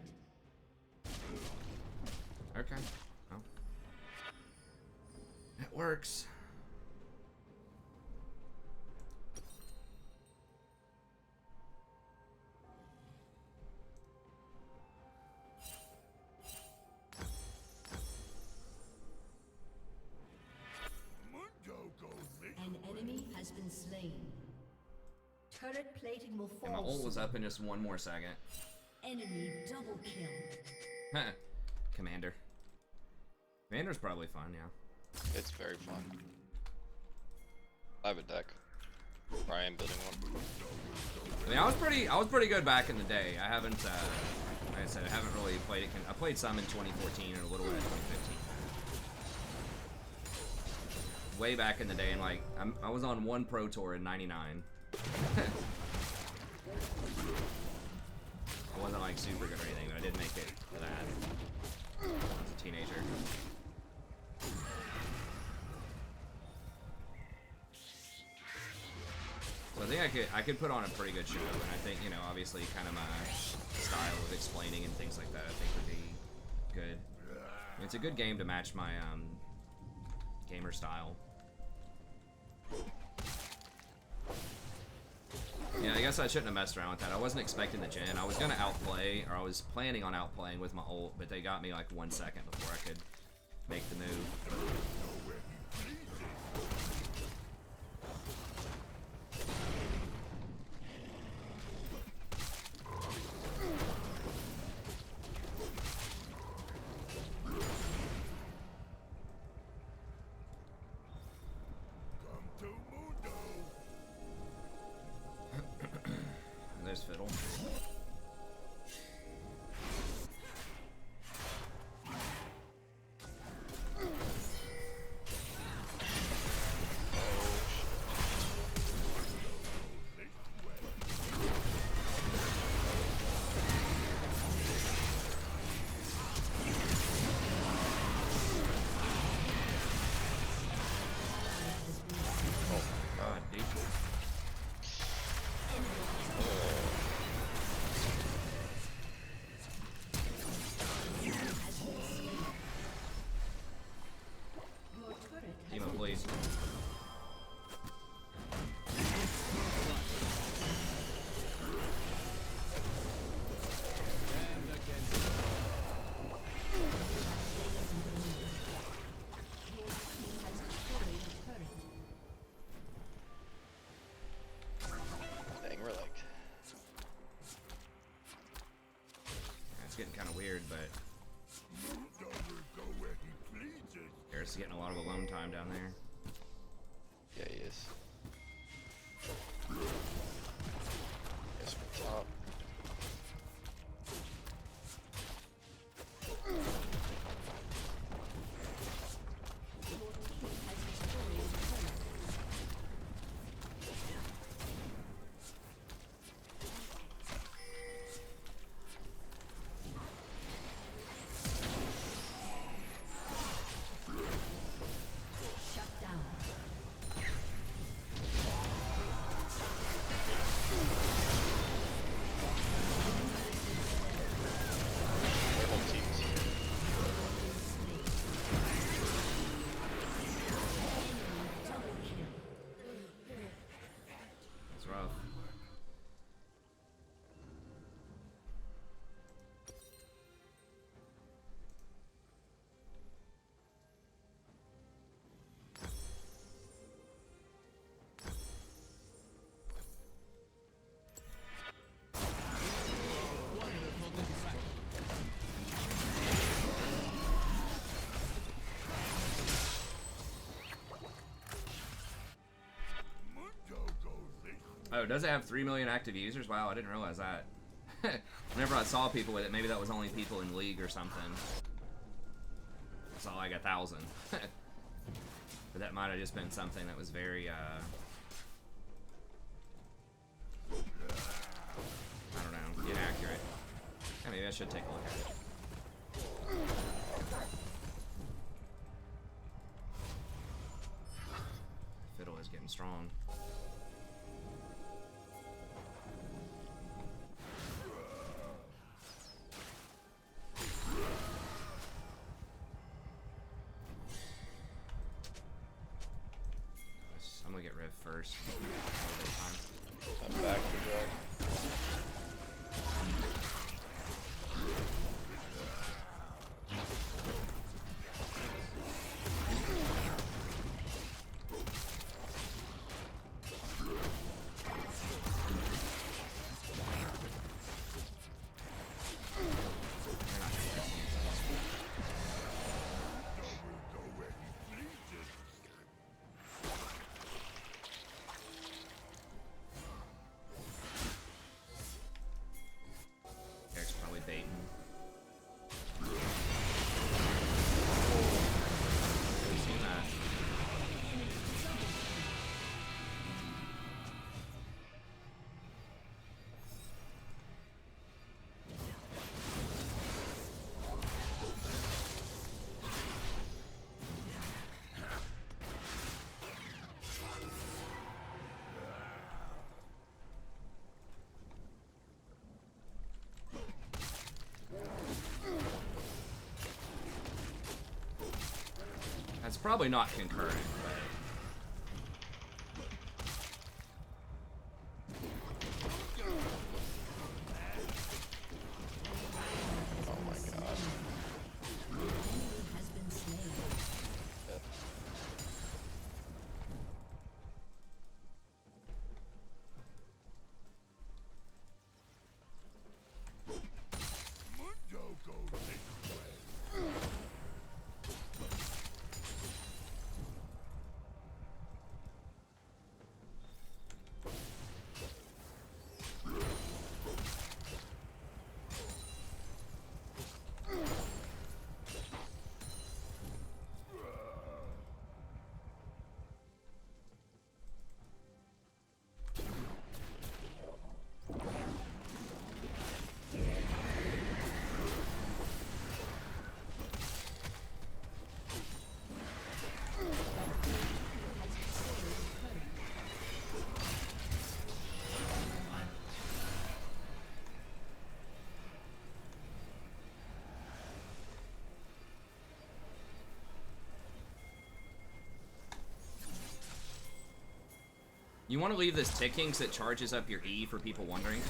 Okay. Well. It works. An enemy has been slain. Turret plating will fall. And my ult was soon. up in just one more second. Enemy double kill. Commander. Commander's probably fun, yeah. It's very fun. I have a deck. Or I am building one. I mean, I was pretty good back in the day. I haven't, like I said, I haven't really played it. I played some in 2014 and a little bit in 2015. Way back in the day, and like, I was on one pro tour in '99. I wasn't like super good or anything, but I did make it to that. I was a teenager. So I think I could put on a pretty good show, and I think, you know, obviously kind of my style of explaining and things like that I think would be good. I mean, it's a good game to match my gamer style. Yeah, I guess I shouldn't have messed around with that. I wasn't expecting the gen. I was gonna outplay, or I was planning on outplaying with my ult, but they got me like 1 second before I could make the move. There's Fiddle. Getting kind of weird, but Garrett's getting a lot of alone time down there. Yeah, he is. Guess we're top. Oh, does it have 3 million active users? Wow, I didn't realize that. Whenever I saw people with it, maybe that was only people in League or something. I saw like 1,000. But that might have just been something that was very, I don't know, inaccurate. Yeah, maybe I should take a look at it. Fiddle is Shyvana's getting strong. I'm gonna get Riv first. I'm back to drag. Eric's probably baiting. Haven't seen that. That's probably not concurrent, but Oh my god. Has been slain. Yep. Mundo go take away. you want to leave this ticking so it charges up your E for people wondering.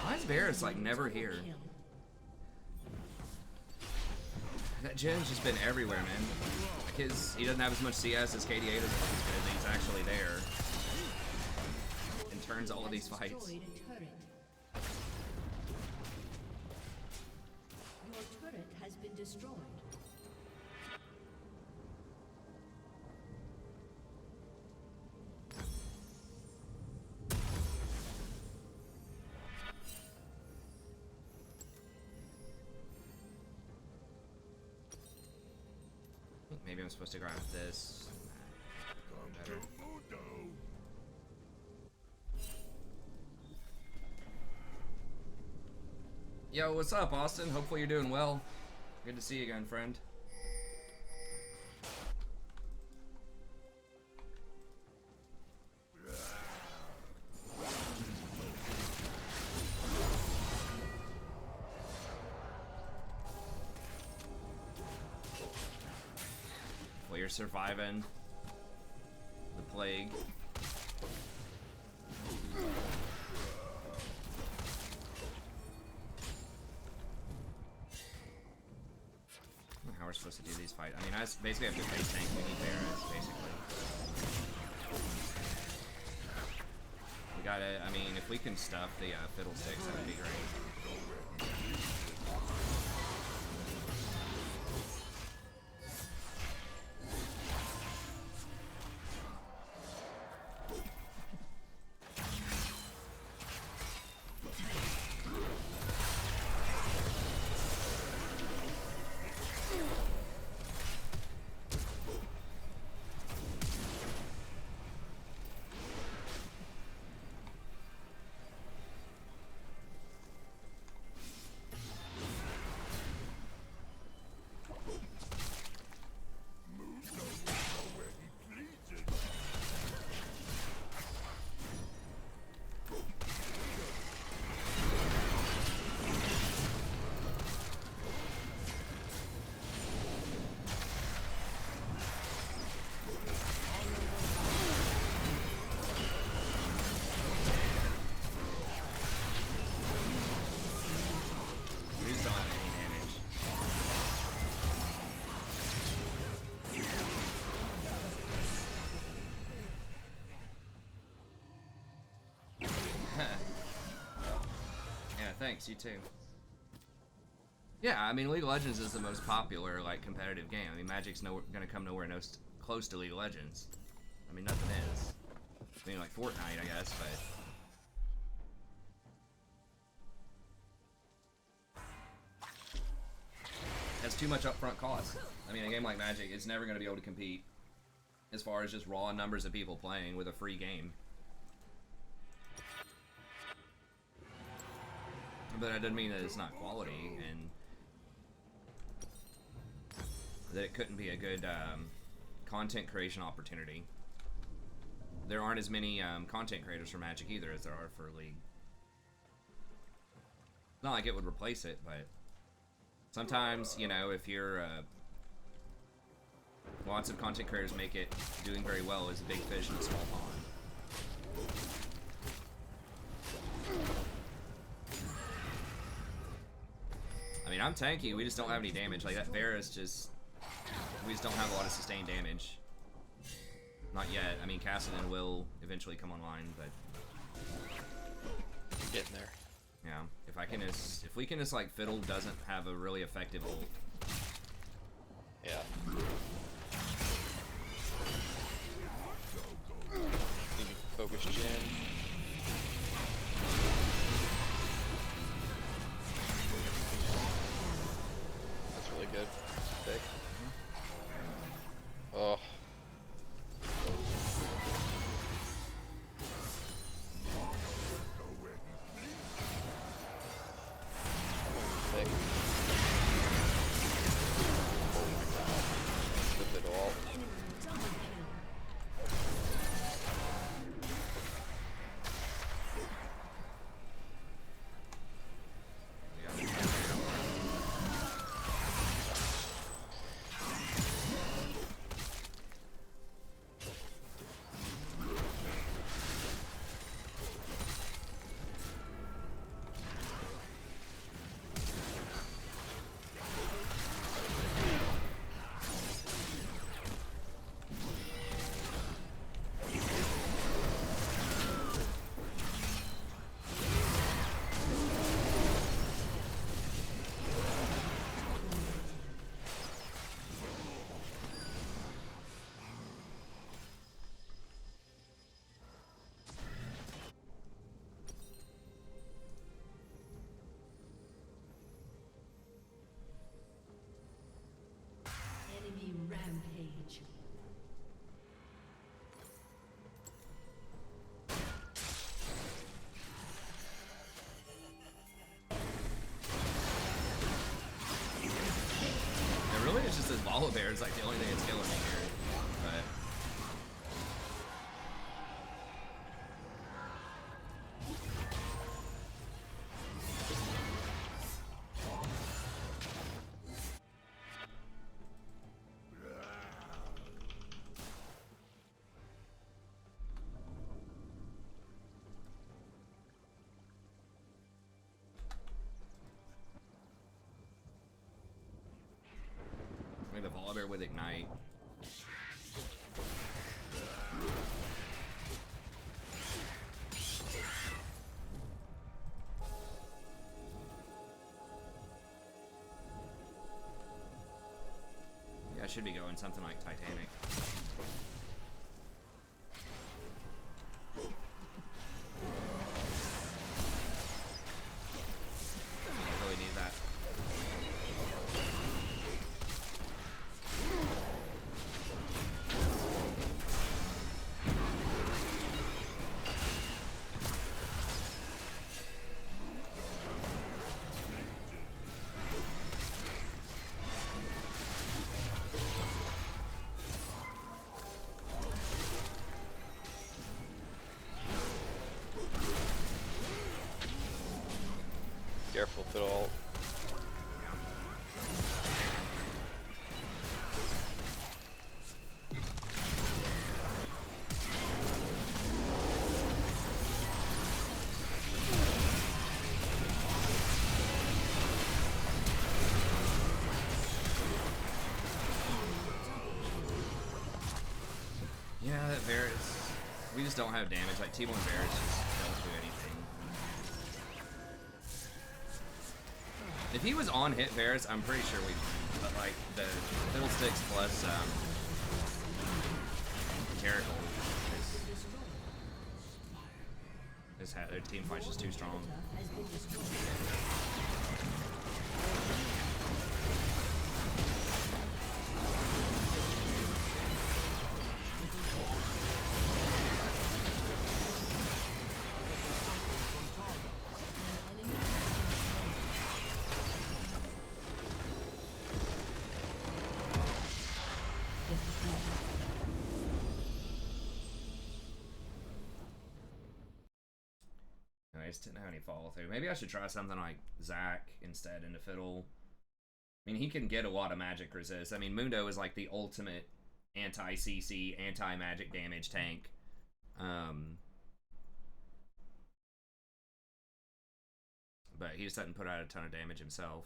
Why is Varus like never here? Kill. That gen's just been everywhere, man. Like he doesn't have as much CS as KDA does, but he's actually there and turns all of these fights. Destroyed a turret. Your turret has been destroyed. Maybe I'm supposed to grab this. Better. Mundo. Yo, what's up, Austin? Hopefully you're doing well. Good to see you again, friend. Well, you're surviving the plague. I don't know how we're supposed to do these fights. I mean, I basically have to face tank. We need Varus, basically. We gotta, I mean, if we can stuff the Fiddlesticks, that would be great. Thanks, you too. Yeah, I mean, League of Legends is the most popular, like, competitive game. I mean, Magic's gonna come nowhere close to League of Legends. I mean, nothing is. I mean, like Fortnite, I guess, but... That's too much upfront cost. I mean, a game like Magic is never gonna be able to compete as far as just raw numbers of people playing with a free game. But that doesn't mean that it's not quality, and that it couldn't be a good content creation opportunity. There aren't as many content creators for Magic either as there are for League. Not like it would replace it, but sometimes, you know, if you're lots of content creators make it doing very well as a big fish in a small pond. I mean, I'm tanky, we just don't have any damage. Like, that Varus just... We just don't have a lot of sustained damage. Not yet. I mean, Kassadin will eventually come online, but... Getting there. Yeah. If we can just, like, Fiddle doesn't have a really effective ult. Yeah. Maybe focus Jin. That's really good. Pick. Oh. Pick. Oh my god. Flip it all. Enemy rampage. It really is just this Volibear is like the only thing that's killing me here. But... Maybe the Volibear with Ignite. Yeah, I should be going something like Titanic. I really need that. Careful, Fiddle. Yeah, that Varus. We just don't have damage. Like, T1 Varus just don't do anything. If he was on hit Varus, I'm pretty sure we'd win. But like the Fiddlesticks plus Jericho is their team fight's just too strong. I just didn't have any follow through. Maybe I should try something like Zac instead into Fiddle. I mean, he can get a lot of magic resist. I mean, Mundo is like the ultimate anti-CC, anti-magic damage tank. But he just doesn't put out a ton of damage himself.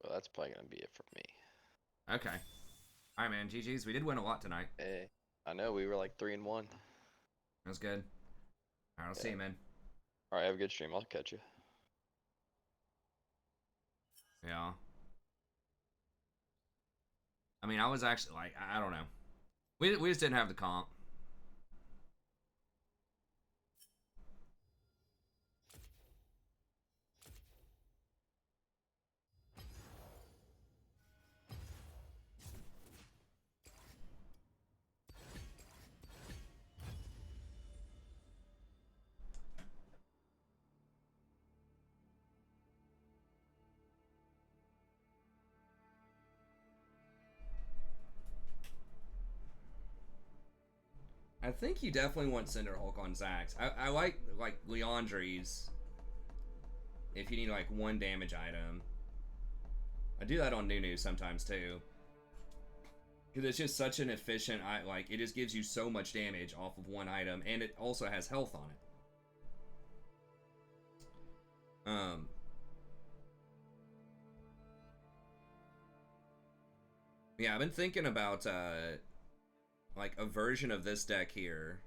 Well, that's probably gonna be it for me. Okay. Alright, man. GG's. We did win a lot tonight. Hey, I know we were like 3-1. That was good. Alright, I'll see you, man. Alright, have a good stream. I'll catch you. Yeah. I mean, I was actually like, I don't know. We just didn't have the comp. I think you definitely want Cinderhulk on Zax. I like Leandri's if you need like one damage item. I do that on Nunu sometimes too. Because it's just such an efficient, like, it just gives you so much damage off of one item, and it also has health on it. Yeah, I've been thinking about, like, a version of this deck here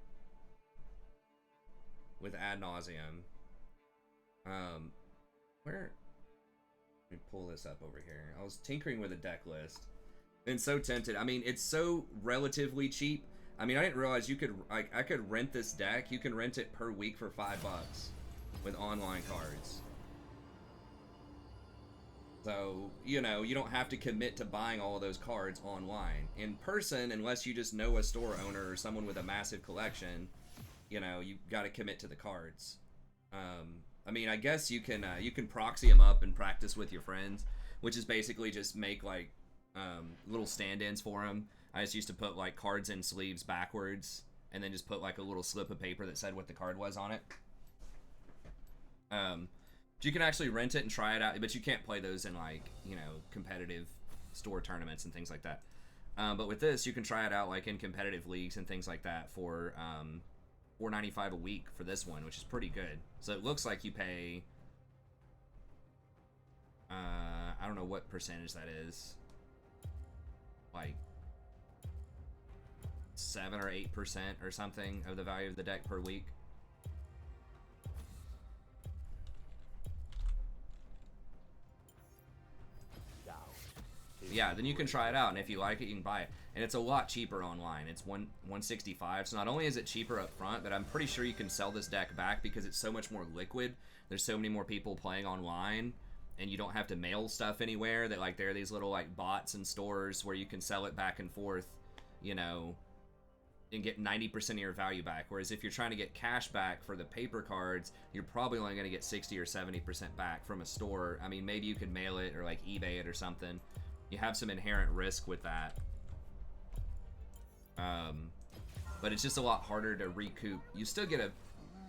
with Ad Nauseam. Where? Let me pull this up over here. I was tinkering with a deck list. Been so tempted. I mean, it's so relatively cheap. I mean, I didn't realize you could, like, I could rent this deck. You can rent it per week for $5 with online cards. So, you know, you don't have to commit to buying all of those cards online. In person, unless you just know a store owner or someone with a massive collection, you know, you got to commit to the cards. I mean, I guess you can proxy them up and practice with your friends, which is basically just make, like, little stand-ins for them. I just used to put, like, cards in sleeves backwards and then just put, like, a little slip of paper that said what the card was on it. You can actually rent it and try it out, but you can't play those in, like, you know, competitive store tournaments and things like that. But with this, you can try it out, like, in competitive leagues and things like that for $4.95 a week for this one, which is pretty good. So it looks like you pay, I don't know what percentage that is, like 7 or 8% or something of the value of the deck per week. Yeah, then you can try it out, and if you like it, you can buy it. And it's a lot cheaper online. It's $165. So not only is it cheaper up front, but I'm pretty sure you can sell this deck back because it's so much more liquid. There's so many more people playing online, and you don't have to mail stuff anywhere. That, like, there are these little, like, bots and stores where you can sell it back and forth, you know, and get 90% of your value back. Whereas if you're trying to get cash back for the paper cards, you're probably only going to get 60 or 70% back from a store. I mean, maybe you could mail it or, like, eBay it or something. You have some inherent risk with that. But it's just a lot harder to recoup. You still get a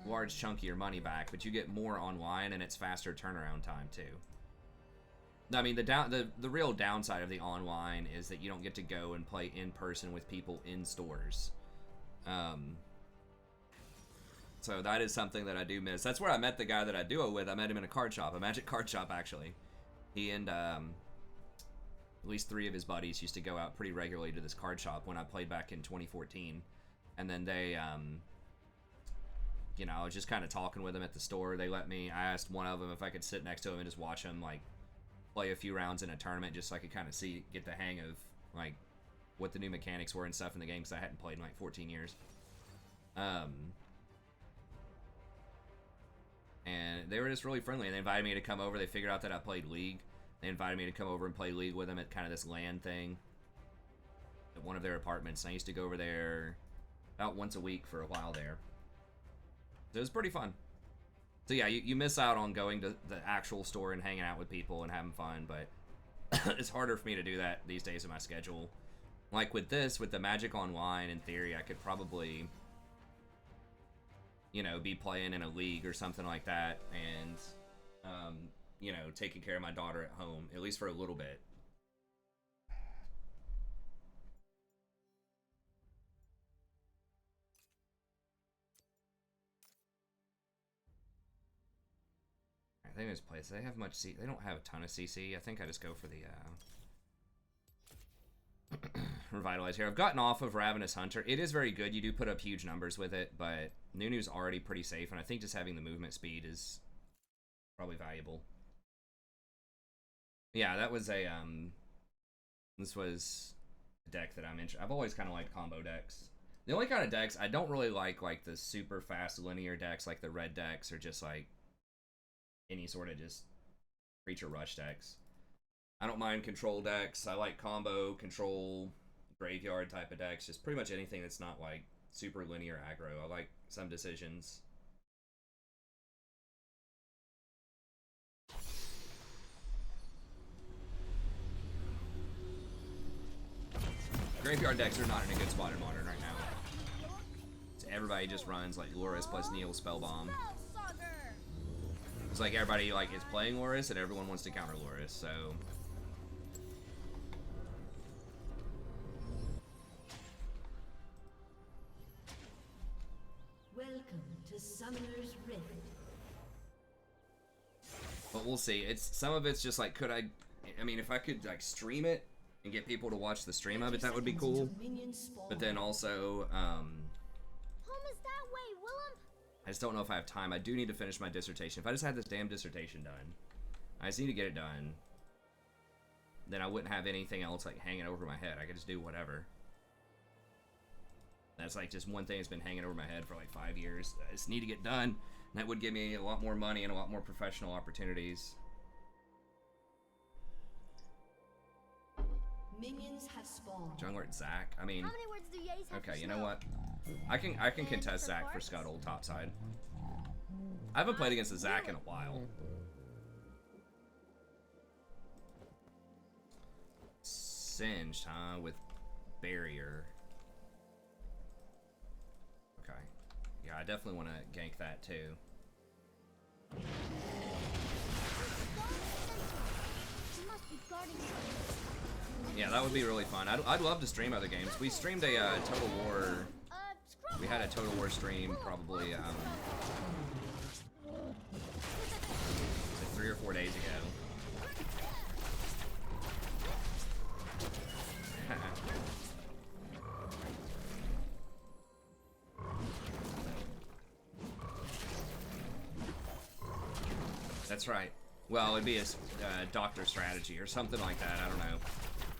large chunk of your money back, but you get more online, and it's faster turnaround time too. I mean, the real downside of the online is that you don't get to go and play in person with people in stores. So that is something that I do miss. That's where I met the guy that I duo with. I met him in a card shop, a Magic card shop, actually. He and at least 3 of his buddies used to go out pretty regularly to this card shop when I played back in 2014. And then they, you know, I was just kind of talking with them at the store. They let me, I asked one of them if I could sit next to him and just watch him, like, play a few rounds in a tournament just so I could kind of get the hang of, like, what the new mechanics were and stuff in the game, because I hadn't played in, like, 14 years. And they were just really friendly, and they invited me to come over. They figured out that I played League. They invited me to come over and play League with them at kind of this LAN thing at one of their apartments. And I used to go over there about once a week for a while there. So it was pretty fun. So yeah, you miss out on going to the actual store and hanging out with people and having fun, but it's harder for me to do that these days in my schedule. Like with this, with the Magic Online, in theory, I could probably, you know, be playing in a league or something like that and, you know, taking care of my daughter at home, at least for a little bit. I think this place, they have much C. They don't have a ton of CC. I think I just go for the Revitalize here. I've gotten off of Ravenous Hunter. It is very good. You do put up huge numbers with it, but Nunu's already pretty safe, and I think just having the movement speed is probably valuable. Yeah, that was a this was a deck that I'm interested. I've always kind of liked combo decks. The only kind of decks I don't really like the super fast linear decks, like the red decks, or just like any sort of just creature rush decks. I don't mind control decks. I like combo, control, graveyard type of decks. Just pretty much anything that's not like super linear aggro. I like some decisions. Graveyard decks are not in a good spot in Modern right now. So everybody just runs like Loris plus Neil Spellbomb. It's like everybody like is playing Loris and everyone wants to counter Loris, so. Welcome to Summoner's Rift. But we'll see. Some of it's just like, could I mean, if I could like stream it and get people to watch the stream of it, that would be cool. But then also, Home is that way, Willem. I just don't know if I have time. I do need to finish my dissertation. If I just had this damn dissertation done, I just need to get it done. Then I wouldn't have anything else like hanging over my head. I could just do whatever. That's like just one thing that's been hanging over my head for like 5 years. I just need to get done. And that would give me a lot more money and a lot more professional opportunities. Minions have spawned. Jungler Zach. I mean, How many words do yays have okay, for you know snow? what? I can contest Zach for Scuttle topside. I haven't played against a Zach in a while. Singed, huh? With barrier. Okay. Yeah, I definitely want to gank that too. He must be guarding something. Yeah, that would be really fun. I'd love to stream other games. We streamed a Total War. Scrub. We had a Total War stream probably like 3 or 4 days ago. That's right. Well, it'd be a doctor strategy or something like that. I don't know.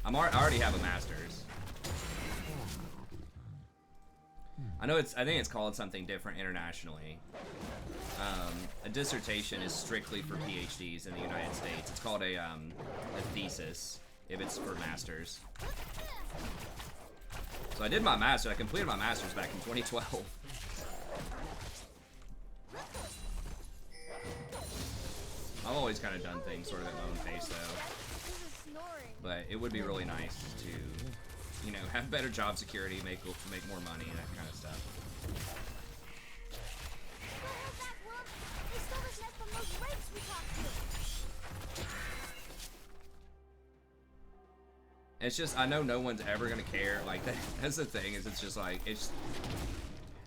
I already have a master's. I think it's called something different internationally. A dissertation is strictly for PhDs in the United States. It's called a thesis if it's for masters. So I did my master's. I completed my master's back in 2012. I've always kind of done things sort of at my own pace, though. But it would be really nice to, you know, have better job security, make more money, and that kind of stuff. It's just, I know no one's ever gonna care. Like, that's the thing, is it's just like,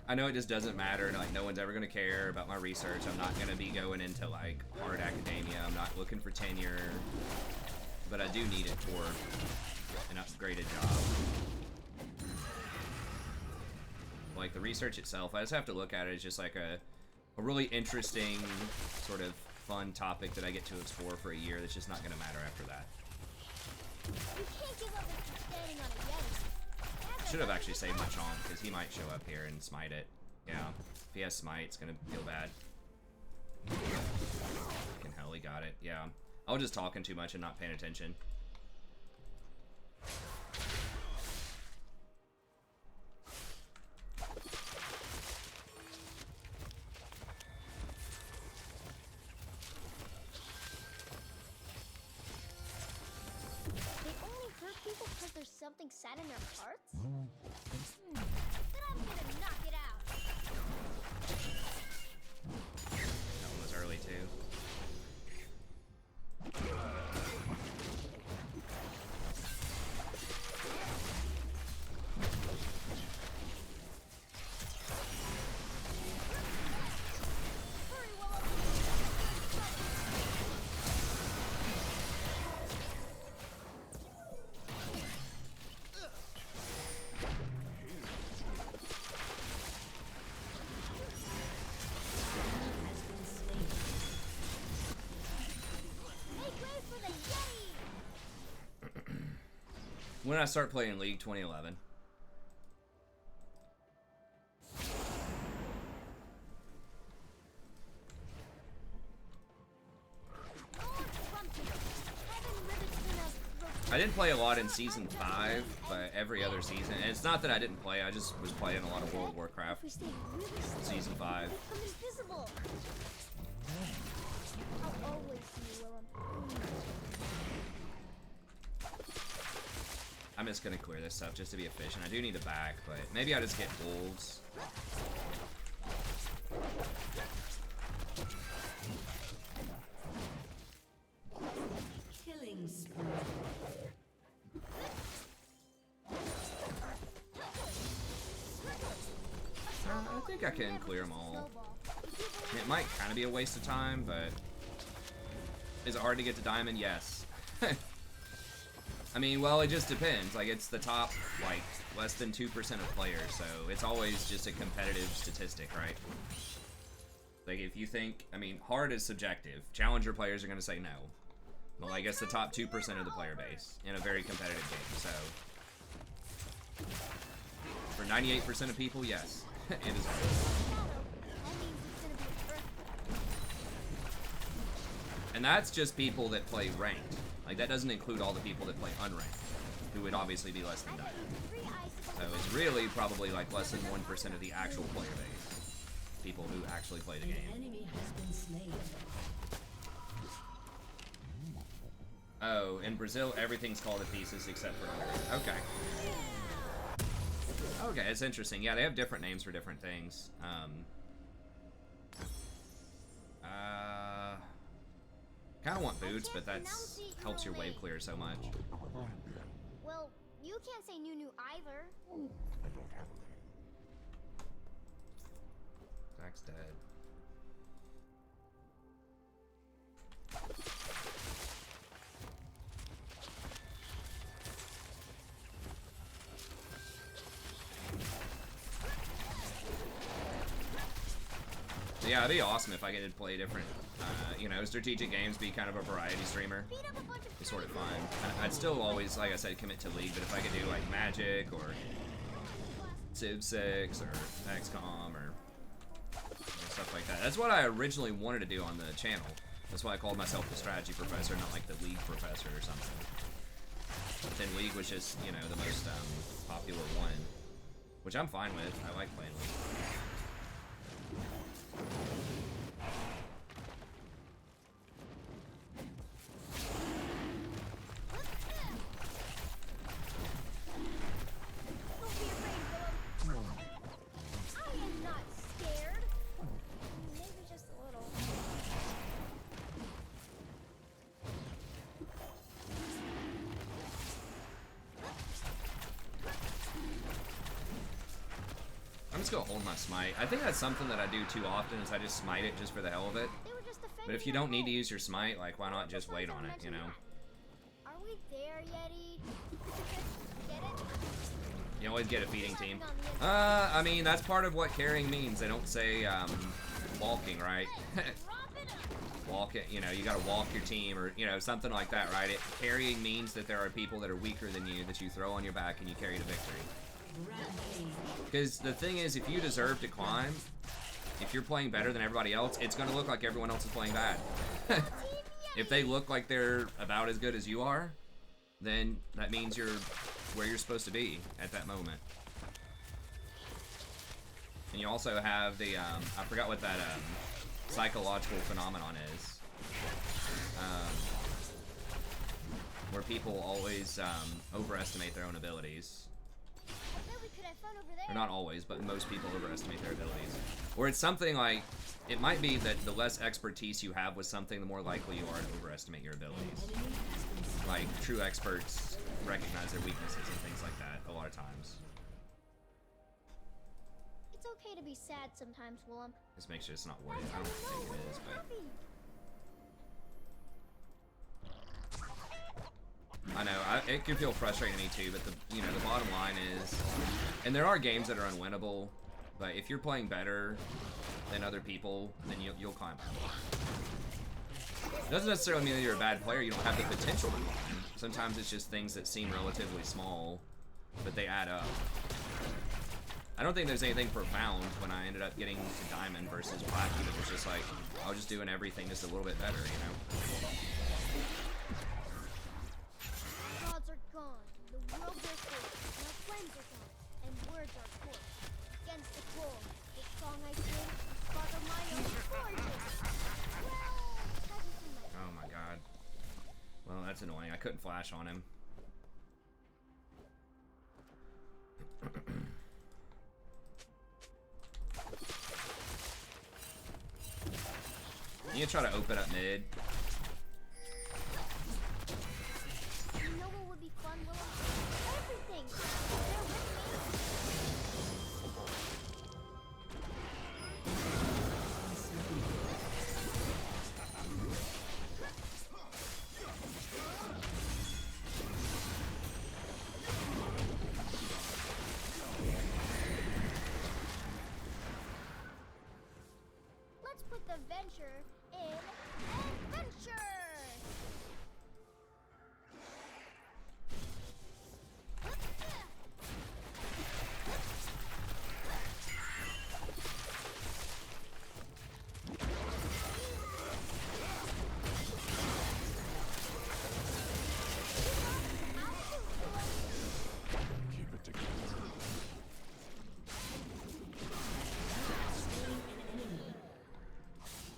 I know it just doesn't matter, and like no one's ever gonna care about my research. I'm not gonna be going into like hard academia. I'm not looking for tenure, but I do need it for an upgraded job. Like the research itself, I just have to look at it as just like a really interesting, sort of fun topic that I get to explore for a year. That's just not gonna matter after that. You can't give up if you're standing on a Yeti. Should have actually saved my Chomp, because he might show up here and smite it. Yeah, if he has smite, it's gonna feel bad. Fucking hell, he got it. Yeah, I was just talking too much and not paying attention. They only hurt people because there's something sad in their hearts? Then I'm gonna knock it out. That one was early too. Hurry, Willow. Make way for the Yeti! When did I start playing League? 2011. I didn't play a lot in Season 5, but every other season. And it's not that I didn't play, I just was playing a lot of World of Warcraft. Season 5. Become invisible. I'll always see you, Willem. I'm just gonna clear this up just to be efficient. I do need a back, but maybe I'll just get wolves. Killing spree. I think I can clear them all. It might kind of be a waste of time, but is it hard to get to diamond? Yes. I mean, well, it just depends. Like, it's the top, like, less than 2% of players, so it's always just a competitive statistic, right? Like, if you think, I mean, hard is subjective. Challenger players are going to say no. Well, I guess the top 2% of the player base in a very competitive game, so. For 98% of people, yes, it is hard. And that's just people that play ranked. Like, that doesn't include all the people that play unranked, who would obviously be less than diamond. So it's really probably like less than 1% of the actual player base. People who actually play the An game. enemy has been slain. Oh, in Brazil, everything's called a thesis except for under. Okay. Okay, it's interesting. Yeah, they have different names for different things. Kind of want boots, but that helps your wave clear so much. Well, you can't say new either. Zach's dead. Yeah, it'd be awesome if I could play different, you know, strategic games, be kind of a variety streamer. Beat up a bunch of It's sort of fun. I'd still always, like I said, commit to League, but if I could do like Magic or Civ 6 or XCOM or stuff like that. That's what I originally wanted to do on the channel. That's why I called myself the strategy professor, not like the League professor or something. But then League was just, you know, the most popular one, which I'm fine with. I like playing League. Don't be afraid, Willem. I am not scared. Maybe just a little. just go hold my smite. I think that's something that I do too often is I just smite it just for the hell of it. They were just defending But if you their don't need to home. use your smite, like why not just wait on it, you know? Are we there, Yeti? Get it? You always get a feeding team. I mean, that's part of what carrying means. They don't say, walking, right? Drop it up. Walk it, you know, you gotta walk your team or, you know, something like that, right? Carrying means that there are people that are weaker than you that you throw on your back and you carry to victory. Because the thing is, if you deserve to climb, if you're playing better than everybody else, it's gonna look like everyone else is playing bad. If they look like they're about as good as you are, then that means you're where you're supposed to be at that moment. And you also have the, I forgot what that psychological phenomenon is. Where people always overestimate their own abilities. I bet we could have fun over there. Or not always, but most people overestimate their abilities. Or it's something like, it might be that the less expertise you have with something, the more likely you are to overestimate your abilities. Like, true experts recognize their weaknesses and things like that a lot of times. It's okay to be sad sometimes, Willem. Just make sure it's not worth it. I don't think it is, but... I know, it can feel frustrating to me too, but the bottom line is, and there are games that are unwinnable, but if you're playing better than other people, then you'll climb. It doesn't necessarily mean that you're a bad player, you don't have the potential to climb. Sometimes it's just things that seem relatively small, but they add up. I don't think there's anything profound when I ended up getting to Diamond versus Platinum. It was just like, I was just doing everything just a little bit better, you know? Gods are gone, the world is full, now flames are gone, and words are poor. Against the cold, the song I sing, spark of my own gorgeous. Well, technically my Oh my god. Well, that's annoying. I couldn't flash on him. You try to open up mid. You know what would be fun, Willem? Everything! They're with Let's put the venture in adventure! Keep it together.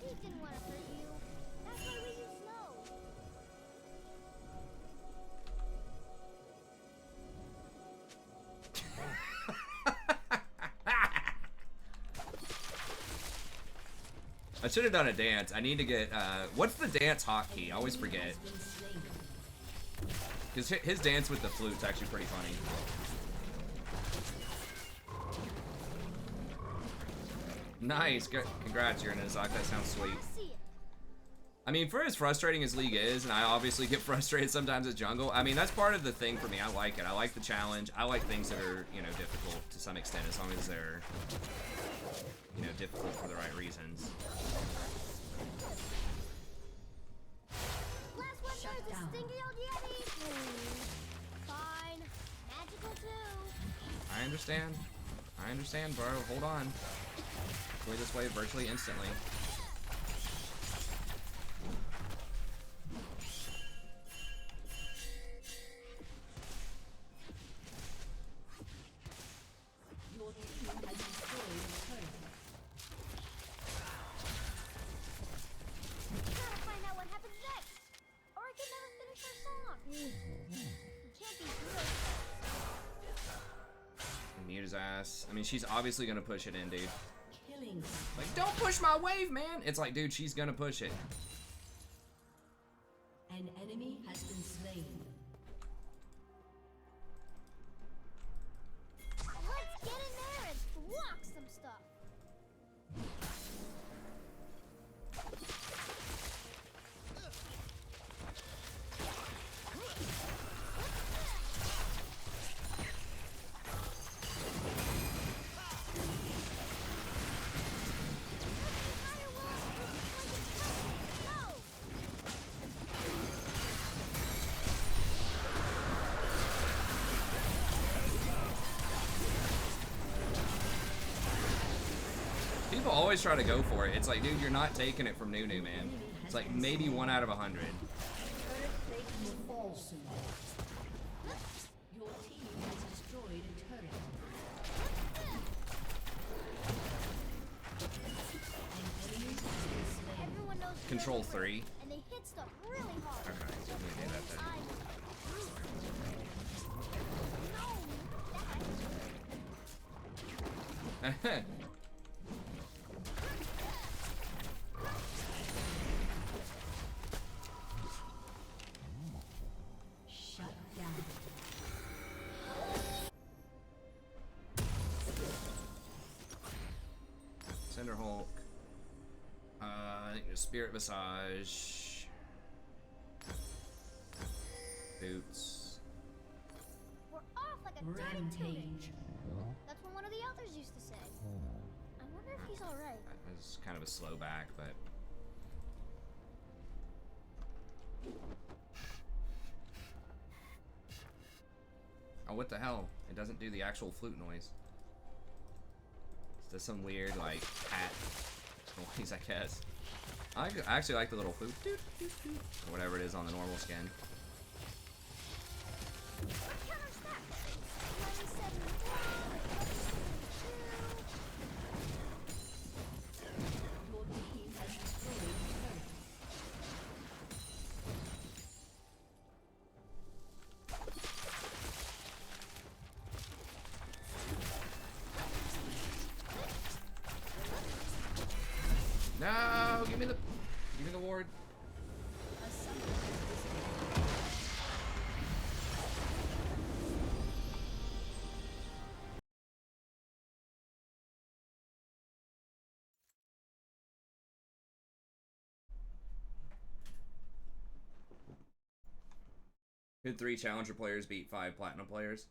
He didn't want to hurt you. That's why we use snow. I should have done a dance. I need to get, what's the dance hotkey? I always forget. Because his dance with the flute's actually pretty funny. Nice. Congrats, you're in Izak. That sounds sweet. I see it. I mean, for as frustrating as League is, and I obviously get frustrated sometimes at jungle, I mean, that's part of the thing for me. I like it. I like the challenge. I like things that are, you know, difficult to some extent, as long as they're, you know, difficult for the right reasons. Last one Shut there's a down. stinky old yeti. Fine. Magical too. I understand. I understand, bro. Hold on. Play this way virtually instantly. Your team has destroyed a turret. Gotta find out what happens next. Or I can never finish our song. Can't be good. Mute his ass. I mean, she's obviously gonna push it in, dude. Killing. Like, don't push my wave, man! It's like, dude, she's gonna push it. An enemy has been slain. Let's get in there and block some People always try to go for it. It's like, dude, you're not taking it from Nunu, man. It's like maybe 1 out of 100. Turret plate will fall soon. Your team has destroyed a turret. An enemy has been slain. Everyone knows who Control they're 3. and they hit stuff really hard. Okay, so I'm gonna do that then. No, not that. Shut down. Cinder Hulk. I think the Spirit Massage. Boots. We're off like a dirty tootie. Rampage. That's what one of the elders used to say. I wonder if he's alright. That was kind of a slow back, but. Oh, what the hell? It doesn't do the actual flute noise. It's just some weird, like, hat noise, I guess. I actually like the little flute. Doot, doot, doot, or whatever it is on the normal skin. Your team has destroyed a turret. No, give me the ward. A summoner has disconnected. Could 3 challenger players beat 5 platinum players?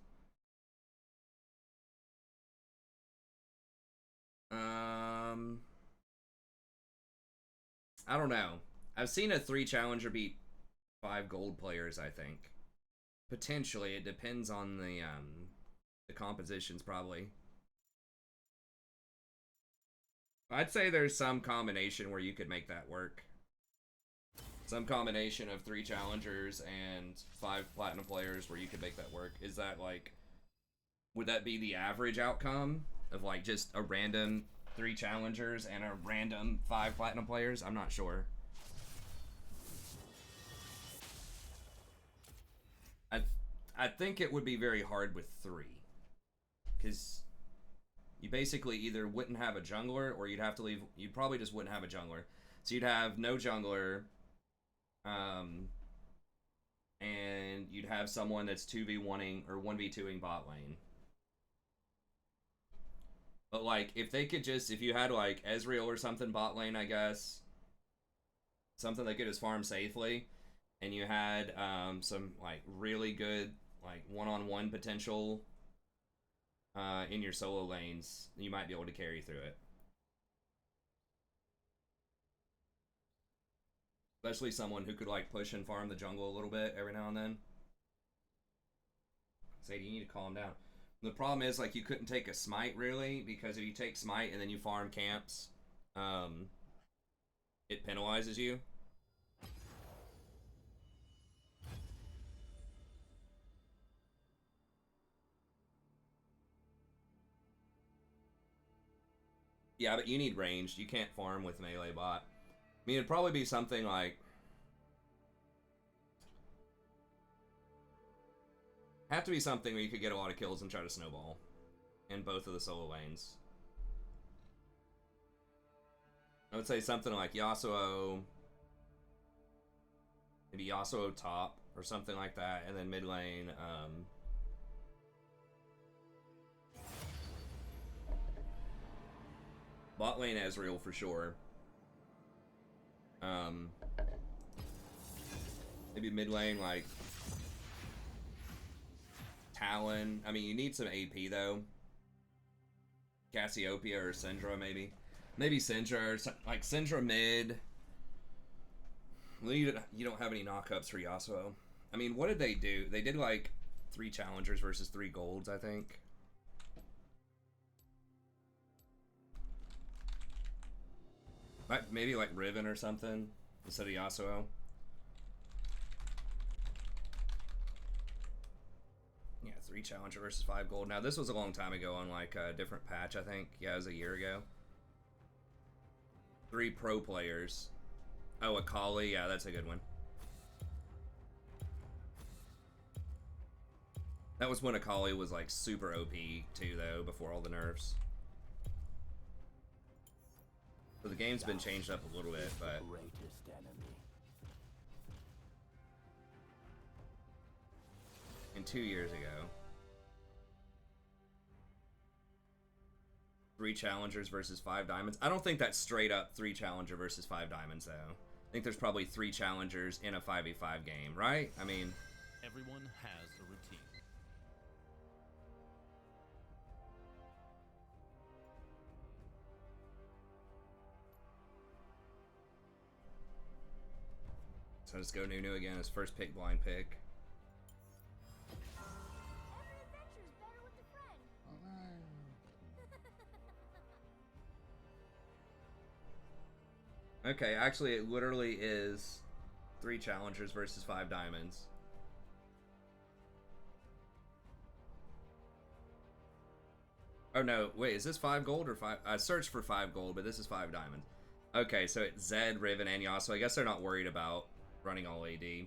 I don't know. I've seen a 3 challenger beat 5 gold players, I think. Potentially, it depends on the compositions, probably. I'd say there's some combination where you could make that work. Some combination of 3 challengers and 5 platinum players where you could make that work. Is that like, would that be the average outcome of like just a random 3 challengers and a random 5 platinum players? I'm not sure. I think it would be very hard with 3, because you basically either wouldn't have a jungler, or you'd have to leave. You probably just wouldn't have a jungler, so you'd have no jungler, and you'd have someone that's 2v1ing or 1v2ing bot lane. But like, if they could just, if you had like Ezreal or something bot lane, I guess, something that could just farm safely, and you had some like really good like one-on-one potential in your solo lanes, you might be able to carry through it. Especially someone who could like push and farm the jungle a little bit every now and then. Sadie, you need to calm down. The problem is, like, you couldn't take a smite really, because if you take smite and then you farm camps, it penalizes you. Yeah, but you need ranged. You can't farm with melee bot. I mean, it'd probably be something like... have to be something where you could get a lot of kills and try to snowball in both of the solo lanes. I would say something like Yasuo, maybe Yasuo top or something like that, and then mid lane, bot lane Ezreal for sure. Maybe mid lane like Talon. I mean, you need some AP though. Cassiopeia or Syndra maybe. Maybe Syndra or something, like Syndra mid. Well, you don't have any knockups for Yasuo. I mean, what did they do? They did like 3 challengers versus 3 golds, I think. Maybe like Riven or something instead of Yasuo. Yeah, 3 challenger versus 5 gold. Now this was a long time ago on like a different patch, I think. Yeah, it was a year ago. 3 pro players. Oh, Akali, yeah, that's a good one. That was when Akali was like super OP too, though, before all the nerfs. So the game's been changed up a little bit, but Greatest enemy. in 2 years ago. 3 challengers versus 5 diamonds. I don't think that's straight up 3 challenger versus 5 diamonds, though. I think there's probably 3 challengers in a 5v5 game, right? I mean, Everyone has a routine. so let's go Nunu again. His first pick, blind pick. Every adventure's better with a friend. Okay, actually, it literally is 3 challengers versus 5 diamonds. Oh no, wait, is this 5 gold or 5? I searched for 5 gold, but this is 5 diamonds. Okay, so it's Zed, Riven, and Yasuo. I guess they're not worried about running all AD.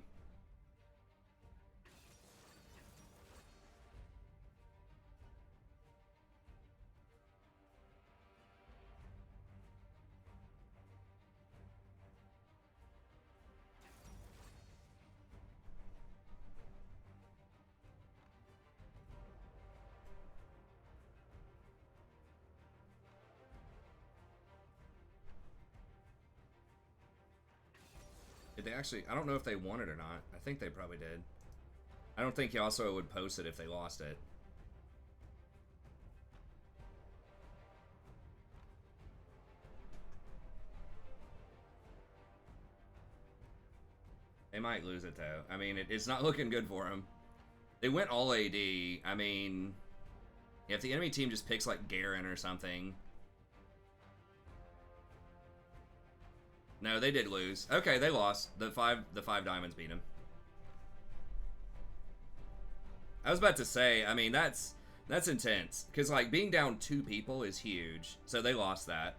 Did they actually? I don't know if they won it or not. I think they probably did. I don't think Yasuo would post it if they lost it. They might lose it though. I mean, it's not looking good for them. They went all AD. I mean, if the enemy team just picks like Garen or something. No, they did lose. Okay, they lost. The five diamonds beat them. I was about to say, I mean, that's intense. Because, like, being down 2 people is huge. So they lost that.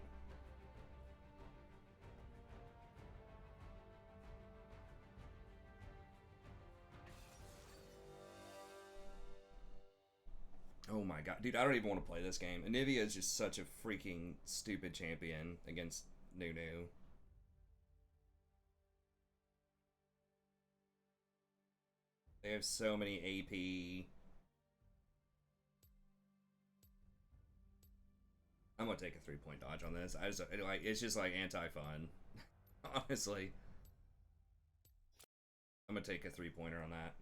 Oh my god. Dude, I don't even want to play this game. Anivia is just such a freaking stupid champion against Nunu. They have so many AP. I'm gonna take a 3-point dodge on this. It's just like anti-fun. Honestly. I'm gonna take a 3-pointer on that.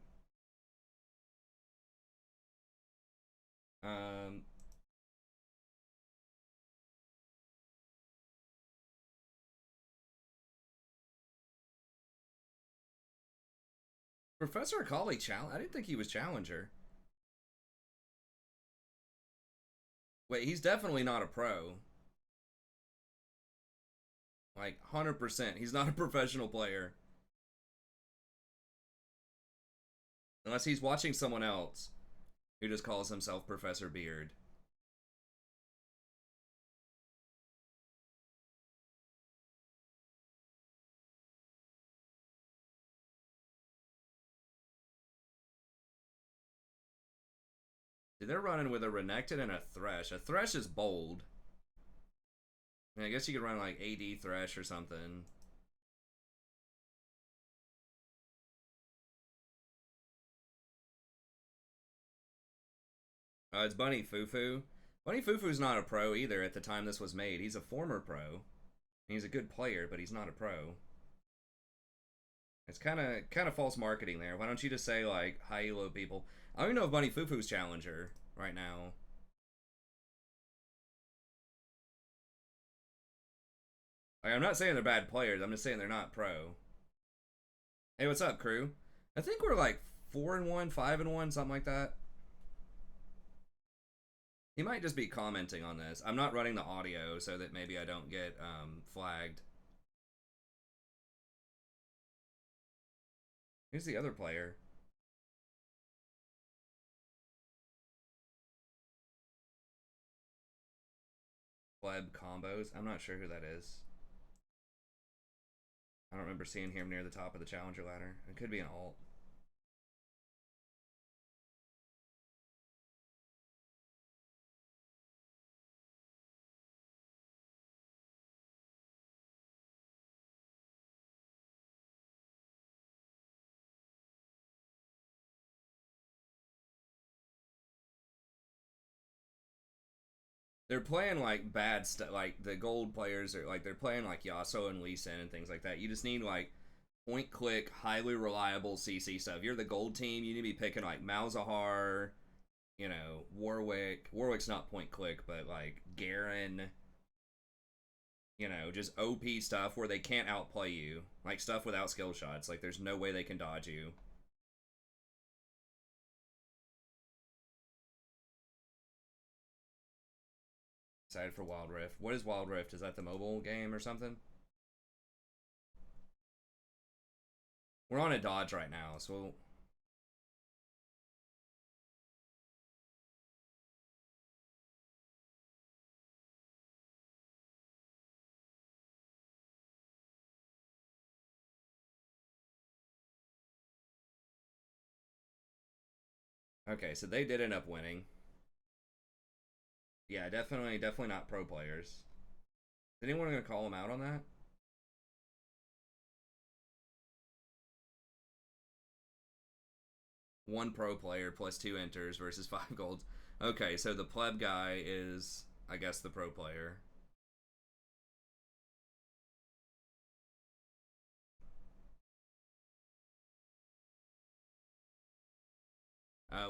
Professor Akali challenge? I didn't think he was challenger. Wait, he's definitely not a pro. Like, 100%. He's not a professional player. Unless he's watching someone else who just calls himself Professor Beard. Dude, they're running with a Renekton and a Thresh. A Thresh is bold. I mean, I guess you could run like AD Thresh or something. It's Bunny Fufu. Bunny Fufu's not a pro either at the time this was made. He's a former pro. He's a good player, but he's not a pro. It's kind of false marketing there. Why don't you just say like high elo people? I don't even know if Bunny Fufu's challenger right now. Like, I'm not saying they're bad players. I'm just saying they're not pro. Hey, what's up, crew? I think we're like 4-1, 5-1, something like that. He might just be commenting on this. I'm not running the audio so that maybe I don't get flagged. Who's the other player? Pleb combos. I'm not sure who that is. I don't remember seeing him near the top of the challenger ladder. It could be an alt. They're playing like bad stuff. Like the gold players are like they're playing like Yasuo and Lee Sin and things like that. You just need like point click, highly reliable CC stuff. If you're the gold team, you need to be picking like Malzahar, you know, Warwick. Warwick's not point click, but like Garen. You know, just OP stuff where they can't outplay you. Like stuff without skill shots. Like there's no way they can dodge you. Excited for Wild Rift. What is Wild Rift? Is that the mobile game or something? We're on a dodge right now, so okay, so they did end up winning. Yeah, definitely not pro players. Is anyone gonna call them out on that? One pro player plus 2 enters versus 5 golds. Okay, so the pleb guy is, I guess, the pro player.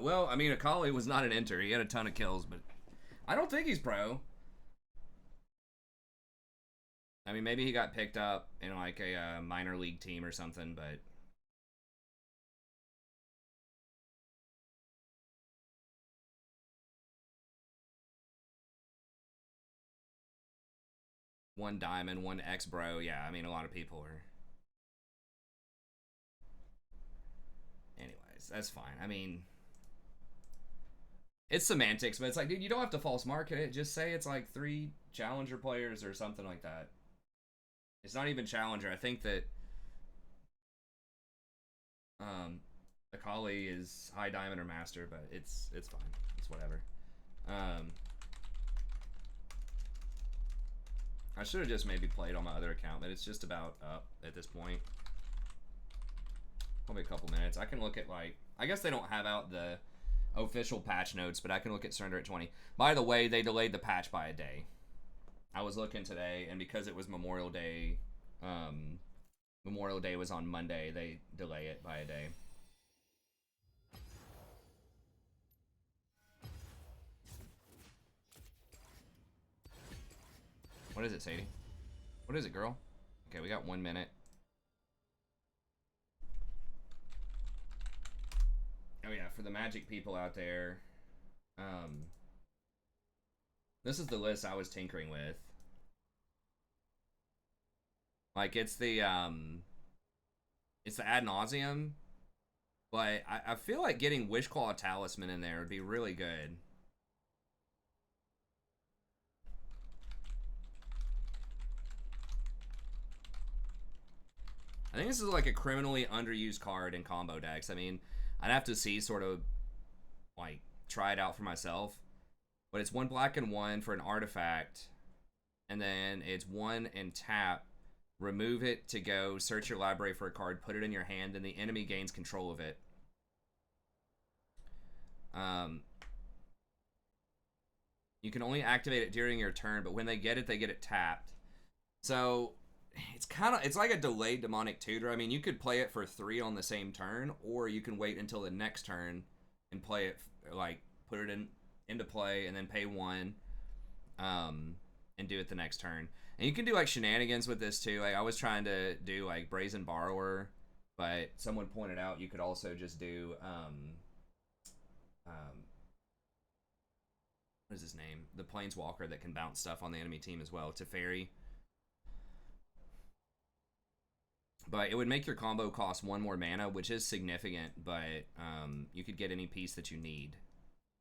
Well, I mean, Akali was not an enter. He had a ton of kills, but I don't think he's pro. I mean, maybe he got picked up in like a minor league team or something, but one diamond, one X bro. Yeah, I mean, a lot of people are. Anyways, that's fine. I mean, it's semantics, but it's like, dude, you don't have to false market it. Just say it's like 3 challenger players or something like that. It's not even challenger. I think that Akali is high diamond or master, but it's fine. It's whatever. I should have just maybe played on my other account, but it's just about up at this point. Probably a couple minutes. I can look at like, I guess they don't have out the official patch notes, but I can look at surrender at 20. By the way, they delayed the patch by a day. I was looking today, and because it was Memorial Day was on Monday, they delay it by a day. What is it, Sadie? What is it, girl? Okay, we got 1 minute. Oh yeah, for the Magic people out there, this is the list I was tinkering with. Like it's the ad nauseum, but I feel like getting Wishclaw Talisman in there would be really good. I think this is like a criminally underused card in combo decks. I mean, I'd have to see sort of like try it out for myself. But it's 1 black and 1 for an artifact. And then it's 1 and tap. Remove it to go search your library for a card, put it in your hand, and the enemy gains control of it. You can only activate it during your turn, but when they get it tapped. So it's like a delayed demonic tutor. I mean, you could play it for 3 on the same turn, or you can wait until the next turn and play it, like put it into play and then pay 1 and do it the next turn. And you can do like shenanigans with this too. Like I was trying to do like Brazen Borrower, but someone pointed out you could also just do what is his name? The Planeswalker that can bounce stuff on the enemy team as well. Teferi. But it would make your combo cost 1 more mana, which is significant, but you could get any piece that you need.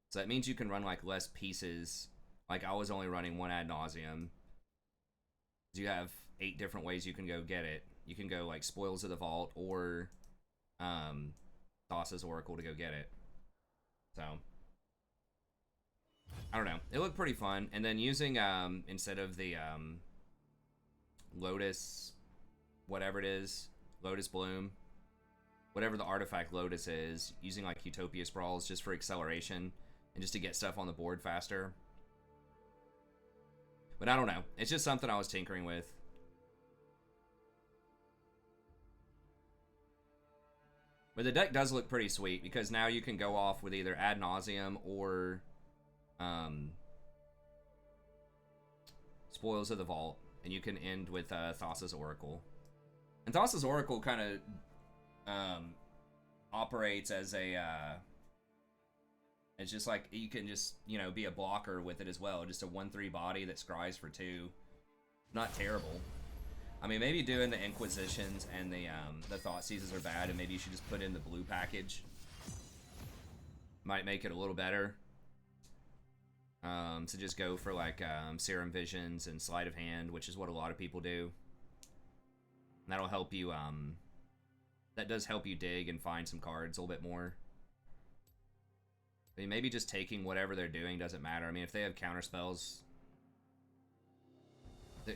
So that means you can run like less pieces. Like I was only running 1 ad nauseum. You have 8 different ways you can go get it. You can go like Spoils of the Vault or Thassa's Oracle to go get it. So I don't know. It looked pretty fun. And then using instead of the Lotus, whatever it is, Lotus Bloom, whatever the artifact Lotus is, using like Utopia Sprawls just for acceleration and just to get stuff on the board faster. But I don't know. It's just something I was tinkering with. But the deck does look pretty sweet because now you can go off with either Ad Nauseam or Spoils of the Vault, and you can end with Thassa's Oracle. And Thassa's Oracle kind of operates as a it's just like you can just, you know, be a blocker with it as well. Just a 1/3 body that scries for 2. Not terrible. I mean, maybe doing the Inquisitions and the Thought Seizes are bad, and maybe you should just put in the blue package. Might make it a little better. So just go for like Serum Visions and Sleight of Hand, which is what a lot of people do. And that'll help you. That does help you dig and find some cards a little bit more. I mean, maybe just taking whatever they're doing doesn't matter. I mean, if they have counter spells,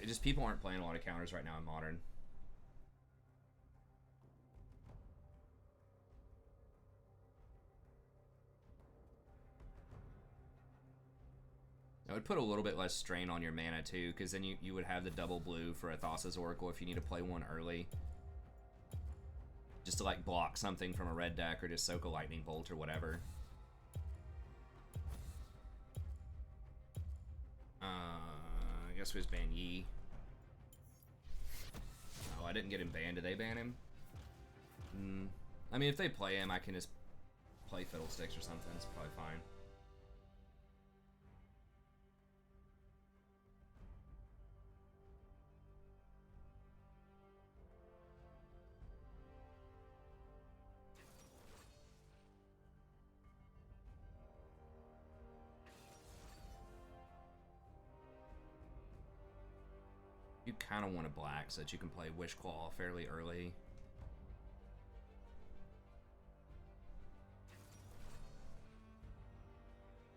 just people aren't playing a lot of counters right now in Modern. I would put a little bit less strain on your mana too, because then you would have the double blue for a Thassa's Oracle if you need to play one early. Just to like block something from a red deck or just soak a lightning bolt or whatever. I guess we just ban Yi. Oh, I didn't get him banned. Did they ban him? I mean, if they play him, I can just play Fiddlesticks or something. It's probably fine. You kind of want a black so that you can play Wishclaw fairly early.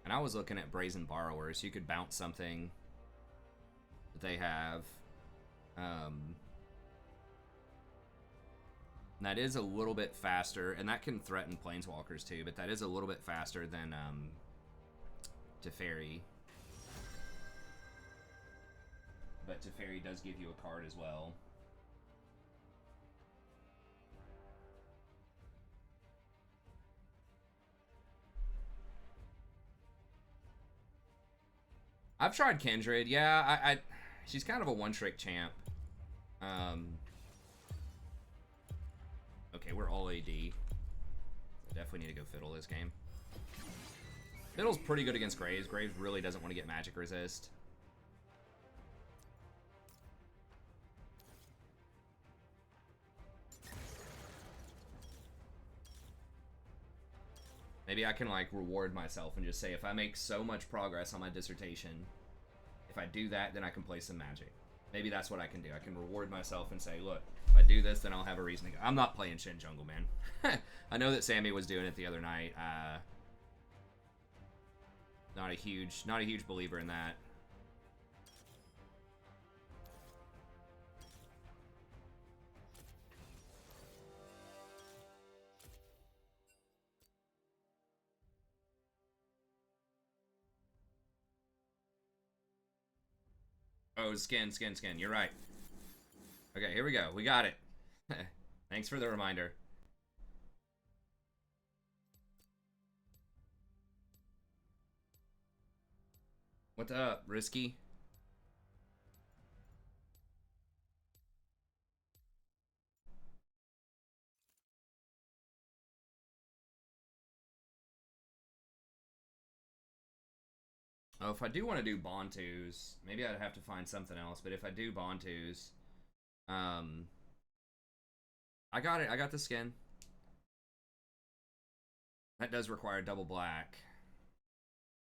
And I was looking at Brazen Borrowers. You could bounce something that they have. That is a little bit faster, and that can threaten Planeswalkers too, but that is a little bit faster than Teferi. But Teferi does give you a card as well. I've tried Kindred. Yeah, she's kind of a one-trick champ. Okay, we're all AD. I definitely need to go Fiddle this game. Fiddle's pretty good against Graves. Graves really doesn't want to get magic resist. Maybe I can like reward myself and just say if I make so much progress on my dissertation, if I do that, then I can play some magic. Maybe that's what I can do. I can reward myself and say, look, if I do this, then I'll have a reason to go. I'm not playing Shin Jungle, man. I know that Sammy was doing it the other night. Not a huge believer in that. Oh, skin. You're right. Okay, here we go. We got it. Thanks for the reminder. What's up, Risky? Oh, if I do want to do Bontus, maybe I'd have to find something else. But if I do Bontus, I got it. I got the skin. That does require double black.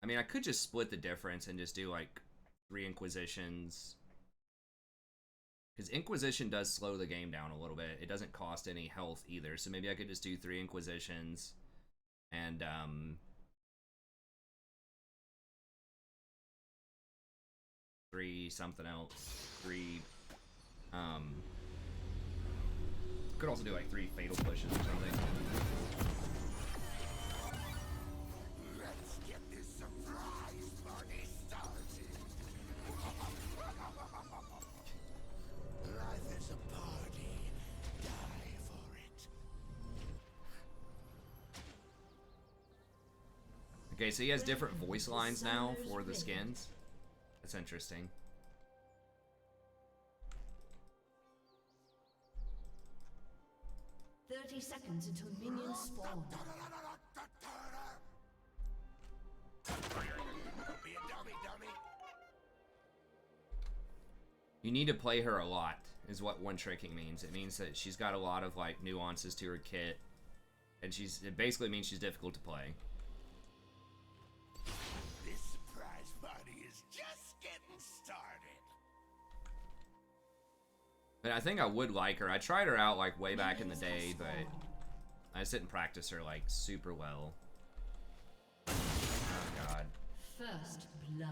I mean, I could just split the difference and just do like 3 Inquisitions. Because Inquisition does slow the game down a little bit. It doesn't cost any health either. So maybe I could just do 3 Inquisitions. And, 3 something else. 3, could also do like 3 Fatal Pushes or something. Let's get this surprise party started. Life is a party. Die for it. Okay, so he has different voice lines now for the skins. That's interesting. Thirty seconds until minions spawn. Be a dummy, dummy. You need to play her a lot, is what one tricking means. It means that she's got a lot of like nuances to her kit, and it basically means she's difficult to play. This surprise party is just getting started. But I think I would like her. I tried her out like way back in the day, but I just didn't practice her like super well. Oh god. First blood.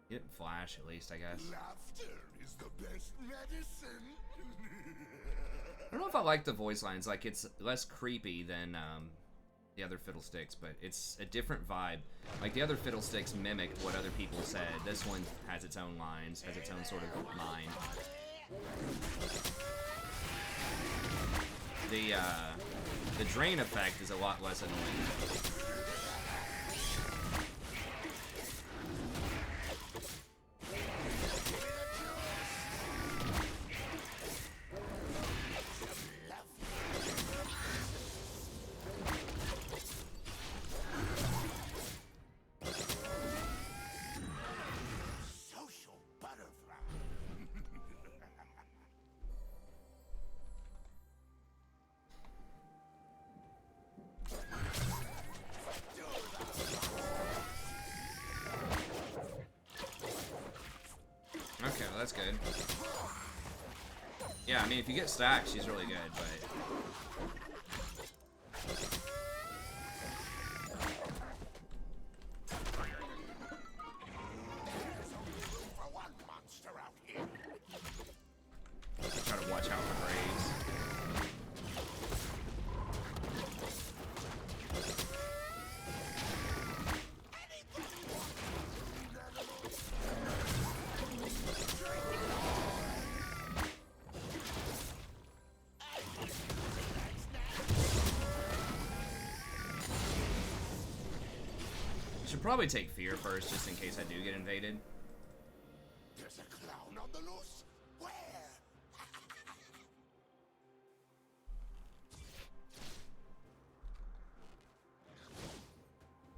He didn't flash at least, I guess. Laughter is the best medicine. I don't know if I like the voice lines. Like, it's less creepy than the other Fiddlesticks, but it's a different vibe. Like, the other Fiddlesticks mimicked what other people said. This one has its own lines, has its own sort of mind. The drain effect is a lot less annoying. Social butterfly. Okay, well that's good. Yeah, I mean, if you get stacked, she's really good, but... For one monster out here. Try to watch out for Graves. Should probably take Fear first, just in case I do get invaded. There's a clown on the loose. Where?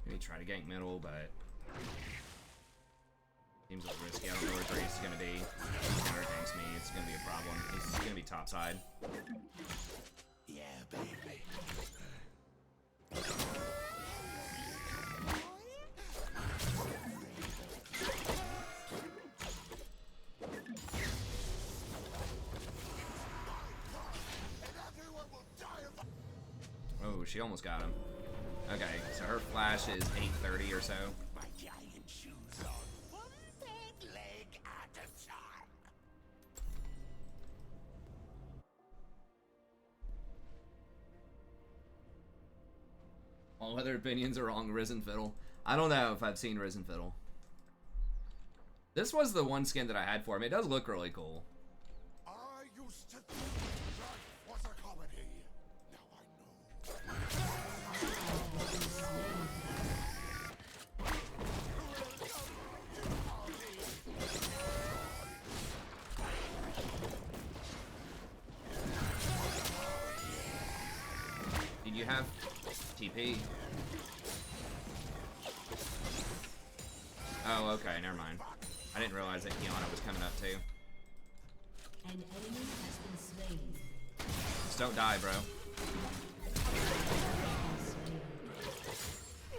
Maybe try to gank middle, but seems a little risky. I don't know where Graves is gonna be. If he counter ganks me, it's gonna be a problem. He's gonna be top side. Yeah, baby. Oh, she almost got him. Okay, so her flash is 830 or so. My giant shoes on. One big leg at a time. All other opinions are wrong. Risen Fiddle. I don't know if I've seen Risen Fiddle. This was the one skin that I had for him. It does look really cool. I used to think life was a comedy. Now I know. Did you have TP? Oh, okay, never mind. I didn't realize that Kiana was coming up too. An enemy has been slain. Just don't die, bro.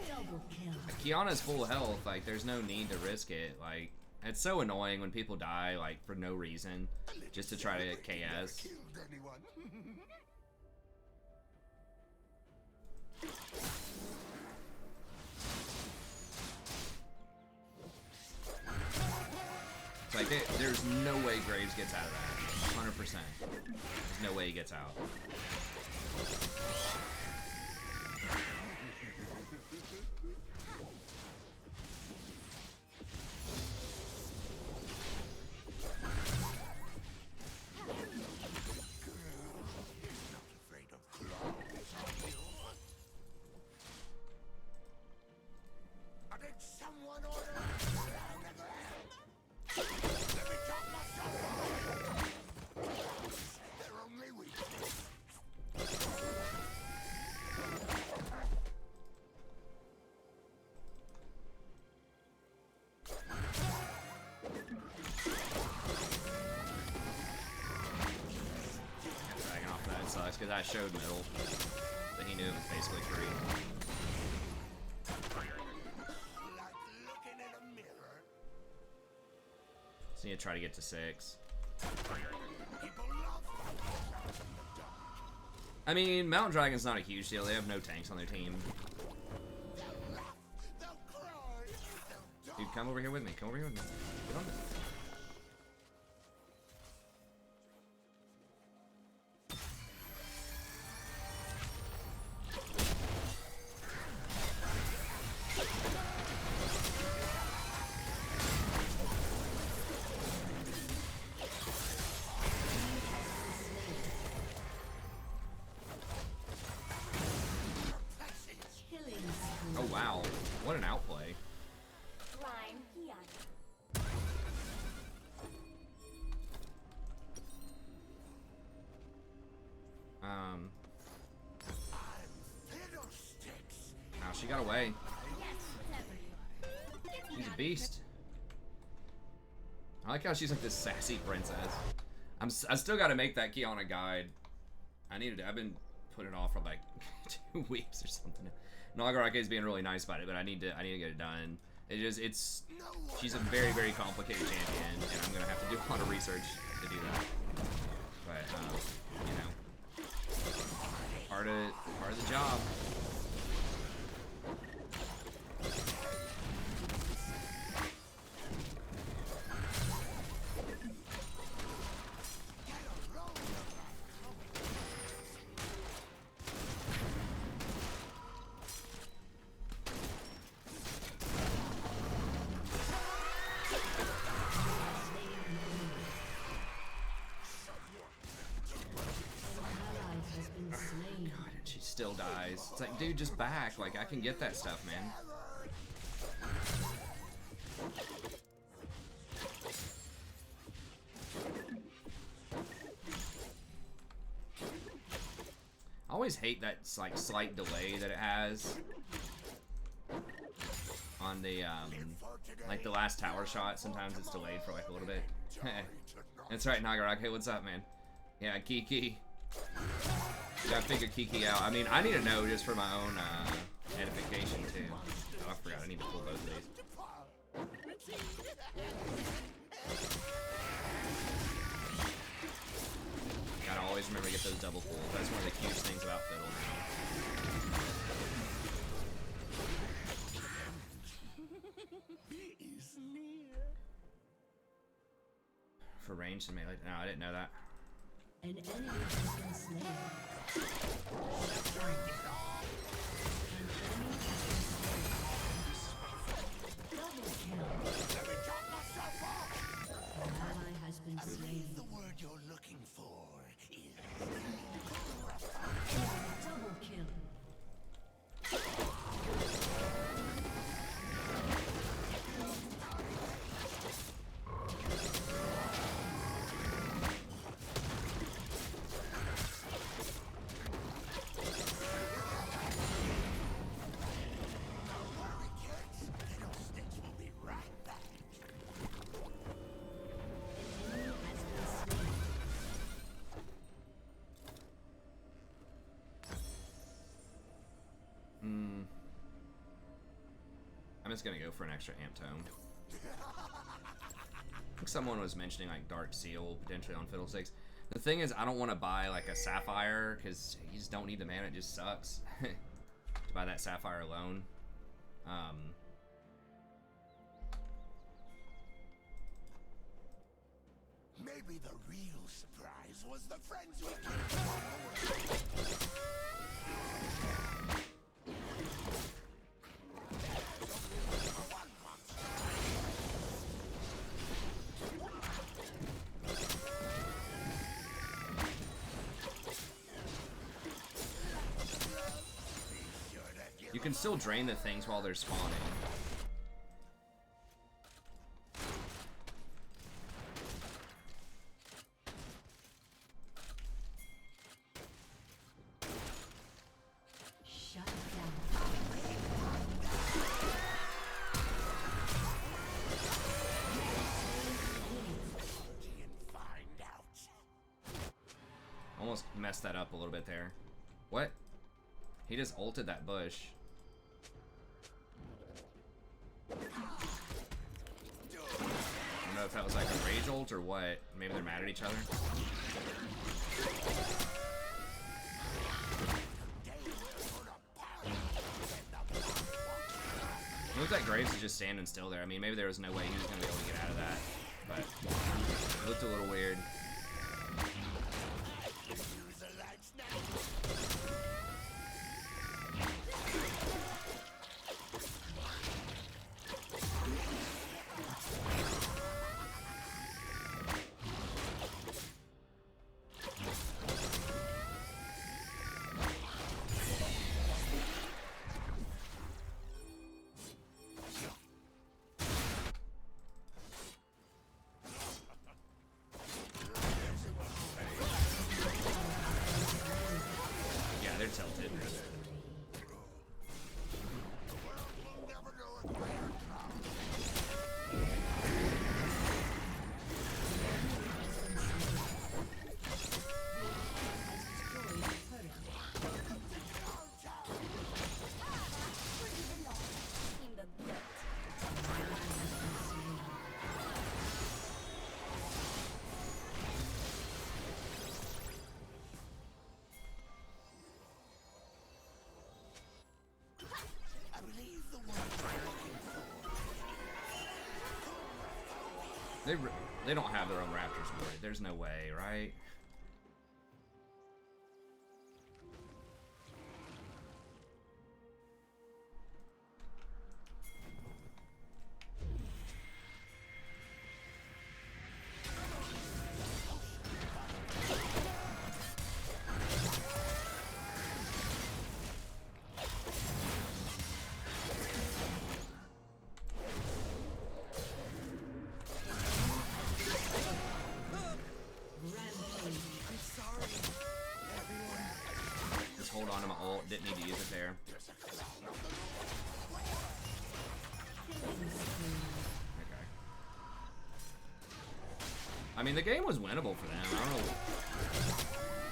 Double kill. Kiana's full health, like, there's no need to risk it. Like, it's so annoying when people die, like, for no reason, just to try to get KS. Killed anyone. It's like, there's no way Graves gets out of that. 100%. There's no way he gets out. Afraid of claws, are you? Did someone order? Let me chop myself off. They're only weak. Dragging off that sucks, because I showed middle, but he knew it was basically free. Like looking in a mirror. So you try to get to 6. People love I mean, Mountain Dragon's not a huge deal. They have no tanks on their team. they'll cry. They'll Dude, come over here with me. Come over here with me. Get on this. Killing spree. Oh, wow. What an outplay. Prime Kiana. Fiddlesticks. Wow, she got away. Yes, whatever you are. She's a beast. I like how she's like this sassy princess. I still got to make that Kiana guide. I've been putting it off for like 2 weeks or something. Nagarake is being really nice about it, but I need to get it done. She's a very, very complicated champion, and I'm gonna have to do a lot of research to do that. But you know, part of the job. Ally has been slain. God, and she still dies. It's like, dude, just back. Like, I can get that stuff, man. I always hate that like slight delay that it has on the like the last tower shot. Sometimes it's delayed for like a little bit. That's right, Nagarake. What's up, man? Yeah, Kiki. You gotta figure Kiki out. I mean, I need to know just for my own edification too. Oh, I forgot. I need to pull both of these. Gotta always remember to get those double pulls. That's one of the cutest things about Fiddle now. He's near. For range and melee. No, I didn't know that. An enemy has been slain. Shut down. An enemy has been slain. Double kill. Let me chop myself off. An ally has been slain. The word you're looking for is Double kill. just gonna go for an extra amp tome. I think someone was mentioning like Dark Seal potentially on Fiddlesticks. The thing is, I don't want to buy like a Sapphire because you just don't need the mana. It just sucks to buy that Sapphire alone. Maybe the real surprise was the friends we kept. You can still drain the things while they're spawning. Shut down. Almost messed that up a little bit there. What? He just ulted that bush. I don't know if that was like a rage ult or what. Maybe they're mad at each other. Looks like Graves is just standing still there. I mean, maybe there was no way he was going to be able to get out of that. But it looked a little weird. Tilted. They don't have their own raptors, boy. There's no way, right? Hold on to my ult, didn't need to use it there. Okay. I mean, the game was winnable for them.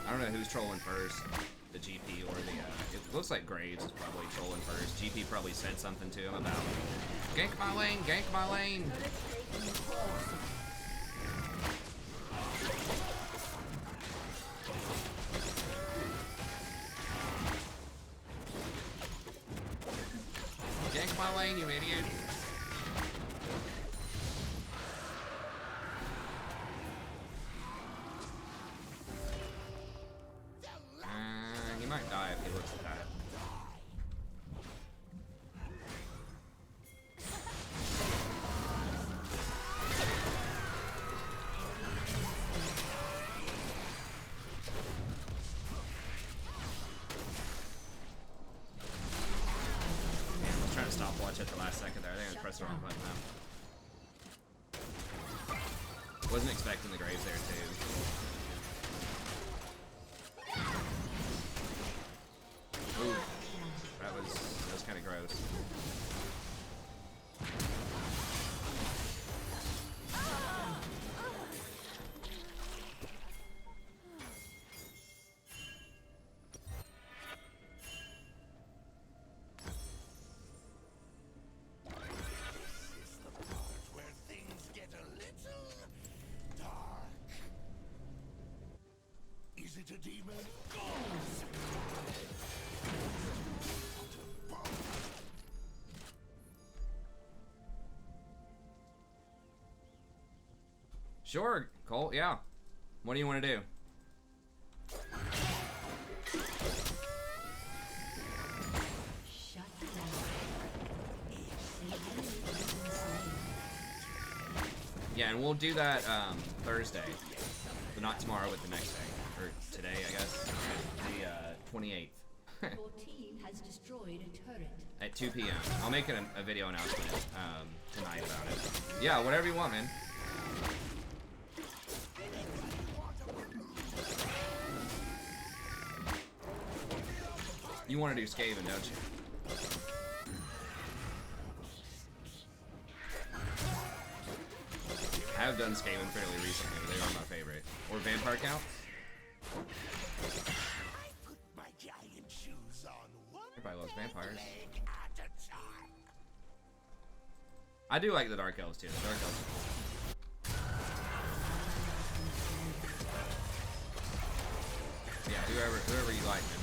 I don't know who's trolling first, the GP or the, it looks like Graves is probably trolling first. GP probably said something to him about, gank my lane, gank my lane. Gank my lane, you idiot. He might die if he looks at that. Stopwatch at the last second there. I think I pressed the wrong button now. Wasn't expecting the Graves there too. Ooh, that was kind of gross. Sure, Colt, yeah. What do you want to do? Shut down. An enemy has been slain. Yeah, and we'll do that Thursday. But not tomorrow, but the next day. Or today, I guess. The 28th. Your team has destroyed a turret. At 2 p.m. I'll make a video announcement tonight about it. Yeah, whatever you want, man. You want to do Skaven, don't you? I have done Skaven fairly recently, but they are my favorite. Or Vampire Count. I put my giant shoes on one Everybody loves vampires. leg at a time. I do like the Dark Elves too. The Dark Elves are cool. Yeah, whoever you like, man.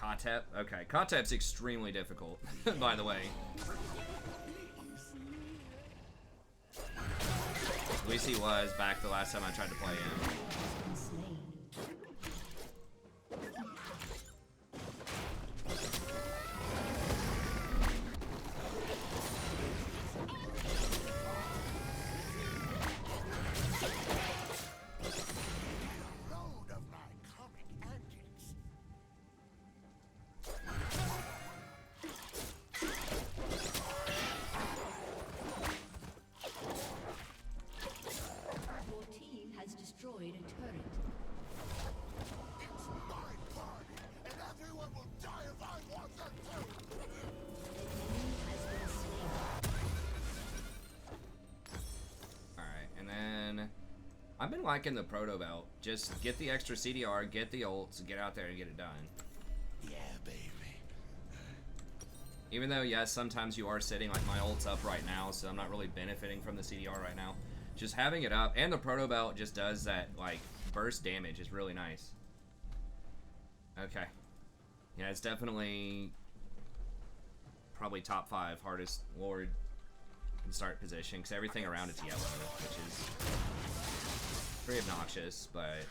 Kotep? Okay, Kotep's extremely difficult, by the way. At least he was back the last time I tried to play him. Been slain. Load of my comic antics. Your team has destroyed a turret. It's my party, and everyone will die if I want them to. An enemy has been slain. Alright, and then I've been liking the proto belt. Just get the extra CDR, get the ults, get out there and get it done. Yeah, baby. Even though, yes, sometimes you are sitting, like my ult's up right now, so I'm not really benefiting from the CDR right now. Just having it up, and the proto belt just does that, like, burst damage is really nice. Okay. Yeah, it's definitely probably top 5 hardest Lord in start position, because everything around it's yellow, which is pretty obnoxious, but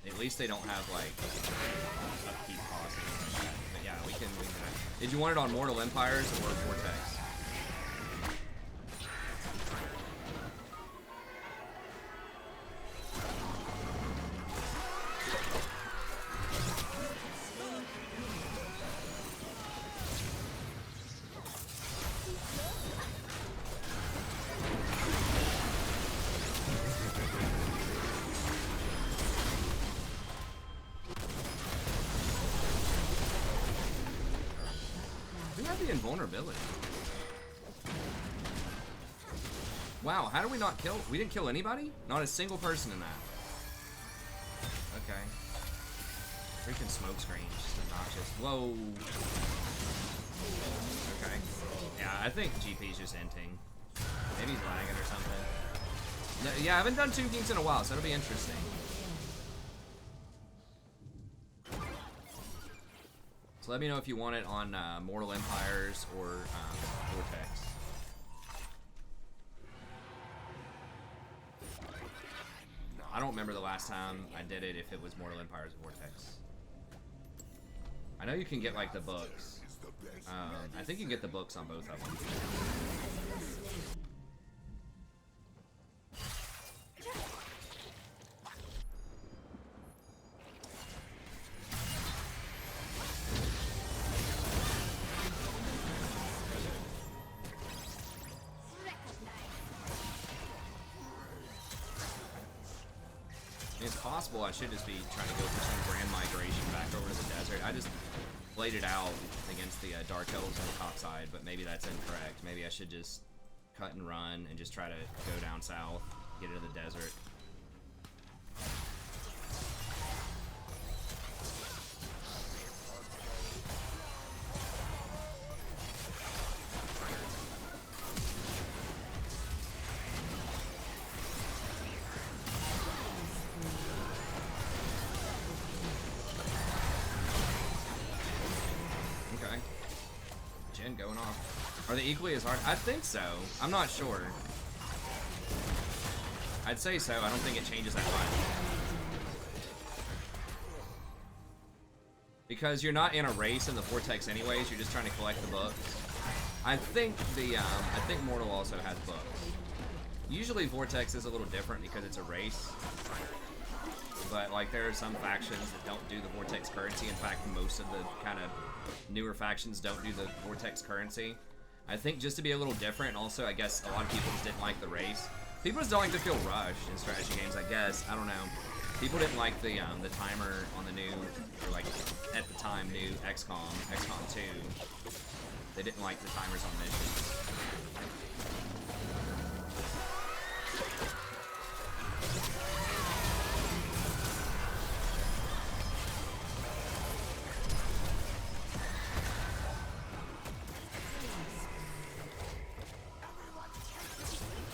at least they don't have, like, upkeep costs and things like that. But yeah, we can do that. Did you want it on Mortal Empires or Vortex? Who had the invulnerability? Wow, how did we not kill? We didn't kill anybody? Not a single person in that. Okay. Freaking smoke screen, just obnoxious. Whoa. Okay. Yeah, I think GP's just inting. Maybe he's lagging or something. No, yeah, I haven't done 2 games in a while, so it'll be interesting. So let me know if you want it on Mortal Empires or Vortex. I don't remember the last time I did it, if it was Mortal Empires or Vortex. I know you can get like the books. I think you can get the books on both of them. It's possible I should just be trying to go for some grand migration back over to the desert. I just played it out against the Dark Elves on the top side, but maybe that's incorrect. Maybe I should just cut and run and just try to go down south, get into the desert. going off. Are they equally as hard? I think so. I'm not sure. I'd say so. I don't think it changes that much. Because you're not in a race in the Vortex anyways, you're just trying to collect the books. I think Mortal also has books. Usually Vortex is a little different because it's a race. But like there are some factions that don't do the Vortex currency. In fact, most of the kind of newer factions don't do the Vortex currency. I think just to be a little different, and also I guess a lot of people just didn't like the race. People just don't like to feel rushed in strategy games, I guess. I don't know. People didn't like the timer on the new, or like at the time new XCOM 2. They didn't like the timers on missions.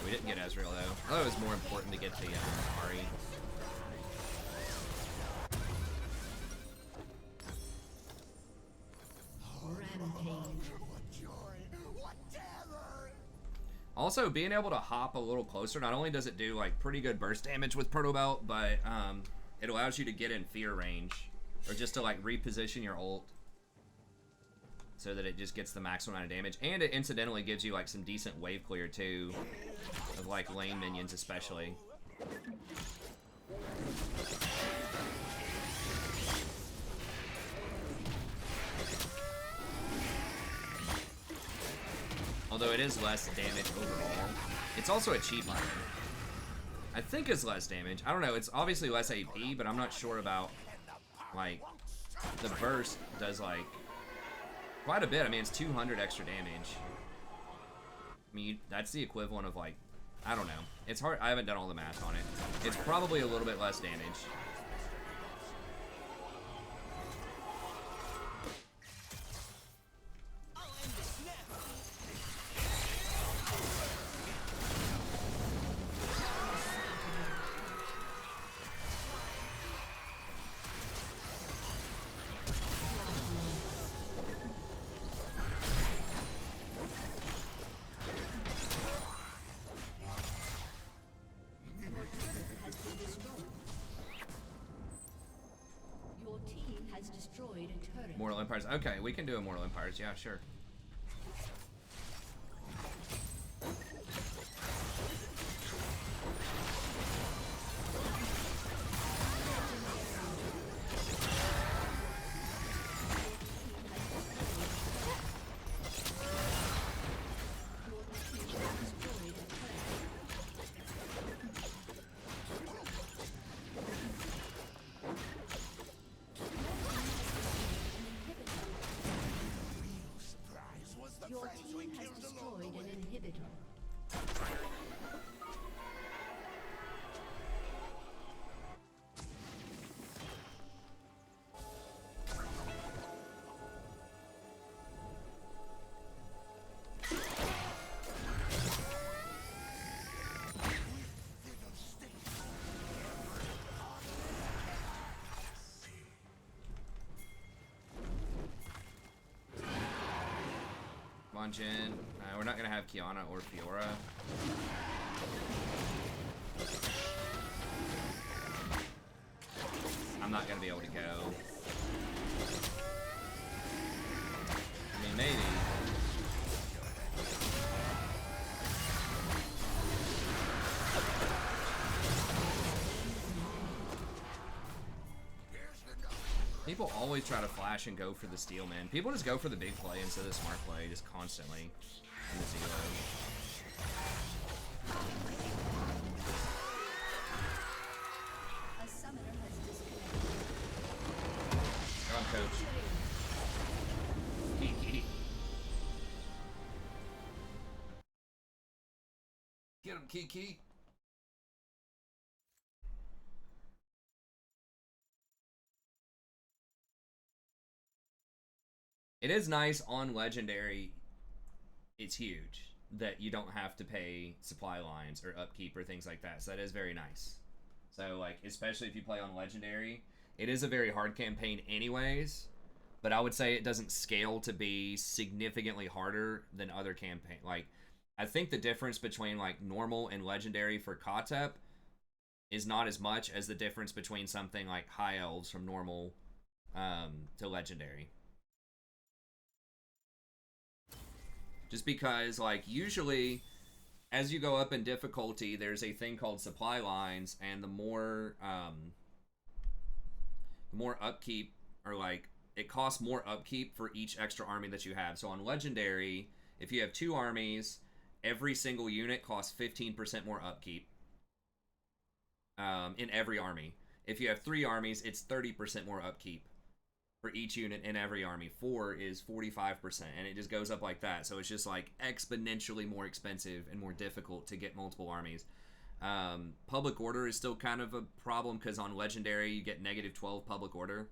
We didn't get Ezreal though. I thought it was more important to get the Ari. Also, being able to hop a little closer, not only does it do like pretty good burst damage with Proto Belt, but it allows you to get in fear range, or just to like reposition your ult so that it just gets the maximum amount of damage. And it incidentally gives you like some decent wave clear too, of like lane minions especially. Although it is less damage overall. It's also a cheap item. I think it's less damage. I don't know, it's obviously less AP, but I'm not sure about, like, the burst does, like, quite a bit. I mean, it's 200 extra damage. I mean, that's the equivalent of, like, I don't know. It's hard, I haven't done all the math on it. It's probably a little bit less damage. Your team has destroyed a turret. Mortal Empires. Okay, we can do a Mortal Empires. Yeah, sure. Your team has destroyed an inhibitor. Jin. We're not gonna have Kiana or Fiora. I'm not gonna be able to go. I mean, maybe. People always try to flash and go for the steal, man. People just go for the big play instead of the smart play, just constantly in the zero. A summoner has disconnected. Come on, coach. Get him, Kiki. It is nice on Legendary, it's huge, that you don't have to pay supply lines or upkeep or things like that. So that is very nice. So, like, especially if you play on Legendary, it is a very hard campaign anyways, but I would say it doesn't scale to be significantly harder than other campaign. Like, I think the difference between like normal and legendary for Katep is not as much as the difference between something like High Elves from normal to legendary. Just because, like, usually as you go up in difficulty, there's a thing called supply lines, and the more upkeep, or like, it costs more upkeep for each extra army that you have. So on legendary, if you have 2 armies, every single unit costs 15% more upkeep in every army. If you have 3 armies, it's 30% more upkeep for each unit in every army. 4 is 45%, and it just goes up like that. So it's just like exponentially more expensive and more difficult to get multiple armies. Public order is still kind of a problem because on legendary you get -12 public order.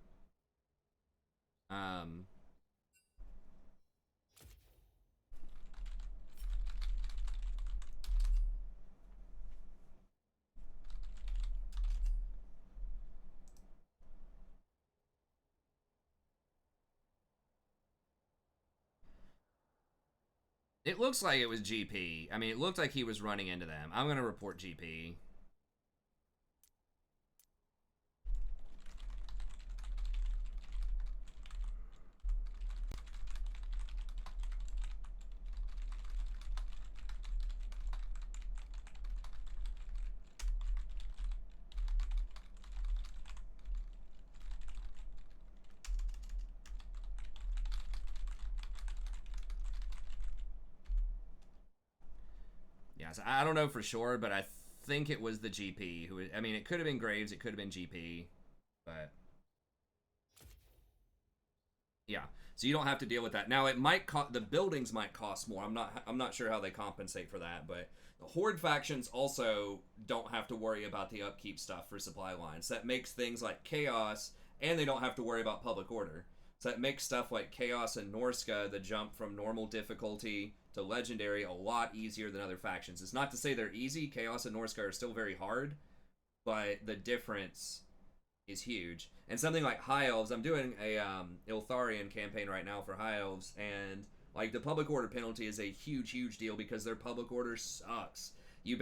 It looks like it was GP. I mean, it looked like he was running into them. I'm going to report GP. Yes, I don't know for sure, but I think it was the GP who. I mean, it could have been Graves, it could have been GP, but yeah. So you don't have to deal with that. Now it might the buildings might cost more. I'm not sure how they compensate for that, but the Horde factions also don't have to worry about the upkeep stuff for supply lines. That makes things like Chaos, and they don't have to worry about public order. So that makes stuff like Chaos and Norska, the jump from normal difficulty to legendary, a lot easier than other factions. It's not to say they're easy. Chaos and Norska are still very hard, but the difference is huge. And something like High Elves, I'm doing a Iltharian campaign right now for High Elves, and like the public order penalty is a huge deal because their public order sucks. You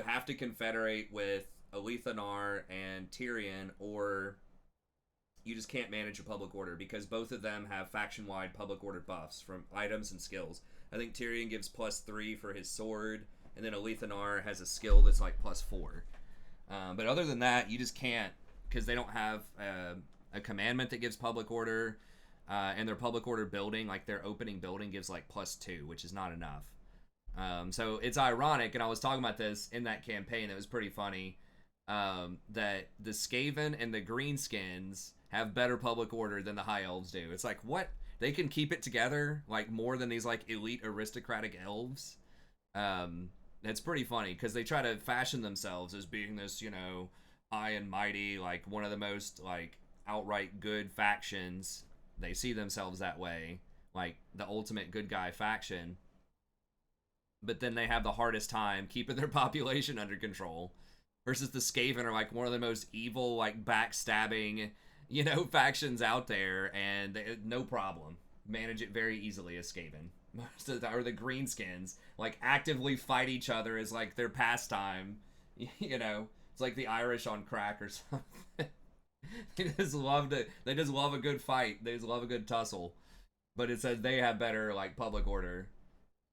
have to confederate with Alethanar and Tyrion, or you just can't manage a public order because both of them have faction-wide public order buffs from items and skills. I think Tyrion gives +3 for his sword, and then Alethanar has a skill that's like +4. But other than that, you just can't, because they don't have a commandment that gives public order, and their public order building, like their opening building, gives like +2, which is not enough. So it's ironic, and I was talking about this in that campaign that was pretty funny, that the Skaven and the Greenskins have better public order than the High Elves do. It's like, what? They can keep it together like more than these like elite aristocratic elves. It's pretty funny because they try to fashion themselves as being this, you know, high and mighty, like one of the most like outright good factions. They see themselves that way, like the ultimate good guy faction. But then they have the hardest time keeping their population under control. Versus the Skaven are like one of the most evil, like backstabbing, you know, factions out there, and they, no problem, manage it very easily as Skaven. Or the Greenskins, like actively fight each other as like their pastime. You know, it's like the Irish on crack or something. They just love a good fight. They just love a good tussle. But it says they have better like public order.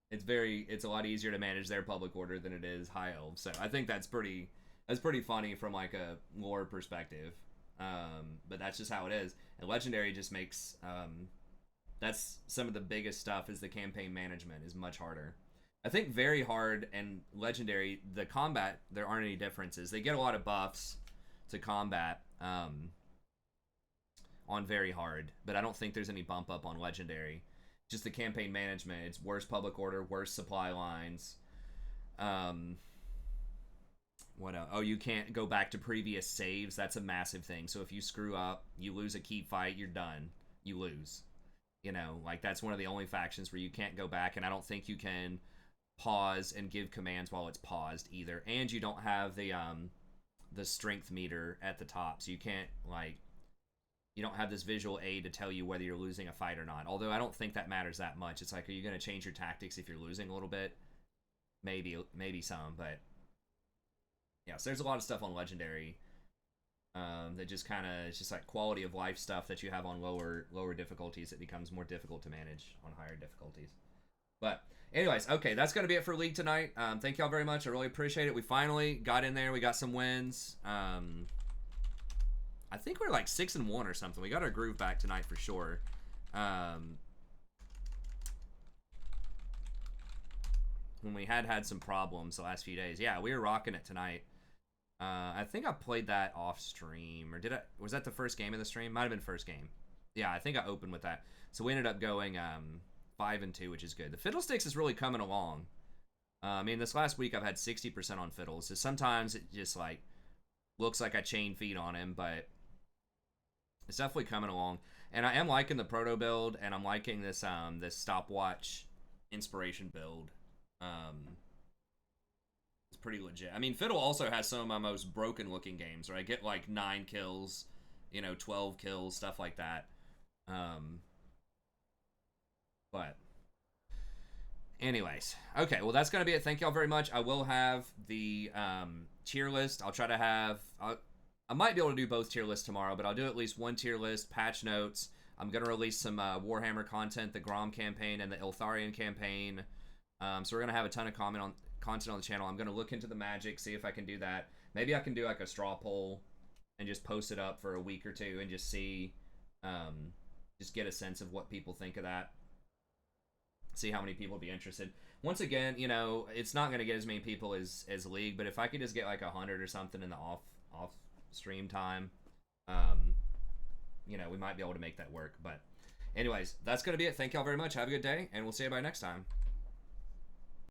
It's a lot easier to manage their public order than it is High Elves. So I think that's pretty funny from like a lore perspective. But that's just how it is. And Legendary just makes that's some of the biggest stuff, is the campaign management is much harder. I think very hard and Legendary, the combat, there aren't any differences. They get a lot of buffs to combat on very hard, but I don't think there's any bump up on Legendary. Just the campaign management, it's worse public order, worse supply lines. What else? Oh, you can't go back to previous saves. That's a massive thing. So if you screw up, you lose a key fight, you're done. You lose. You know, like that's one of the only factions where you can't go back, and I don't think you can pause and give commands while it's paused either. And you don't have the strength meter at the top, so you can't like you don't have this visual aid to tell you whether you're losing a fight or not. Although I don't think that matters that much. It's like, are you going to change your tactics if you're losing a little bit? Maybe some, but yeah, so there's a lot of stuff on Legendary that just kind of, it's just like quality of life stuff that you have on lower difficulties. It becomes more difficult to manage on higher difficulties. But anyways, okay, that's going to be it for League tonight. Thank y'all very much. I really appreciate it. We finally got in there. We got some wins. I think we're like 6-1 or something. We got our groove back tonight for sure. When we had some problems the last few days. Yeah, we were rocking it tonight. I think I played that off stream. Or was that the first game of the stream? Might have been first game. Yeah, I think I opened with that. So we ended up going 5-2, which is good. The Fiddlesticks is really coming along. I mean, this last week I've had 60% on Fiddles. So sometimes it just like looks like I chain feed on him, but it's definitely coming along. And I am liking the proto build, and I'm liking this this stopwatch inspiration build. It's pretty legit. I mean, Fiddle also has some of my most broken looking games, where I get like 9 kills, 12 kills, stuff like that. But anyways, okay, well, that's gonna be it. Thank y'all very much. I will have the tier list. I'll try to have I might be able to do both tier lists tomorrow, but I'll do at least one tier list, patch notes. I'm gonna release some Warhammer content, the Grom campaign and the Iltharian campaign. So we're gonna have a ton of content on the channel. I'm gonna look into the Magic, see if I can do that. Maybe I can do like a straw poll and just post it up for a week or two and just see, just get a sense of what people think of that. See how many people would be interested. Once again, it's not gonna get as many people as League, but if I could just get like 100 or something in the off stream time, we might be able to make that work. But anyways, that's gonna be it. Thank y'all very much. Have a good day, and we'll see you by next time.